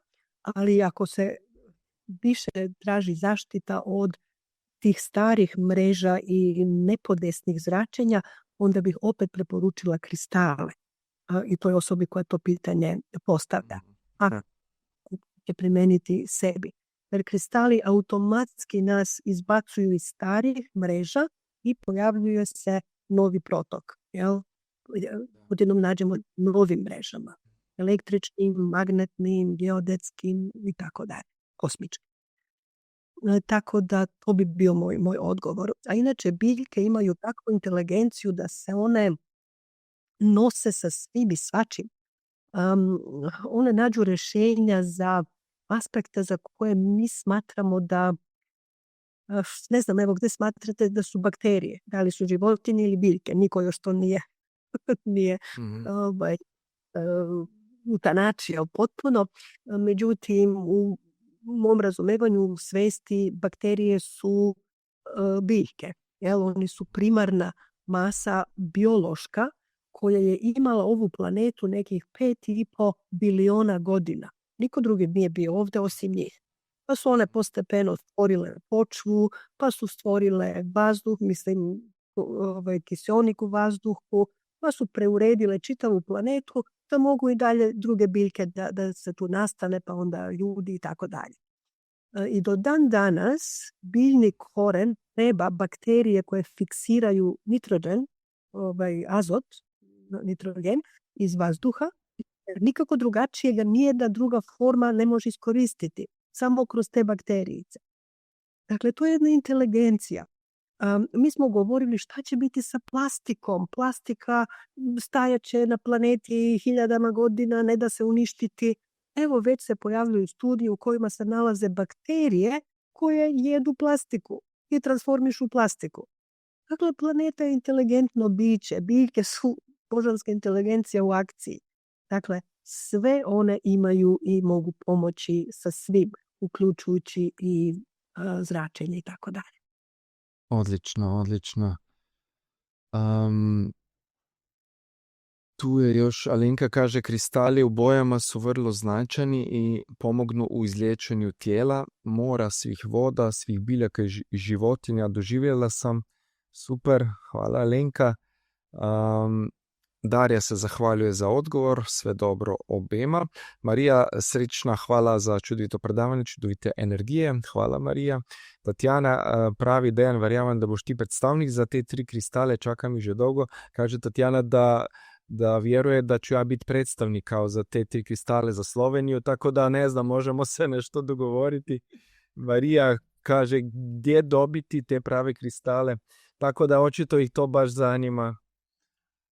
ali ako se više traži zaštita od tih starih mreža i nepodesnih zračenja, onda bih opet preporučila kristale. I toj osobi koja to pitanje postavlja. je primeniti sebi. Jer kristali automatski nas izbacuju iz starih mreža i pojavljuje se novi protok. Jel? Odjednom nađemo novim mrežama. Električnim, magnetnim, geodetskim i tako dalje. Kosmičkim. Tako da to bi bio moj odgovor. A inače biljke imaju takvu inteligenciju da se one nose sa svim i svačim. One nađu rješenja za aspekte za koje mi smatramo da, ne znam, evo gdje smatrate da su bakterije, da li su životinje ili biljke, niko još to nije utanačio potpuno. Međutim, u mom razumevanju svesti bakterije su biljke. Jel? Oni su primarna masa biološka koja je imala ovu planetu nekih 5,5 biliona godina. Niko drugi nije bio ovdje osim njih. Pa su one postepeno stvorile počvu, pa su stvorile vazduh, kiseonik u vazduhu, pa su preuredile čitavu planetu da mogu i dalje druge biljke da se tu nastane, pa onda ljudi i tako dalje. I do dan danas biljni koren treba bakterije koje fiksiraju nitrogen, azot, nitrogen iz vazduha, jer nikako drugačije ga nijedna druga forma ne može iskoristiti, samo kroz te bakterijice. Dakle, to je jedna inteligencija. Mi smo govorili šta će biti sa plastikom. Plastika stajaće na planeti hiljadama godina, ne da se uništiti. Evo, već se pojavljuju studije u kojima se nalaze bakterije koje jedu plastiku i transformišu plastiku. Dakle, planeta je inteligentno biće. Biljke su božanska inteligencija u akciji. Dakle, sve one imaju i mogu pomoći sa svim, uključujući i zračenje i tako dalje.
Odlično. Tu je još, Alenka kaže, kristali u bojama su vrlo značajni i pomognu u izliječenju tijela, mora, svih voda, svih biljaka i životinja. Doživjela sam. Super, hvala Alenka. Darja se zahvaljuje za odgovor, sve dobro obema. Marija, srečna, hvala za čudovito predavanje, čudovite energije. Hvala Marija. Tatjana pravi, Dejan, verjamem, da boš ti predstavnik za te 3 kristale, čakam jih že dolgo. Kaže Tatjana, da vjeruje da ću ja biti predstavnik kao za te 3 kristale za Sloveniju, tako da ne znam, možemo se nešto dogovoriti. Marija kaže gdje dobiti te prave kristale, tako da očito ih to baš zanima.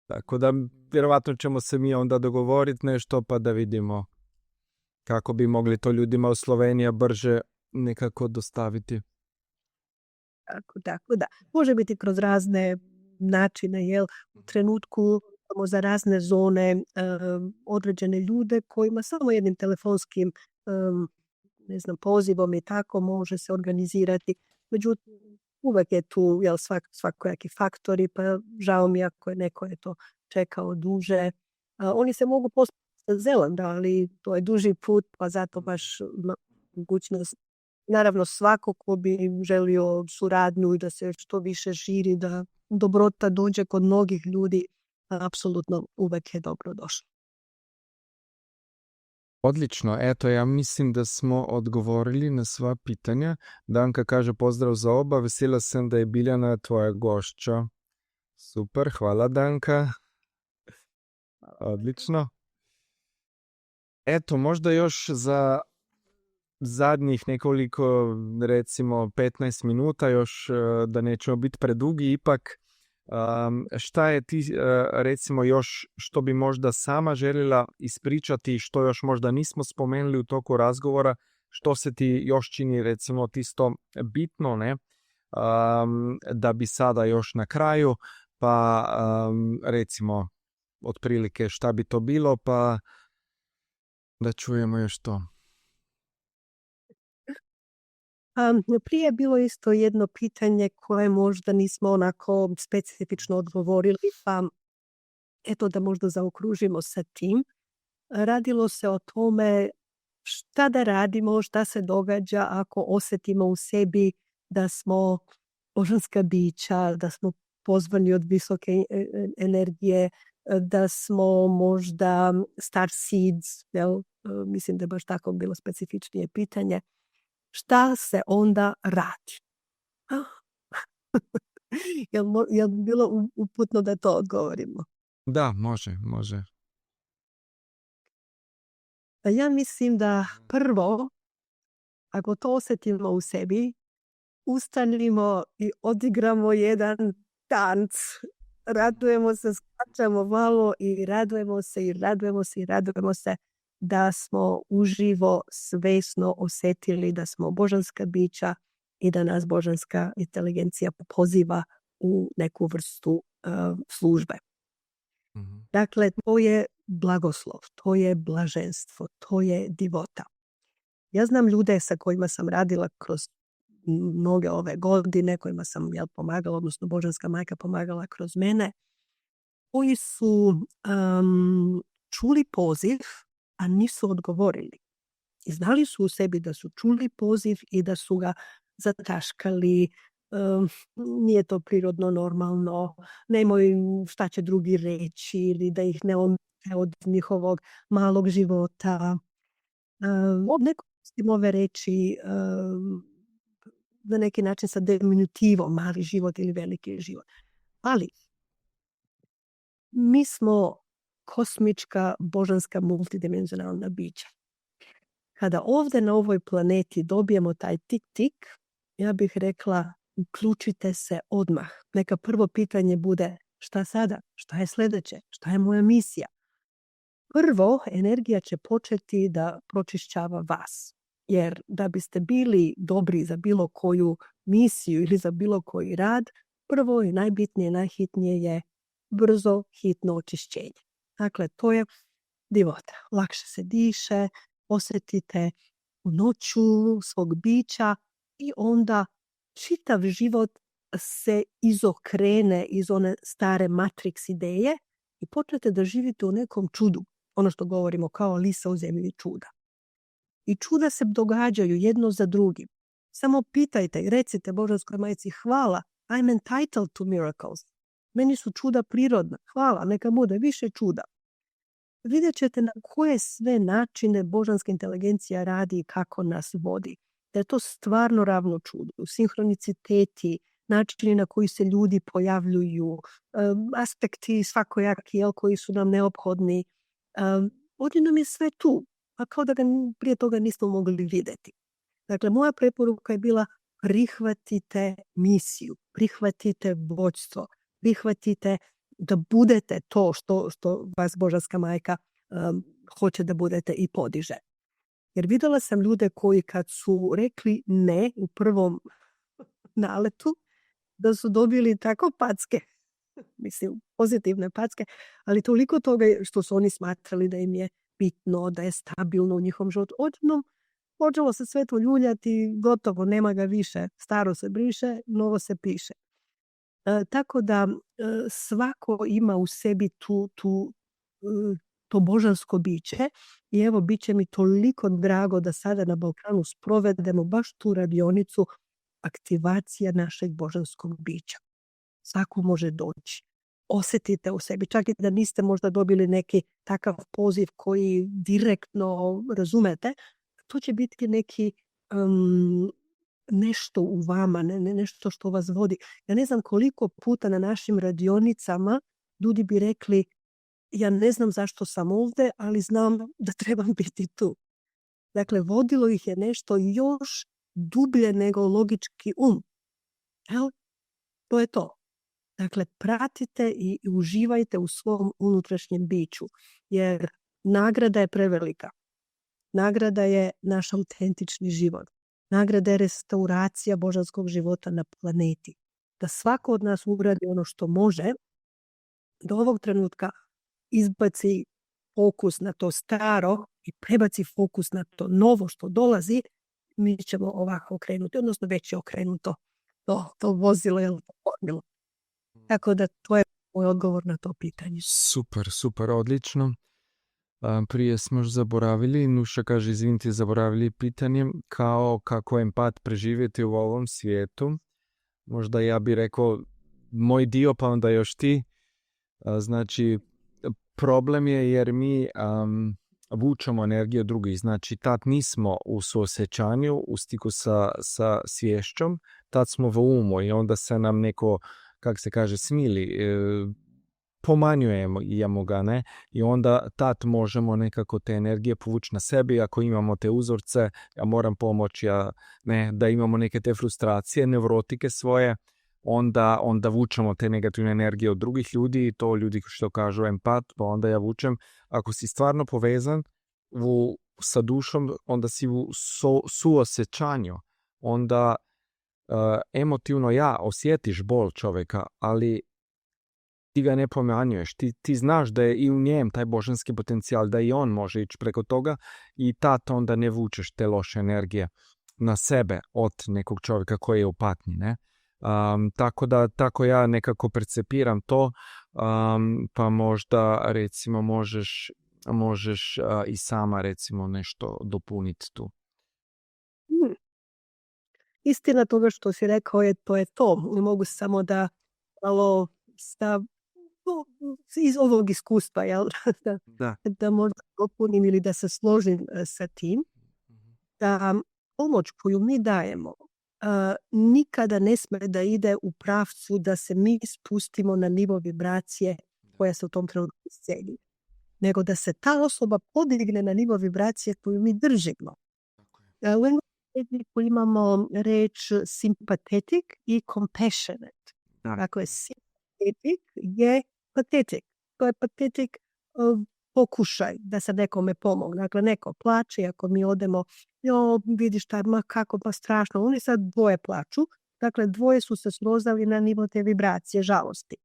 Tako da vjerovatno ćemo se mi onda dogovoriti nešto pa da vidimo kako bi mogli to ljudima u Sloveniji brže nekako dostaviti.
Tako da. Može biti kroz razne načine, jel? U trenutku za razne zone određene ljude kojima samo jednim telefonskim pozivom i tako može se organizirati. Međutim, uvek je tu svakojaki faktori, pa žao mi ako je neko čekao duže. Oni se mogu pospati sa Zelanda, ali to je duži put, pa zato baš mogućnost. Naravno, svako ko bi želio suradnju i da se što više širi, da dobrota dođe kod mnogih ljudi, apsolutno uvek je dobro došlo.
Odlično, eto, ja mislim da smo odgovorili na sva pitanja. Danka kaže pozdrav za oba, vesela sem da je Biljana tvoja gošća. Super, hvala Danka. Odlično. Eto, možda još za zadnjih nekoliko, recimo 15 minuta, još da nećemo biti predugi, ipak šta je ti recimo još što bi možda sama željela ispričati, što još možda nismo spomenuli u toku razgovora, što se ti još čini recimo tisto bitno, ne? Da bi sada još na kraju, pa recimo otprilike šta bi to bilo, pa da čujemo još to.
Prije je bilo isto jedno pitanje koje možda nismo onako specifično odgovorili, pa eto da možda zaokružimo sa tim. Radilo se o tome šta da radimo, šta se događa ako osjetimo u sebi da smo božanska bića, da smo pozvani od visoke energije, da smo možda star seeds, jel? Mislim da je baš tako bilo specifičnije pitanje. Šta se onda radi? Jel bi bilo uputno da to odgovorimo?
Da, može.
Ja mislim da prvo, ako to osjetimo u sebi, ustanimo i odigramo jedan tanc. Radujemo se, skačemo malo i radujemo se da smo uživo svesno osjetili da smo božanska bića i da nas božanska inteligencija poziva u neku vrstu službe. Dakle, to je blagoslov, to je blaženstvo, to je divota. Ja znam ljude sa kojima sam radila kroz mnoge ove godine, kojima sam pomagala, odnosno božanska majka pomagala kroz mene, koji su čuli poziv, a nisu odgovorili. I znali su u sebi da su čuli poziv i da su ga zataškali, nije to prirodno, normalno, nemoj šta će drugi reći ili da ih ne omete od njihovog malog života. Neko ove reći na neki način sa diminutivom, mali život ili veliki život. Ali mi smo kosmička, božanska, multidimenzionalna bića. Kada ovdje na ovoj planeti dobijemo taj tik-tik, ja bih rekla, uključite se odmah. Neka prvo pitanje bude šta sada, šta je sljedeće, šta je moja misija. Prvo, energija će početi da pročišćava vas. Jer da biste bili dobri za bilo koju misiju ili za bilo koji rad, prvo i najbitnije, najhitnije je brzo, hitno očišćenje. Dakle, to je divota. Lakše se diše, osjetite noću svog bića i onda čitav život se izokrene iz one stare Matrix ideje i počnete da živite u nekom čudu. Ono što govorimo kao Alisa u zemlji čuda. I čuda se događaju jedno za drugim. Samo pitajte i recite božanskoj majci hvala, I'm entitled to miracles. Meni su čuda prirodna. Hvala, neka bude više čuda. Vidjet ćete na koje sve načine božanska inteligencija radi i kako nas vodi. Da je to stvarno ravno čudu. Sinhroniciteti, načini na koji se ljudi pojavljuju, aspekti svakojaki koji su nam neophodni. Ovdje nam je sve tu, a kao da ga prije toga nismo mogli vidjeti. Dakle, moja preporuka je bila prihvatite misiju, prihvatite vođstvo, prihvatite da budete to što vas božanska majka hoće da budete i podiže. Jer vidjela sam ljude koji kad su rekli ne u prvom naletu, da su dobili tako packe, mislim pozitivne packe, ali toliko toga što su oni smatrali da im je bitno, da je stabilno u njihovom životu. Odjednom počelo se sve to ljuljati, gotovo, nema ga više, staro se briše, novo se piše. Tako da svako ima u sebi to božansko biće i evo bit će mi toliko drago da sada na Balkanu sprovedemo baš tu radionicu aktivacija našeg božanskog bića. Svako može doći. Osjetite u sebi, čak i da niste možda dobili neki takav poziv koji direktno razumete, to će biti neki nešto u vama, nešto što vas vodi. Ja ne znam koliko puta na našim radionicama ljudi bi rekli ja ne znam zašto sam ovdje, ali znam da trebam biti tu. Dakle, vodilo ih je nešto još dublje nego logički Jel? To je to. Dakle, pratite i uživajte u svom unutrašnjem biću, jer nagrada je prevelika. Nagrada je naš autentični život. Nagrada je restauracija božanskog života na planeti. Da svako od nas uradi ono što može, do ovog trenutka izbaci fokus na to staro i prebaci fokus na to novo što dolazi, mi ćemo ovako okrenuti, odnosno već je okrenuto to vozilo ili to formilo. Tako da to je moj odgovor na to pitanje.
Super, odlično. Prije smo još zaboravili, Nuša kaže, izvinite, zaboravili pitanje, kao kako empat preživjeti u ovom svijetu. Možda ja bih rekao moj dio, pa onda još ti. Znači, problem je jer mi vučemo energiju drugih. Znači, tad nismo u suosjećanju, u stiku sa svješćom, tad smo v umu i onda se nam neko, kak se kaže, smili, pomanjujemo ga, ne? I onda tad možemo nekako te energije povući na sebi, ako imamo te uzorce, ja moram pomoći, da imamo neke te frustracije, nevrotike svoje, onda vučemo te negativne energije od drugih ljudi i to ljudi što kažu empat, pa onda ja vučem. Ako si stvarno povezan sa dušom, onda si u suosjećanju, onda emotivno osjetiš bol čovjeka, ali ti ga ne pomanjuješ, ti znaš da je i u njem taj božanski potencijal, da i on može ići preko toga i tad onda ne vučeš te loše energije na sebe od nekog čovjeka koji je u patnji, ne? Tako ja nekako percepiram to, pa možda recimo možeš i sama recimo nešto dopuniti tu.
Istina toga što si rekao je to. Ne mogu samo da malo iz ovog iskustva, jel? Da možda dopunim ili da se složim sa tim, da pomoć koju mi dajemo nikada ne sme da ide u pravcu da se mi spustimo na nivo vibracije koja se u tom trenutku isceli, nego da se ta osoba podigne na nivo vibracije koju mi držimo. U engleskom imamo reč sympathetic i compassionate. Dakle, sympathetic je patetik. To je patetik pokušaj da se nekome pomogne. Dakle, neko plače, ako mi odemo, vidiš kako pa strašno. Oni sad dvoje plaču. Dakle, dvoje su se srozali na nivo te vibracije, žalosti.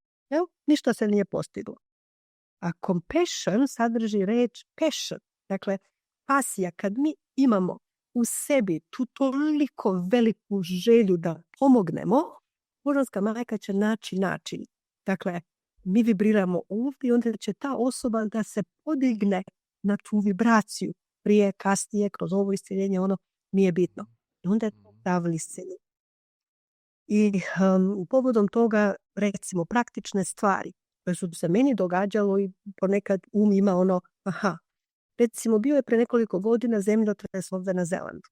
Ništa se nije postiglo. A compassion sadrži reč passion. Dakle, pasija. Kad mi imamo u sebi tu toliko veliku želju da pomognemo, Božanska majka će naći način. Dakle, mi vibriramo ovdje i onda će ta osoba da se podigne na tu vibraciju. Prije, kasnije, kroz ovo isceljenje, ono nije bitno. I onda je to pravo isceljenje. I povodom toga, recimo, praktične stvari koje su se meni događalo i ponekad ima recimo, bio je pre nekoliko godina zemljotres ovdje na Zelandu.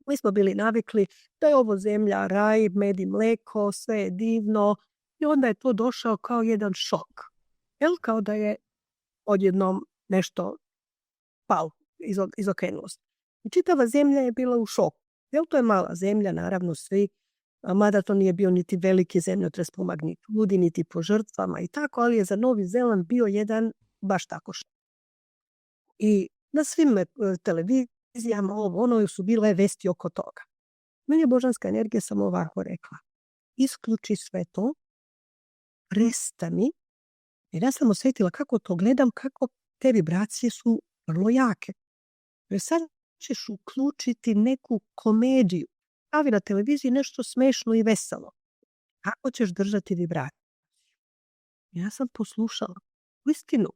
Mi smo bili navikli da je ovo zemlja, raj, med i mleko, sve je divno. I onda je to došao kao jedan šok. Kao da je odjednom nešto palo, izokrenulo se. I čitava zemlja je bila u šoku. To je mala zemlja, naravno svi, mada to nije bio niti veliki zemljotres po magnitudi, niti po žrtvama i tako, ali je za Novi Zeland bio jedan baš tako šok. I na svim televizijama su bile vesti oko toga. Meni je božanska energija samo ovako rekla. Isključi sve to, prestani, jer ja sam osjetila kako to gledam, kako te vibracije su vrlo jake. Jer sad ćeš uključiti neku komediju, stavi na televiziji nešto smešno i veselo. Kako ćeš držati vibraciju? Ja sam poslušala. U istinu,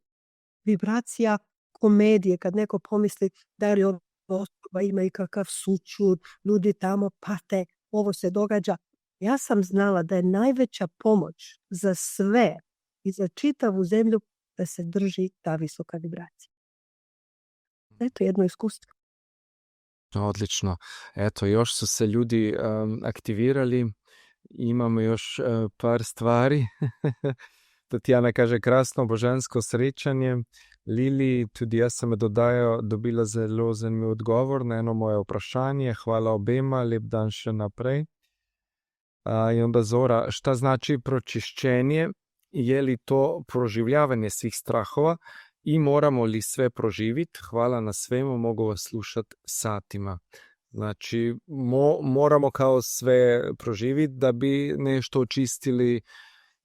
vibracija komedije, kad neko pomisli da li ova osoba ima i kakav sućut, ljudi tamo pate, ovo se događa. Ja sam znala da je najveća pomoć za sve i za čitavu zemlju da se drži ta visoka vibracija. Eto jedno iskustvo.
Odlično. Eto, još su se ljudi aktivirali. Imamo još par stvari. Tatjana kaže, krasno božansko srečanje. Lili, tudi jaz sem dobila zelo zanimiv odgovor na eno moje vprašanje. Hvala obema, lep dan še naprej. I onda Zora, šta znači pročišćenje? Je li to proživljavanje svih strahova i moramo li sve proživiti? Hvala na svemu, mogu vas slušati satima. Znači, moramo kao sve proživiti da bi nešto očistili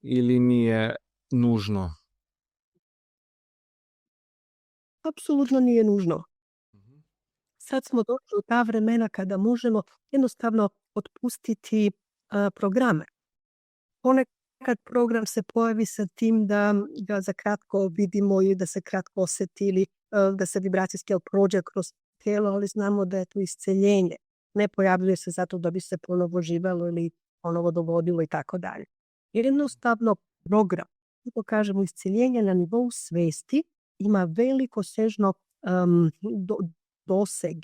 ili nije nužno?
Apsolutno nije nužno. Sad smo došli u ta vremena kada možemo jednostavno otpustiti programe. Ponekad program se pojavi sa tim da ga za kratko vidimo i da se kratko osjeti ili da se vibracijski prođe kroz tijelo, ali znamo da je to isceljenje. Ne pojavljuje se zato da bi se ponovo živelo ili ponovo dogodilo i tako dalje. Jer jednostavno program Kako kažemo, isceljenje na nivou svesti ima velikosežno doseg,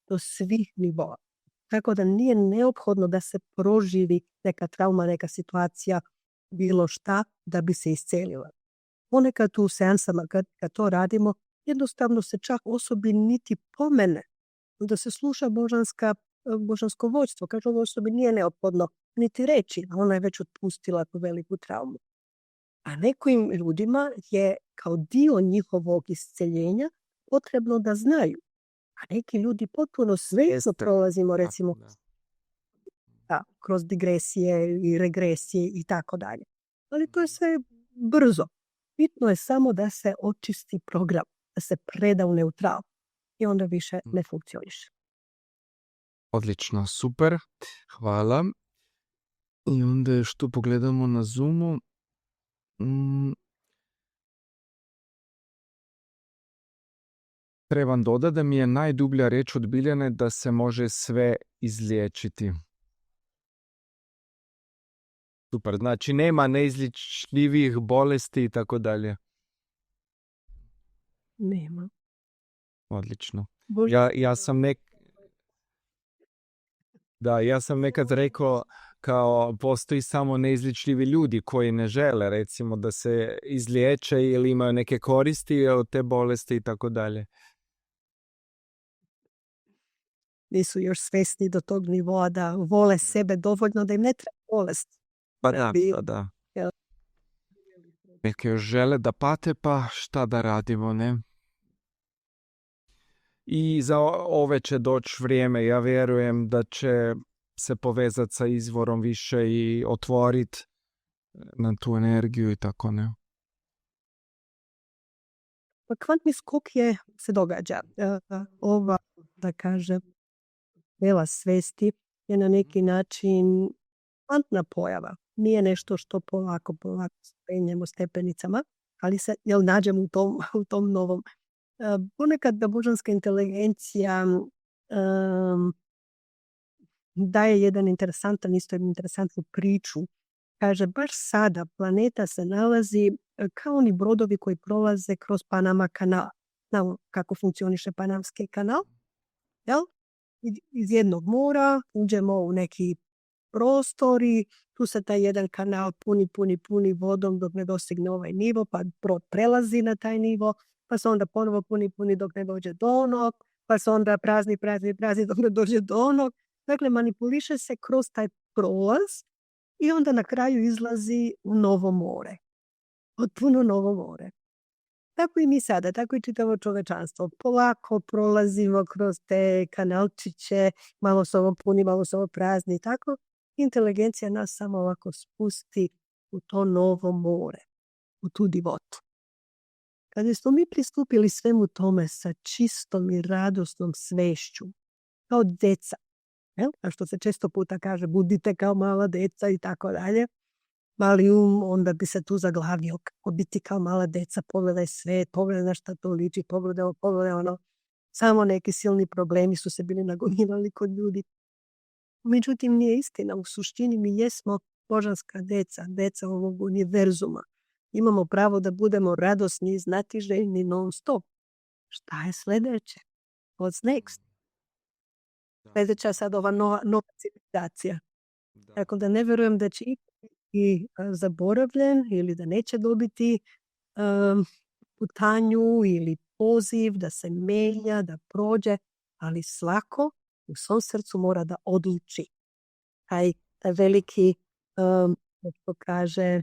do svih nivoa. Tako da nije neophodno da se proživi neka trauma, neka situacija, bilo šta, da bi se iscelila. Ponekad u seansama kad to radimo, jednostavno se čak osobi niti pomene da se sluša božansko vođstvo. Kaže, ovo osobi nije neophodno niti reći, a ona je već otpustila tu veliku traumu. A nekim ljudima je kao dio njihovog isceljenja potrebno da znaju. A neki ljudi potpuno svjesno prolazimo, recimo, kroz digresije i regresije i tako dalje. Ali to je sve brzo. Bitno je samo da se očisti program, da se preda u neutral i onda više ne funkcioniše.
Odlično, super, hvala. I onda još tu pogledamo na Zoomu. Trebam dodati da mi je najdublja reč od Biljane da se može sve izliječiti. Super, znači nema neizlječljivih bolesti i tako dalje.
Nema.
Odlično. Ja sam nekad rekao kao postoji samo neizlječljivi ljudi koji ne žele recimo da se izliječe ili imaju neke koristi od te bolesti i tako dalje.
Nisu još svjesni do tog nivoa da vole sebe dovoljno da im ne treba bolest.
Pa da. Neki još žele da pate, pa šta da radimo, ne? I za ove će doći vrijeme, ja vjerujem da će se povezati sa izvorom više i otvoriti na tu energiju i tako, ne?
Pa kvantni skok se događa. Ova, da kažem, vela svesti je na neki način kvantna pojava. Nije nešto što polako penjemo stepenicama, ali se nađemo u tom novom. Ponekad da božanska inteligencija daje jednu interesantnu priču. Kaže, baš sada planeta se nalazi kao oni brodovi koji prolaze kroz Panama kanal. Znamo kako funkcioniše Panamski kanal. Iz jednog mora uđemo u neki prostor i tu se taj jedan kanal puni vodom dok ne dostigne ovaj nivo, pa brod prelazi na taj nivo, pa se onda ponovo puni dok ne dođe do onog, pa se onda prazni dok ne dođe do onog. Dakle, manipuliše se kroz taj prolaz i onda na kraju izlazi u novo more. Potpuno novo more. Tako i mi sada, tako i čitavo čovečanstvo. Polako prolazimo kroz te kanalčiće, malo se ovo puni, malo se ovo prazni. Tako inteligencija nas samo ovako spusti u to novo more, u tu divotu. Kada smo mi pristupili svemu tome sa čistom i radosnom svešću, kao deca, a što se često puta kaže, budite kao mala deca i tako dalje, mali onda bi se tu zaglavio, kako biti kao mala deca, pogledaj svet, pogledaj na šta to liči, pogledaj ono. Samo neki silni problemi su se bili nagomilali kod ljudi. Međutim, nije istina. U suštini mi jesmo božanska deca ovog univerzuma. Imamo pravo da budemo radosni i znatiželjni non stop. Šta je sljedeće? What's next? Sljedeća je sad ova nova civilizacija. Tako da ne vjerujem da će i zaboravljen ili da neće dobiti putanju ili poziv da se menja, da prođe, ali svako u svom srcu mora da odluči. Taj veliki, kako kaže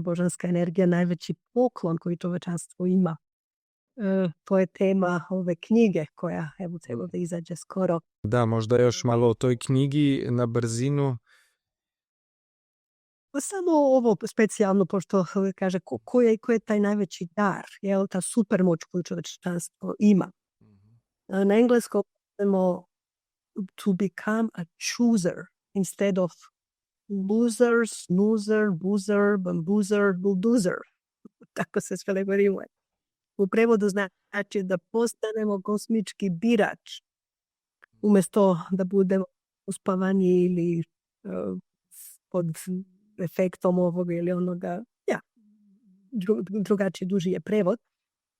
božanska energija, najveći poklon koji čovečanstvo ima. To je tema ove knjige koja treba da izađe skoro.
Da, možda još malo o toj knjigi na brzinu.
Samo ovo specijalno, pošto kaže ko je taj najveći dar, ta supermoć koju čovečanstvo ima. Na engleskom kažemo to become a chooser instead of loser, snoozer, boozer, bamboozer, bulldozer. Tako se sve legorimuje. U prevodu znači da postanemo kosmički birač umjesto da budemo uspavani ili pod efektom ovoga ili onoga. drugačiji, duži je prevod,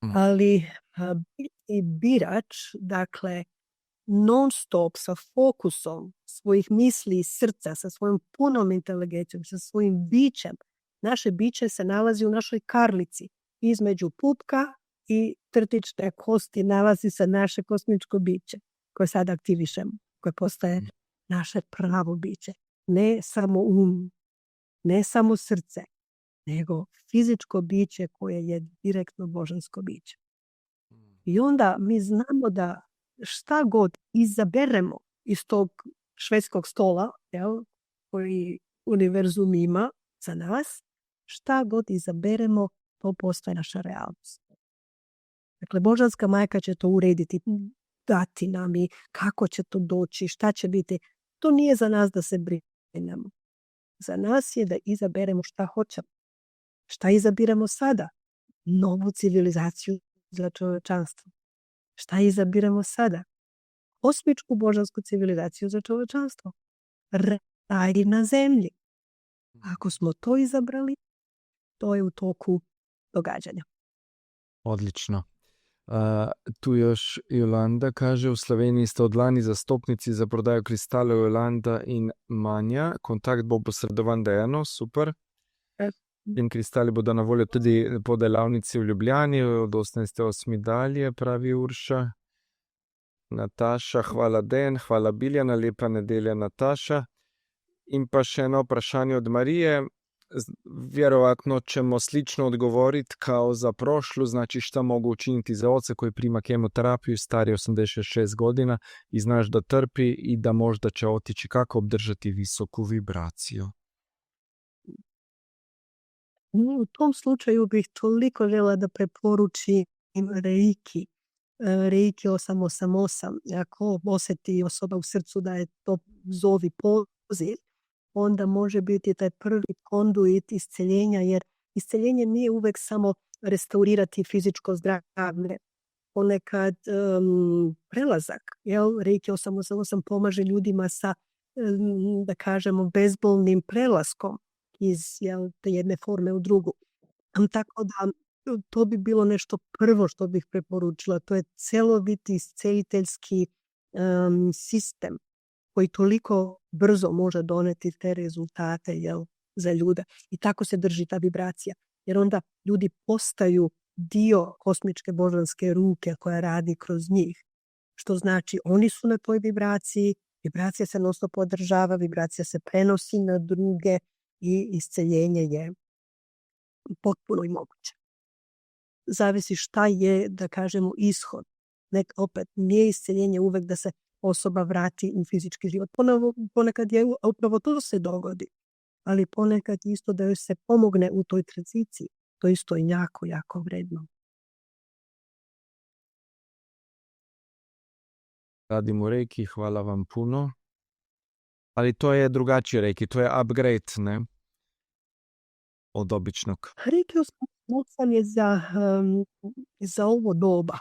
Mm.
ali biti birač, dakle, non stop sa fokusom svojih misli i srca, sa svojom punom inteligencijom, sa svojim bićem. Naše biće se nalazi u našoj karlici. Između pupka i trtične kosti nalazi se naše kosmičko biće koje sad aktivišemo, koje postaje naše pravo biće. Ne samo ne samo srce, nego fizičko biće koje je direktno božansko biće. I onda mi znamo da šta god izaberemo iz tog švedskog stola, koji univerzum ima za nas, šta god izaberemo, to postaje naša realnost. Dakle, božanska majka će to urediti, dati nam i kako će to doći, šta će biti. To nije za nas da se brinemo. Za nas je da izaberemo šta hoćemo. Šta izabiremo sada? Novu civilizaciju za čovečanstvo. Šta izabiremo sada? Kosmičku božansku civilizaciju za čovečanstvo. Raj na zemlji. Ako smo to izabrali, to je u toku događanja.
Odlično. Tu još Jolanda kaže, v Sloveniji sta od lani zastopnici za prodajo kristalov Jolanda in Manja. Kontakt bo posredovan Dejanu, super. In kristali bodo na voljo tudi po delavnici v Ljubljani od 18.8. dalje, pravi Urša. Nataša, hvala Dejan, hvala Biljana, lepa nedelja Nataša. In pa še eno vprašanje od Marije. Vjerovatno ćemo slično odgovoriti kao za prošlu, znači šta mogu učiniti za oca koji prima kemoterapiju, stari 86 godina i znaš da trpi i da možda će otići, kako obdržati visoku vibraciju.
U tom slučaju bih toliko žela da preporučim Reiki. Reiki 888. Ako osjeti osoba u srcu da je to zovi poziv, onda može biti taj prvi konduit isceljenja, jer isceljenje nije uvek samo restaurirati fizičko zdravlje. Ponekad prelazak, Reiki 888 pomaže ljudima sa, da kažemo, bezbolnim prelaskom iz jedne forme u drugu. Tako da to bi bilo nešto prvo što bih preporučila. To je celoviti isceliteljski sistem koji toliko brzo može doneti te rezultate za ljude. I tako se drži ta vibracija. Jer onda ljudi postaju dio kosmičke božanske ruke koja radi kroz njih. Što znači oni su na toj vibraciji, vibracija se non stop održava, vibracija se prenosi na druge i isceljenje je potpuno i moguće. Zavisi šta je, da kažemo, ishod. Opet, nije isceljenje uvek da se osoba vrati u fizički život. Ponekad je upravo to se dogodi, ali ponekad isto da joj se pomogne u toj tranziciji. To isto je jako, jako vredno.
Radimo Reiki, hvala vam puno. Ali to je drugačiji Reiki, to je upgrade, ne? Od običnog.
Reiki je za ovo doba.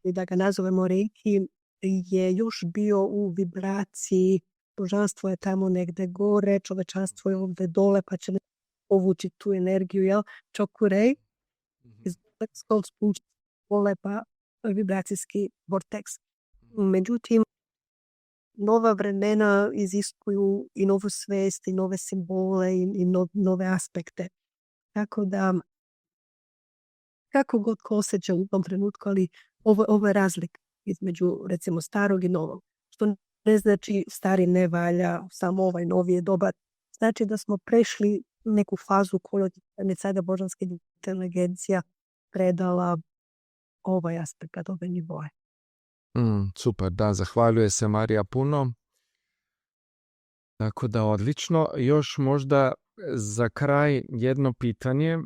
Da ga nazovemo Reiki, je još bio u vibraciji, božanstvo je tamo negde gore, čovečanstvo je ovde dole, pa će povući tu energiju, čokurej, iz dole, pa vibracijski vorteks. Međutim, nova vremena iziskuju i novu svest, i nove simbole, i nove aspekte. Tako da, kako god ko osjeća u tom trenutku, ali ovo je razlika između, recimo, starog i novog. Što ne znači stari ne valja, samo ovaj novi je dobar. Znači da smo prešli neku fazu koju je sada božanska inteligencija predala ovaj aspekt, ove nivoje.
Super, da, zahvaljuje se Marija puno. Tako da odlično. Još možda za kraj jedno pitanje.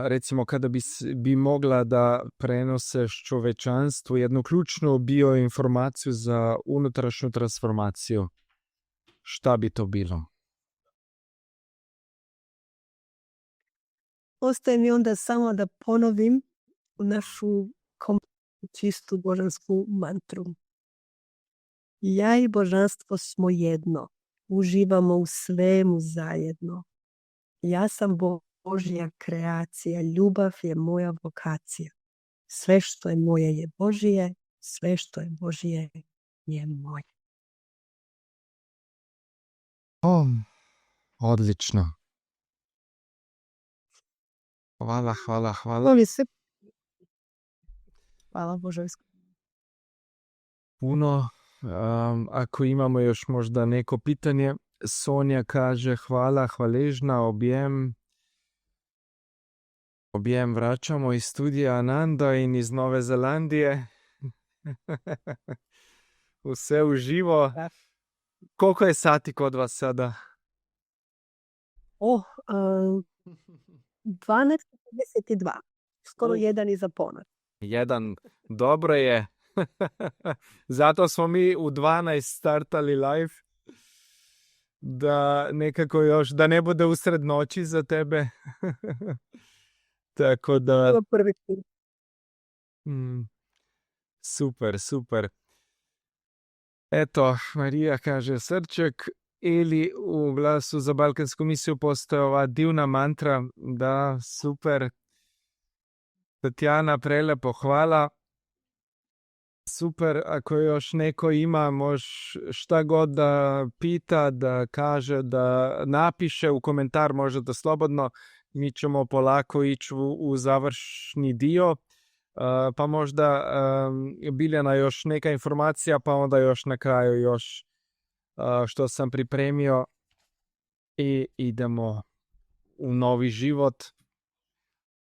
Recimo kada bi mogla da prenoseš čovečanstvu jednu ključnu bioinformaciju za unutrašnju transformaciju, šta bi to bilo?
Ostaje mi onda samo da ponovim našu čistu božansku mantru. Ja i božanstvo smo jedno. Uživamo u svemu zajedno. Ja sam Božja kreacija, ljubav je moja vokacija. Sve što je moje je Božje, sve što je Božje je moje.
Odlično. Hvala.
To mi se... Hvala Bože.
Puno. Ako imamo još možda neko pitanje, Sonja kaže hvala, hvaležna, objem vračamo iz studija Ananda in iz Nove Zelandije. Vse uživo. Koliko je sati kod vas sada?
12:52. Skoro 1 iza ponoć.
1, dobro je. Zato smo mi u 12 startali live. Da nekako još, da ne bude usred noći za tebe. Tako da...
Bilo prvi put.
Super. Eto, Marija kaže srček. Eli u glasu za balkansku misiju postoji ova divna mantra. Da, super. Tatjana, prelepo, hvala. Super, ako još neko ima, možeš šta god da pita, da kaže, da napiše u komentar, možete slobodno. Mi ćemo polako ići u završni dio. Pa možda Biljana još neka informacija, pa onda još na kraju još što sam pripremio i idemo u novi život,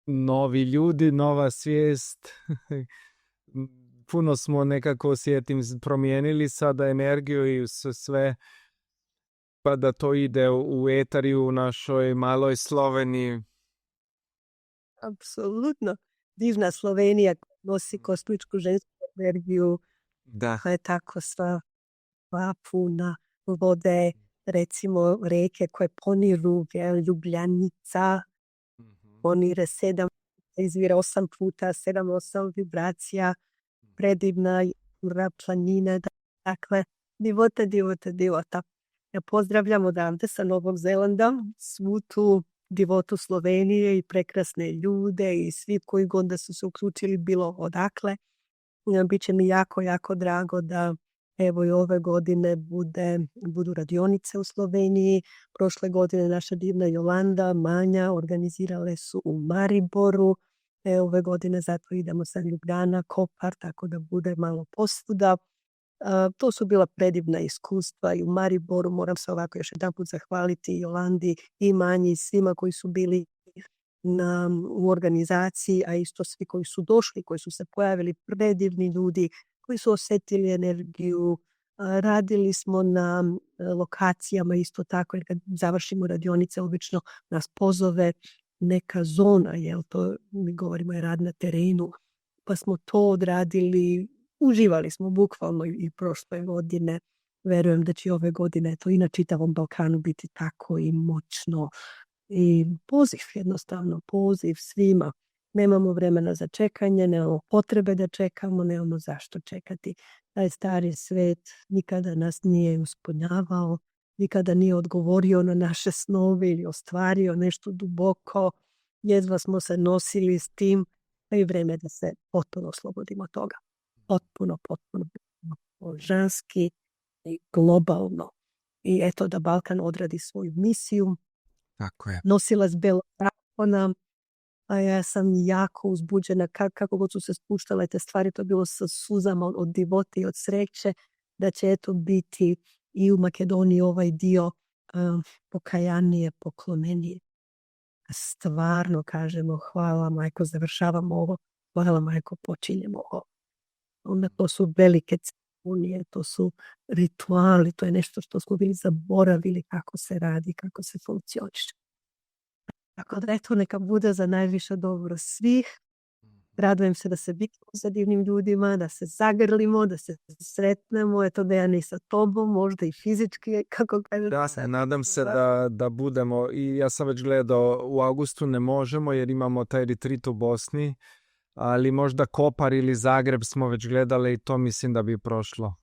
novi ljudi, nova svijest. Puno smo nekako osjetim promijenili sada energiju i sve, pa da to ide u etariju u našoj maloj Sloveniji.
Apsolutno. Divna Slovenija nosi kosmičku žensku energiju.
Da.
Je tako sva puna vode, recimo reke koje poniru, Ljubljanica, ponire 7, izvira 8 puta, 7-8 vibracija, predivna planina, dakle, divota. Ja pozdravljam odavde sa Novog Zelanda svu tu divotu Slovenije i prekrasne ljude i svi koji god da su se uključili bilo odakle. Biće mi jako, jako drago da evo i ove godine budu radionice u Sloveniji. Prošle godine naša divna Jolanda, Manja organizirale su u Mariboru. Ove godine zato idemo sa Ljubljana, Kopar, tako da bude malo posvuda. To su bila predivna iskustva i u Mariboru. Moram se ovako još jedanput zahvaliti Jolandi i Manji, svima koji su bili u organizaciji, a isto svi koji su došli, koji su se pojavili, predivni ljudi koji su osjetili energiju. Radili smo na lokacijama isto tako, jer kad završimo radionice obično nas pozove neka zona, jel to mi govorimo je rad na terenu, pa smo to odradili, uživali smo bukvalno i prošle godine. Verujem da će ove godine to i na čitavom Balkanu biti tako i moćno. I poziv svima. Nemamo vremena za čekanje, nemamo potrebe da čekamo, nemamo zašto čekati. Taj stari svet nikada nas nije uspunjavao, nikada nije odgovorio na naše snove ili ostvario nešto duboko. Jedva smo se nosili s tim, pa i vreme da se potpuno oslobodimo toga. Potpuno ženski i globalno. I eto da Balkan odradi svoju misiju.
Tako je.
Nosilac belog zakona, a ja sam jako uzbuđena kako god su se spuštale te stvari, to je bilo sa suzama od divote i od sreće, da će eto biti i u Makedoniji ovaj dio pokajanije, poklonenije. Stvarno kažemo hvala majko, završavamo ovo, hvala majko, počinjemo ovo. Onda to su velike ceremonije, to su rituali, to je nešto što smo bili zaboravili kako se radi, kako se funkcioniše. Tako da eto neka bude za najviše dobro svih. Radujem se da se vidimo sa divnim ljudima, da se zagrlimo, da se sretnemo, eto da ja ni sa tobom, možda i fizički, kako kažete.
Da, nadam se da budemo, i ja sam već gledao, u augustu ne možemo jer imamo taj retreat u Bosni, ali možda Kopar ili Zagreb smo već gledali i to mislim da bi prošlo.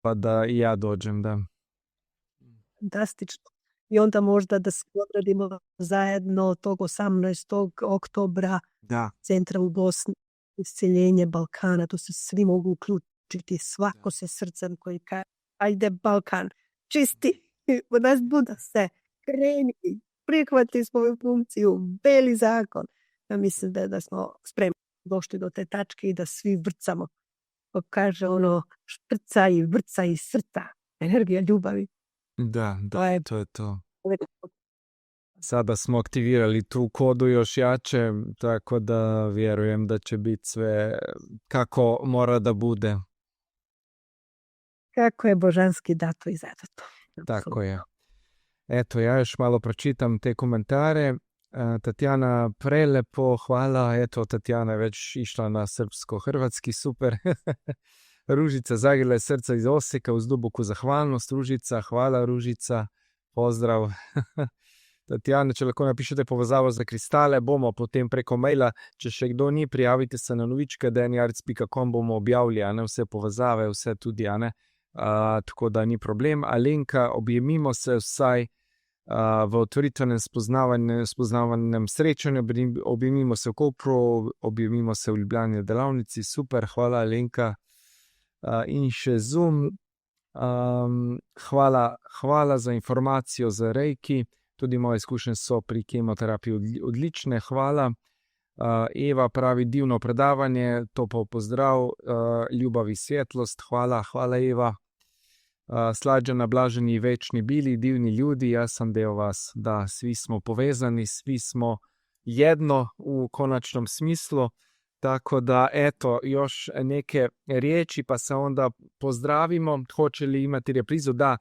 Pa da i ja dođem, da.
Fantastično. i onda možda da se odradimo zajedno tog 18. oktobra
Da,
centra u Bosni, isceljenje Balkana, tu se svi mogu uključiti, svako se srcem koji kaže, ajde Balkan, čisti, u nas bude se, kreni, prihvati svoju funkciju, beli zakon. Ja mislim da smo spremni došli do te tačke i da svi vrcamo. Ko kaže ono, vrca i srca, energija ljubavi.
da,
To je
to je to. Sada smo aktivirali tu kodu još jače, tako da vjerujem da će biti sve kako mora da bude.
kako je božanski dato i zadato.
Tako je. Eto, ja još malo pročitam te komentare. Tatjana, prelepo, hvala. Eto, Tatjana je već išla na srpsko-hrvatski, super. Ružica, zagrle srca iz Osijeka uz duboku zahvalnost. Ružica, hvala Ružica, pozdrav. Tatjana, če lahko napišete povezavo za kristale, bomo potem preko maila, če še kdo ni, prijavite se na novička.deniarc.com, bomo objavili, vse povezave, vse tudi, tako da ni problem. Alenka, objemimo se vsaj v otvoritvenem spoznavanjem srečanju, objemimo se v Kopru, objemimo se v Ljubljani delavnici, super, hvala Alenka. In še Zoom, hvala za informacijo za Reiki. Tudi moje izkušnje so pri kemoterapiji odlične, hvala. Eva pravi, divno predavanje, topel pozdrav, ljubavi svetlost, hvala Eva. Slađana, blaženi, večni bili, divni ljudi, jaz sem del vas, da svi smo povezani, svi smo jedno v konačnom smislu. Tako da, eto, još neke riječi, pa se onda pozdravimo. Hoće li imati reprizu? Da,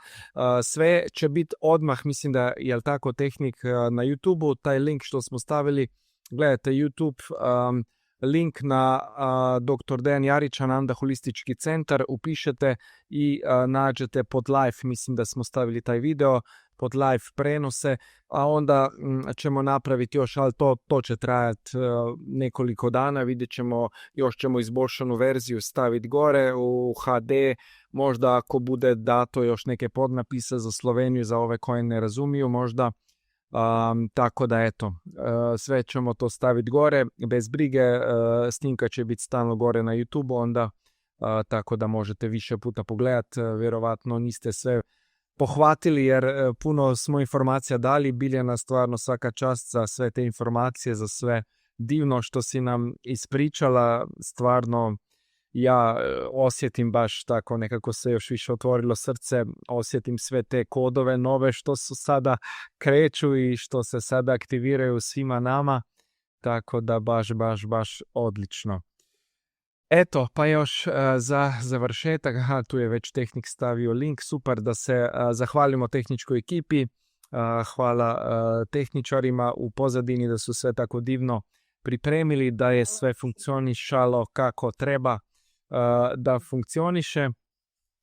sve će biti odmah, mislim da je tako tehnik na YouTube-u, taj link što smo stavili, gledajte YouTube, link na dr. Dejan Jarić, Ananda Holistički centar, upišete i nađete pod live, mislim da smo stavili taj video, pod live prenose, a onda ćemo napraviti još, ali to će trajati nekoliko dana, vidjet ćemo, još ćemo izboljšanu verziju staviti gore u HD, možda ako bude dato još neke podnapise za Sloveniju, za ove koje ne razumiju možda, tako da eto, sve ćemo to staviti gore, bez brige, snimka će biti stalno gore na YouTube, onda tako da možete više puta pogledati, vjerovatno niste sve pohvatili jer puno smo informacija dali, Biljana, stvarno svaka čast za sve te informacije, za sve divno što si nam ispričala, stvarno ja osjetim baš tako, nekako se još više otvorilo srce, osjetim sve te kodove nove što su sada kreću i što se sada aktiviraju svima nama, tako da baš odlično. Eto, pa još za završetak, tu je već tehnik stavio link, super, da se zahvalimo tehničkoj ekipi, hvala tehničarima u pozadini da su sve tako divno pripremili, da je sve funkcionišalo kako treba da funkcioniše.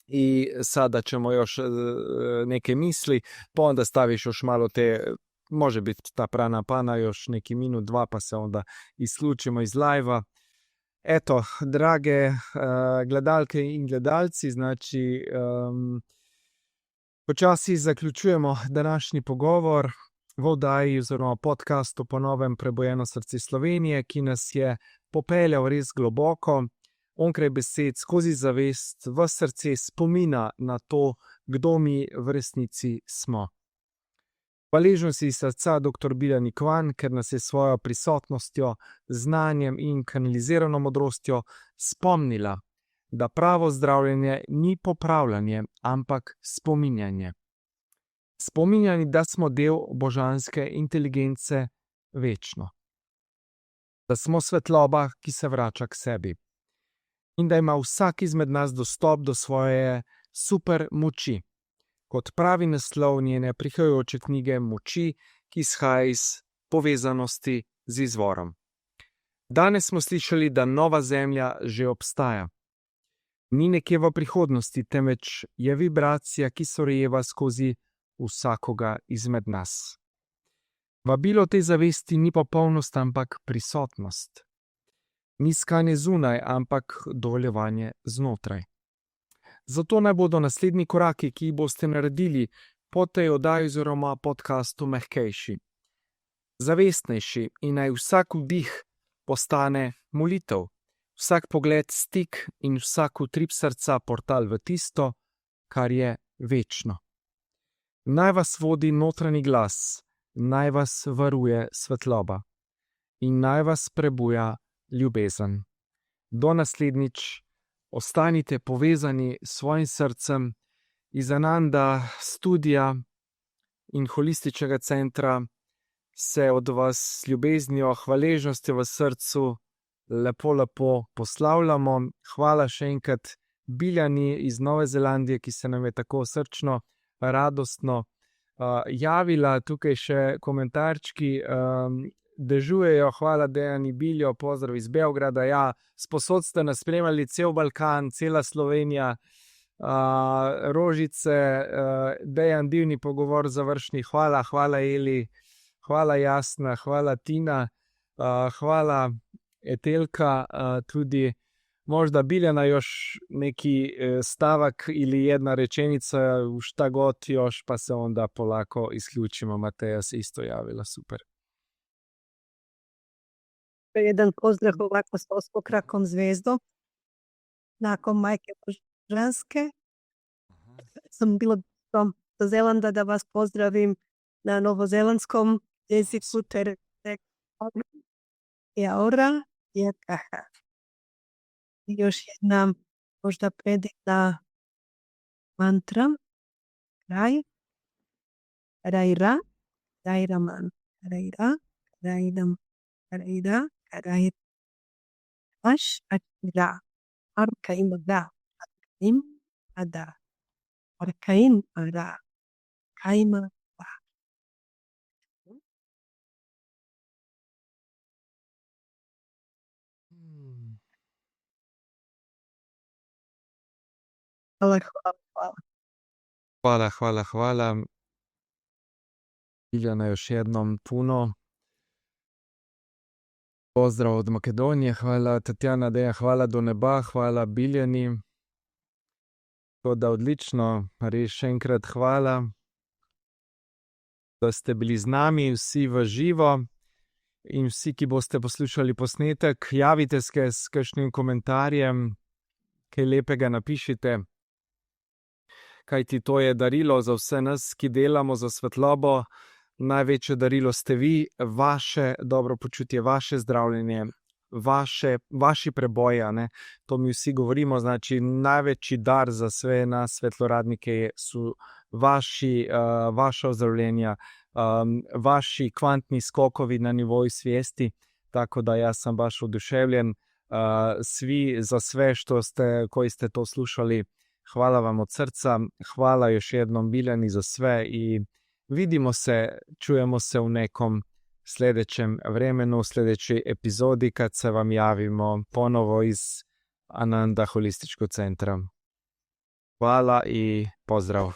I sada ćemo još neke misli, pa onda staviš još malo te, može biti ta prana pana, još neki minut, dva, pa se onda isključimo iz live-a. Eto, drage gledalke in gledalci, znači počasi zaključujemo današnji pogovor v oddaji oziroma podcastu po novem Prebojeno srce Slovenije, ki nas je popeljal res globoko, onkraj besed, skozi zavest, v srce spomina na to, kdo mi v resnici smo. Hvaležno si srca dr. Biljani Kvan, ker nas je svojo prisotnostjo, znanjem in kanalizirano modrostjo spomnila, da pravo zdravljenje ni popravljanje, ampak spominjanje. Spominjanje, da smo del božanske inteligence večno. Da smo svetloba, ki se vrača k sebi. In da ima vsak izmed nas dostop do svoje super moči. Kot pravi naslov njene prihajajoče knjige Moči, ki izhaja iz povezanosti z izvorom. Danes smo slišali, da nova zemlja že obstaja. Ni nekje v prihodnosti, temveč je vibracija, ki se rojeva skozi vsakoga izmed nas. Vabilo te zavesti ni popolnost, ampak prisotnost. Ni iskanje zunaj, ampak dovoljevanje znotraj. Zato naj bodo naslednji koraki, ki jih boste naredili, po tej oddaji oziroma podcastu mehkejši, zavestnejši in naj vsak vdih postane molitev, vsak pogled stik in vsak utrip srca portal v tisto, kar je večno. Naj vas vodi notranji glas, naj vas varuje svetloba in naj vas prebuja ljubezen. Do naslednjič, ostanite povezani s svojim srcem. Iz Ananda studija in holističnega centra se od vas s ljubeznijo, hvaležnostjo v srcu lepo poslavljamo. Hvala še enkrat Biljani iz Nove Zelandije, ki se nam je tako srčno, radostno javila. Tukaj še komentarčki dežujejo. Hvala Dejani Biljo, pozdrav iz Beograda. Ja, sposod ste nas spremljali cel Balkan, cela Slovenija. Rožice, Dejan, divni pogovor završni. Hvala Eli, hvala Jasna, hvala Tina, hvala Etelka, tudi možda Biljana još neki stavak ili jedna rečenica, šta god još, pa se onda polako isključimo. Mateja se isto javila, super.
Jedan pozdrav ovako s osmokrakom zvezdo. Nakon majke Božanske sam bila do Zelanda da vas pozdravim na novozelandskom jeziku ter Jaora je kaha. I još jedna možda predivna mantra. Raj, rajra, rajraman, rajra, rajdam, rajra, rajra. Aš, ačira, arka ima da, arkaim, ada, arkaim, ada, kaima, da.
Hvala. Biljana još jednom puno. Pozdrav od Makedonije, hvala Tatjana Deja, hvala do neba, hvala Biljani. To da odlično, res še enkrat hvala, da ste bili z nami vsi v živo in vsi, ki boste poslušali posnetek, javite se s kakšnim komentarjem, kaj lepega napišite. Kajti to je darilo za vse nas, ki delamo za svetlobo. Največje darilo ste vi, vaše dobro počutje, vaše zdravljenje, vaši preboji, ne? To mi vsi govorimo, znači največji dar za sve nas svetloradnike so vaša ozdravljenja, vaši kvantni skokovi na nivoju svijesti, tako da jaz sam baš oduševljen. Svi za sve koji ste to slušali, hvala vam od srca, hvala još jednom Biljani za sve i vidimo se, čujemo se u nekom sljedećem vremenu, u sljedećoj epizodi kad se vam javimo ponovo iz Ananda holističkog centra. Hvala i pozdrav.